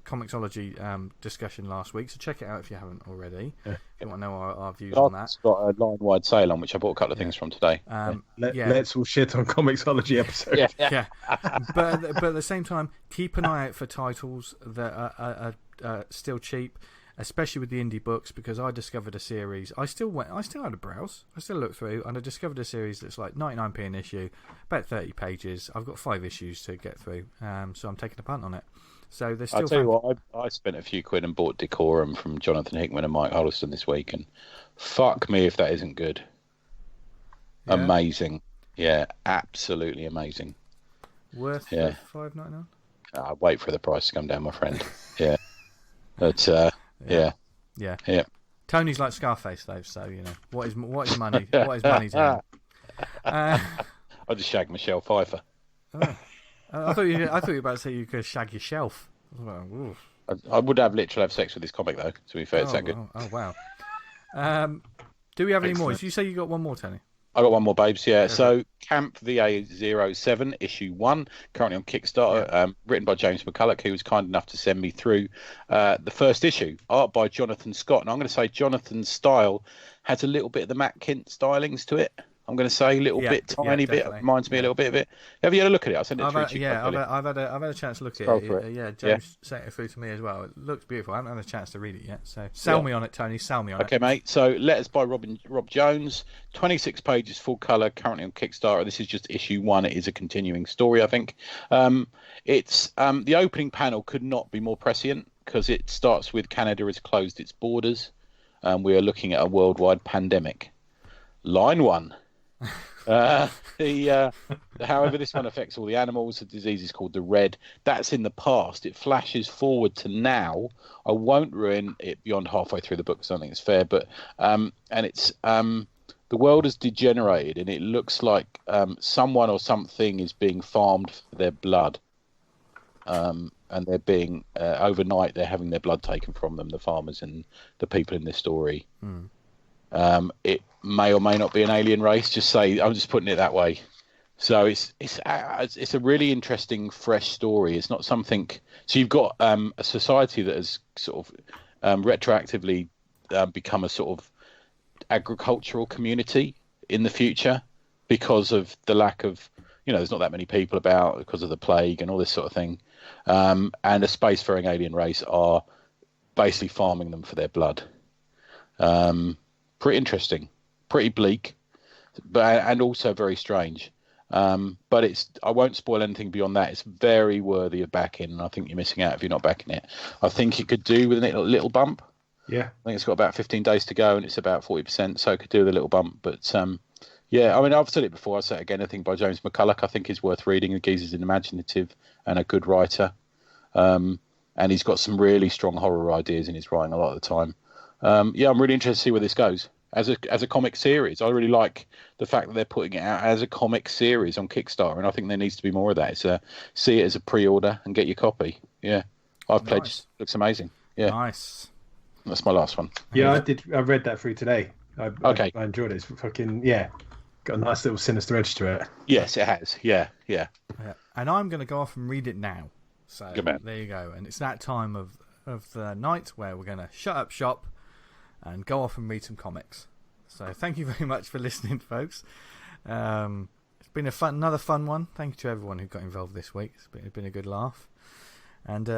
Comixology discussion last week, so check it out if you haven't already. If you want to know our views on that. It's got a line-wide sale on, which I bought a couple of things from today. Let's all shit on Comixology episodes. Yeah. But at the same time, keep an eye out for titles that are still cheap. especially with the indie books, because I discovered a series. I still had a browse. I still looked through, and I discovered a series that's like 99p an issue, about 30 pages. I've got 5 issues to get through, so I'm taking a punt on it. So there's still. I'll tell you what, I spent a few quid and bought Decorum from Jonathan Hickman and Mike Holliston this week, and fuck me if that isn't good. Yeah. Amazing. Yeah, absolutely amazing. Worth $5.99? Wait for the price to come down, my friend. Yeah. But, yeah. Tony's like Scarface, though, so, you know, what is money? What is money to him? I just shagged Michelle Pfeiffer. Oh. I thought you were about to say you could shag your shelf. I would literally have sex with this comic, though, to be fair. It's that good. Oh, wow. Do we have any more? Did you say you got one more, Tony? I got one more, babes. Yeah. Okay. So Camp VA07 issue 1, currently on Kickstarter, written by James McCulloch, who was kind enough to send me through the first issue, art by Jonathan Scott. And I'm going to say Jonathan's style has a little bit of the Matt Kint stylings to it. I'm going to say a little bit, tiny bit. Reminds me a little bit of it. Have you had a look at it? I'll send it through to you. I've had a chance to look at it. Yeah, James sent it through to me as well. It looks beautiful. I haven't had a chance to read it yet. So sell me on it, Tony. Sell me on it. Okay, mate. So Letters by Rob Jones, 26 pages, full colour, currently on Kickstarter. This is just issue 1. It is a continuing story, I think. It's the opening panel could not be more prescient because it starts with Canada has closed its borders. We are looking at a worldwide pandemic. Line 1. However, this one affects all the animals. The disease is called the Red. That's in the past. It flashes forward to now. I won't ruin it beyond halfway through the book because I don't think it's fair. But and it's the world has degenerated, and it looks like someone or something is being farmed for their blood. And they're being overnight. They're having their blood taken from them. The farmers and the people in this story. It may or may not be an alien race. I'm just putting it that way. So it's a really interesting, fresh story. It's not something. So you've got a society that has sort of retroactively become a sort of agricultural community in the future because of the lack of, there's not that many people about because of the plague and all this sort of thing. And a spacefaring alien race are basically farming them for their blood. Pretty interesting, pretty bleak, and also very strange. But I won't spoil anything beyond that. It's very worthy of backing, and I think you're missing out if you're not backing it. I think it could do with a little bump. Yeah. I think it's got about 15 days to go, and it's about 40%, so it could do with a little bump. But yeah, I mean, I've said it before. I'll say it again. I think by James McCulloch, I think is worth reading. The geezer's an imaginative and a good writer, and he's got some really strong horror ideas in his writing a lot of the time. I'm really interested to see where this goes as a comic series. I really like the fact that they're putting it out as a comic series on Kickstarter, and I think there needs to be more of that. See it as a pre-order and get your copy. Yeah, I've pledged. Looks amazing. Yeah, nice. That's my last one. Yeah, I read that through today. I enjoyed it. It's fucking got a nice little sinister edge to it. Yes, it has. Yeah. And I'm going to go off and read it now. So good man. There you go. And it's that time of the night where we're going to shut up shop and go off and read some comics. So thank you very much for listening, folks. It's been another fun one. Thank you to everyone who got involved this week. It's been a good laugh. And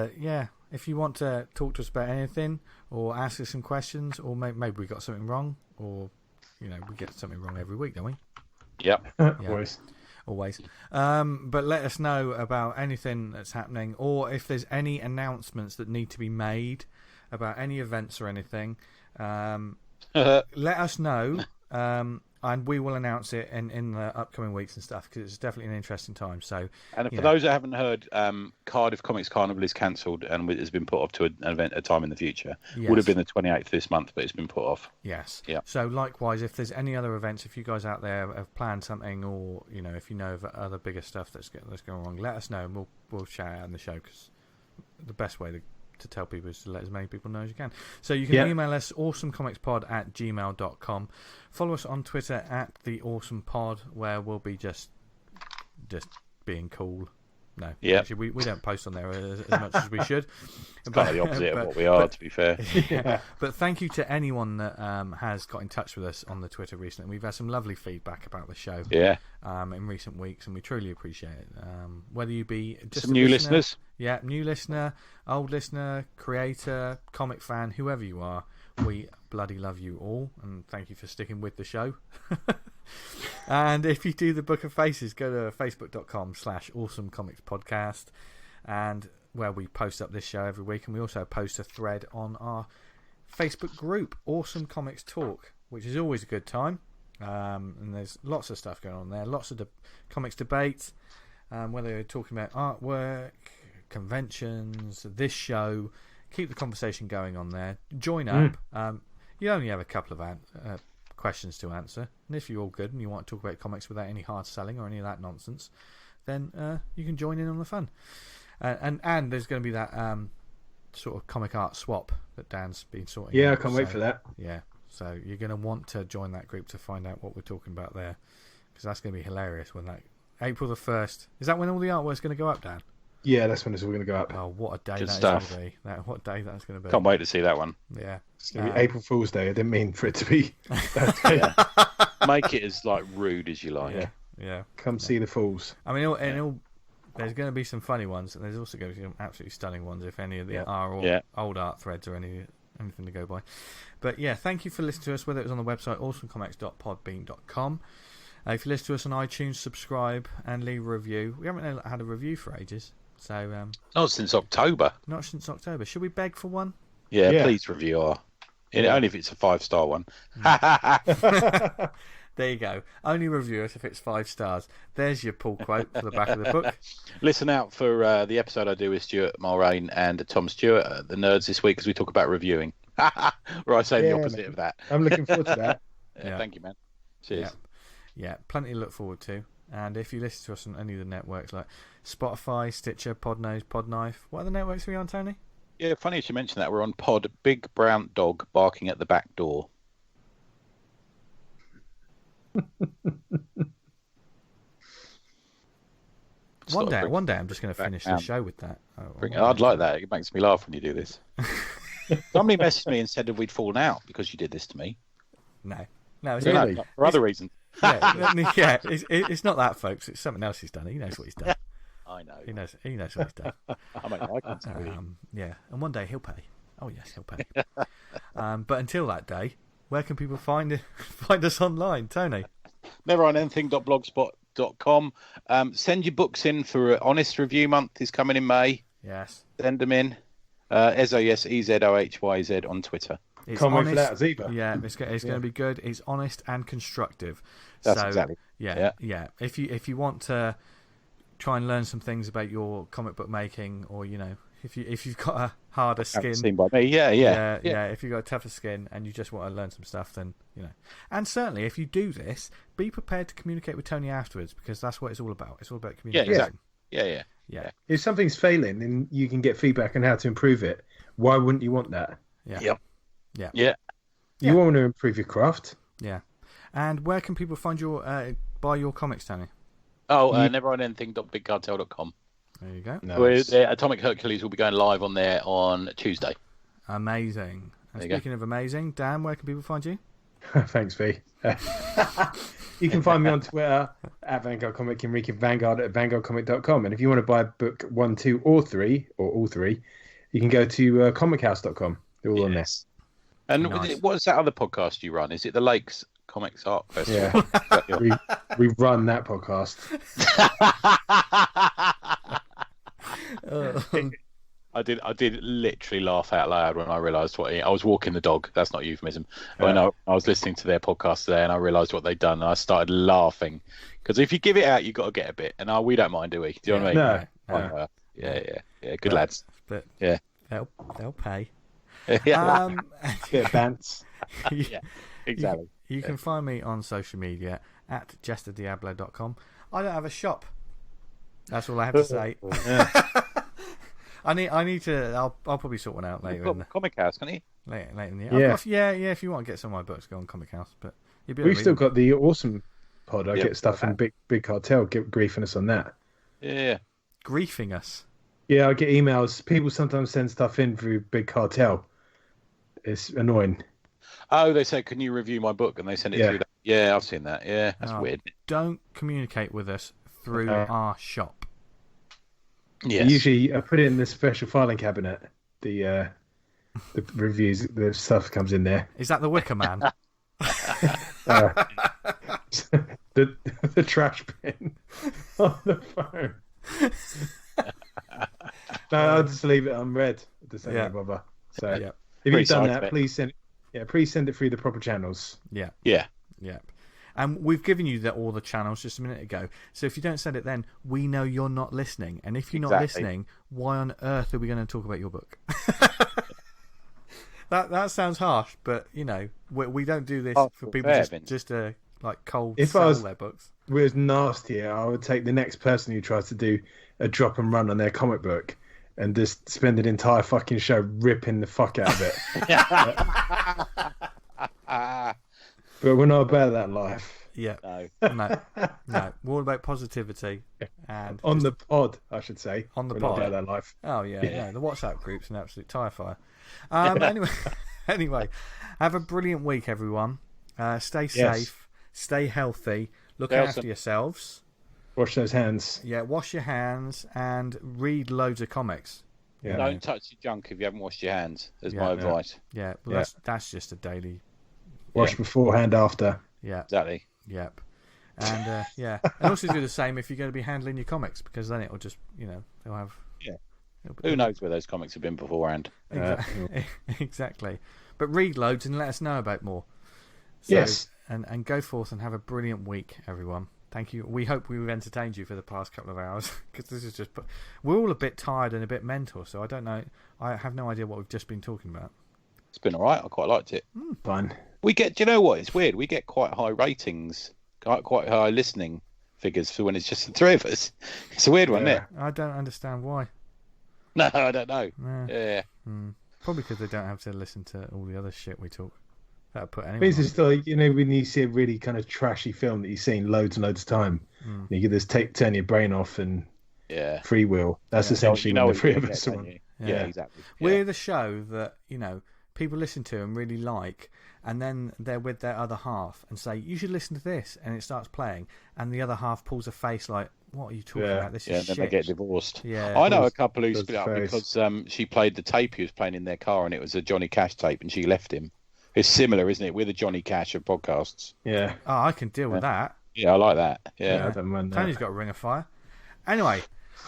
if you want to talk to us about anything or ask us some questions, or maybe we got something wrong, or we get something wrong every week, don't we? Yep. Always. But let us know about anything that's happening, or if there's any announcements that need to be made about any events or anything. Let us know, and we will announce it in the upcoming weeks and stuff, because it's definitely an interesting time. So, and for those that haven't heard, Cardiff Comics Carnival is cancelled and has been put off to an event a time in the future. Yes. Would have been the 28th this month, but it's been put off. Yes. Yeah. So likewise, if there's any other events, if you guys out there have planned something, or if you know of other bigger stuff that's going wrong, let us know, and we'll share it on the show, because the best way to tell people is to let as many people know as you can. So you can email us awesomecomicspod@gmail.com. Follow us on Twitter @theawesomepod, where we'll be just being cool No. Yeah. Actually, we don't post on there as much as we should. It's kind of the opposite of what we are, to be fair. Yeah. But thank you to anyone that has got in touch with us on the Twitter recently. We've had some lovely feedback about the show. Yeah. In recent weeks, and we truly appreciate it. Whether you be just some new listeners. Yeah, new listener, old listener, creator, comic fan, whoever you are, we bloody love you all, and thank you for sticking with the show. And if you do the Book of Faces, go to facebook.com/awesomecomicspodcast, and where we post up this show every week, and we also post a thread on our Facebook group, Awesome Comics Talk, which is always a good time. And there's lots of stuff going on there, lots of comics debates, whether you're talking about artwork, conventions, this show. Keep the conversation going on there. Join up. You only have a couple of questions to answer, and if you're all good and you want to talk about comics without any hard selling or any of that nonsense, then you can join in on the fun. And there's going to be that sort of comic art swap that Dan's been sorting. Yeah, I can't wait for that. Yeah, so you're going to want to join that group to find out what we're talking about there, because that's going to be hilarious when that April the 1st. Is that when all the artwork's going to go up, Dan? Yeah, that's when it's all going to go up. Oh, what a day Good that stuff. is going to be. What day that's going to be. Can't wait to see that one. Yeah. It's going to be April Fool's Day. I didn't mean for it to be. Make it as rude as you like. Yeah. Come see the fools. I mean, there's going to be some funny ones, and there's also going to be some absolutely stunning ones if any of the old art threads or anything to go by. But yeah, thank you for listening to us, whether it was on the website awesomecomics.podbean.com. If you listen to us on iTunes, subscribe and leave a review. We haven't had a review for ages, so Not since October. not since October. Should we beg for one? Yeah. Please review our. Only if it's a 5-star one. There you go. Only review us if it's 5 stars. There's your pull quote for the back of the book. Listen out for the episode I do with Stuart Mulrain and Tom Stewart at the Nerds this week, because we talk about reviewing. Where I say the opposite of that. I'm looking forward to that. Yeah. Thank you, man. Cheers. Yeah, plenty to look forward to. And if you listen to us on any of the networks like Spotify, Stitcher, Podnose, Podknife, what other networks are we on, Tony? Yeah, funny you should mention that. We're on Pod, Big Brown Dog Barking at the Back Door. One day I'm just going to finish the show with that. I'd like that. It makes me laugh when you do this. Somebody messaged me and said that we'd fallen out because you did this to me. No, it's Really? For other reasons. yeah, it's not that, folks. It's something else he's done. He knows what he's done. I know. He knows what he's done. I make eye contact with you. Yeah, and one day he'll pay. Oh yes, he'll pay. But until that day, where can people find us online, Tony? neverondanything.blogspot.com. Send your books in for Honest Review Month is coming in May. Yes. Send them in. EZOHYZ on Twitter. It's Can't honest, wait for that either. Yeah, it's going to be good. It's honest and constructive. That's exactly. Yeah. If you want to try and learn some things about your comic book making, or if you've got a harder skin, Seen by me. Yeah. If you've got a tougher skin and you just want to learn some stuff, then And certainly, if you do this, be prepared to communicate with Tony afterwards, because that's what it's all about. It's all about communication. Yeah, exactly. Yeah. If something's failing and you can get feedback on how to improve it, why wouldn't you want that? Yeah. Yep. Yeah. You want to improve your craft. Yeah. And where can people find buy your comics, Tony? Neverondanything.bigcartel.com. There you go. Nice. Atomic Hercules will be going live on there on Tuesday. Amazing. And speaking of amazing, Dan, where can people find you? Thanks, V. You can find me on Twitter at Vanguard Comic, Enrique Vanguard at vanguardcomic.com. And if you want to buy book 1, 2, or 3, or all 3, you can go to comichouse.com. They're all on there. And Nice. what's that other podcast you run? Is it the Lakes Comics Art Festival? Yeah. we run that podcast. I did literally laugh out loud when I realised I was walking the dog. That's not a euphemism. When I was listening to their podcast today and I realised what they'd done, and I started laughing, because if you give it out, you've got to get a bit, and we don't mind, do we? Do you know what I mean? No. Yeah. Good lads. But Yeah. they'll pay. Yeah. Bit of bants. Yeah. Exactly. You can find me on social media at jesterdiablo.com. I don't have a shop. That's all I have to say. I need to. I'll probably sort one out later. Comic House, can you? Later in the year. Yeah. If you want to get some of my books, go on Comic House. But We've still got the awesome pod. I get stuff from Big Cartel griefing us on that. Yeah. griefing us. Yeah, I get emails. People sometimes send stuff in through Big Cartel. It's annoying. Oh, they say, can you review my book? And they send it through that. Yeah, I've seen that. Yeah, that's weird. Don't communicate with us through our shop. Yes. Usually I put it in the special filing cabinet. The reviews, the stuff comes in there. Is that the Wicker Man? The trash bin on the phone. No, I'll just leave it unread. Just don't bother. So if you've done that, please send it through the proper channels. Yeah. Yeah. Yeah. And we've given you all the channels just a minute ago. So if you don't send it then, we know you're not listening. And if you're not listening, why on earth are we going to talk about your book? That sounds harsh, but, you know, we don't do this for people just to, like, cold sell their books. If it was nastier, I would take the next person who tries to do a drop and run on their comic book and just spend an entire fucking show ripping the fuck out of it. But we're not about that life. Yeah. No. We're all about positivity. And on the pod, I should say. On the we're pod. Not about that life. Oh, yeah. The WhatsApp group's an absolute tire fire. Anyway, have a brilliant week, everyone. Stay safe. Stay healthy. Look after yourselves. Wash those hands. Yeah, wash your hands and read loads of comics. Yeah. Don't touch your junk if you haven't washed your hands. That's my advice. Yeah, well, that's just a daily... Wash beforehand, after. Yeah. Exactly. Yep. And, and also do the same if you're going to be handling your comics, because then it'll just, they'll have... Yeah. Who knows where those comics have been beforehand? Exactly. But read loads and let us know about more. So, yes. And go forth and have a brilliant week, everyone. Thank you. We hope we've entertained you for the past couple of hours, because this is just... We're all a bit tired and a bit mental, so I don't know. I have no idea what we've just been talking about. It's been all right. I quite liked it. Fun. Do you know what? It's weird. We get quite high ratings, quite high listening figures for when it's just the three of us. It's a weird one, isn't it? I don't understand why. No, I don't know. Yeah. Probably because they don't have to listen to all the other shit we talk. That'll put anyone. It's just like, when you see a really kind of trashy film that you've seen loads and loads of time, you get this turn your brain off and free will. That's essentially when the three of us are on. Yeah, exactly. We're the show that, people listen to and really like, and then they're with their other half and say, you should listen to this, and it starts playing, and the other half pulls a face like, what are you talking about? This is shit. And then they get divorced. Yeah, I know a couple who split up because she played the tape he was playing in their car, and it was a Johnny Cash tape, and she left him. It's similar, isn't it? We're the Johnny Cash of podcasts. Yeah. Oh, I can deal with that. Yeah, I like that. Yeah. I don't mind that. Tony's got a ring of fire. Anyway,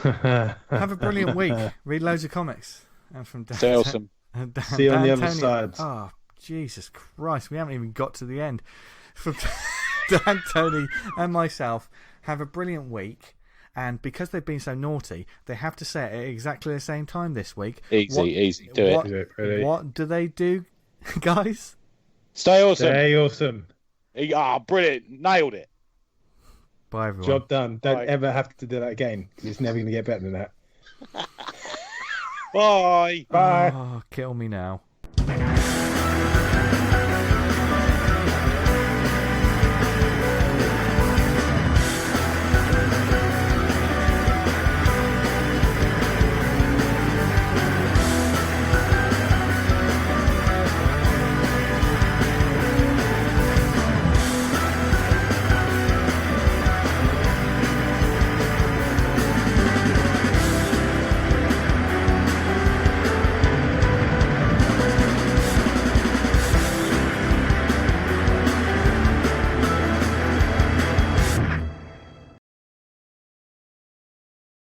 have a brilliant week. Read loads of comics. And from Dan, stay awesome. See you on the other side. Oh, Jesus Christ. We haven't even got to the end. From Dan, Tony, and myself, have a brilliant week. And because they've been so naughty, they have to say it at exactly the same time this week. Easy. Do it. What do they do, guys? Stay awesome. Stay awesome. Brilliant. Nailed it. Bye, everyone. Job done. Don't ever have to do that again. It's never going to get better than that. Bye. Bye. Oh, kill me now.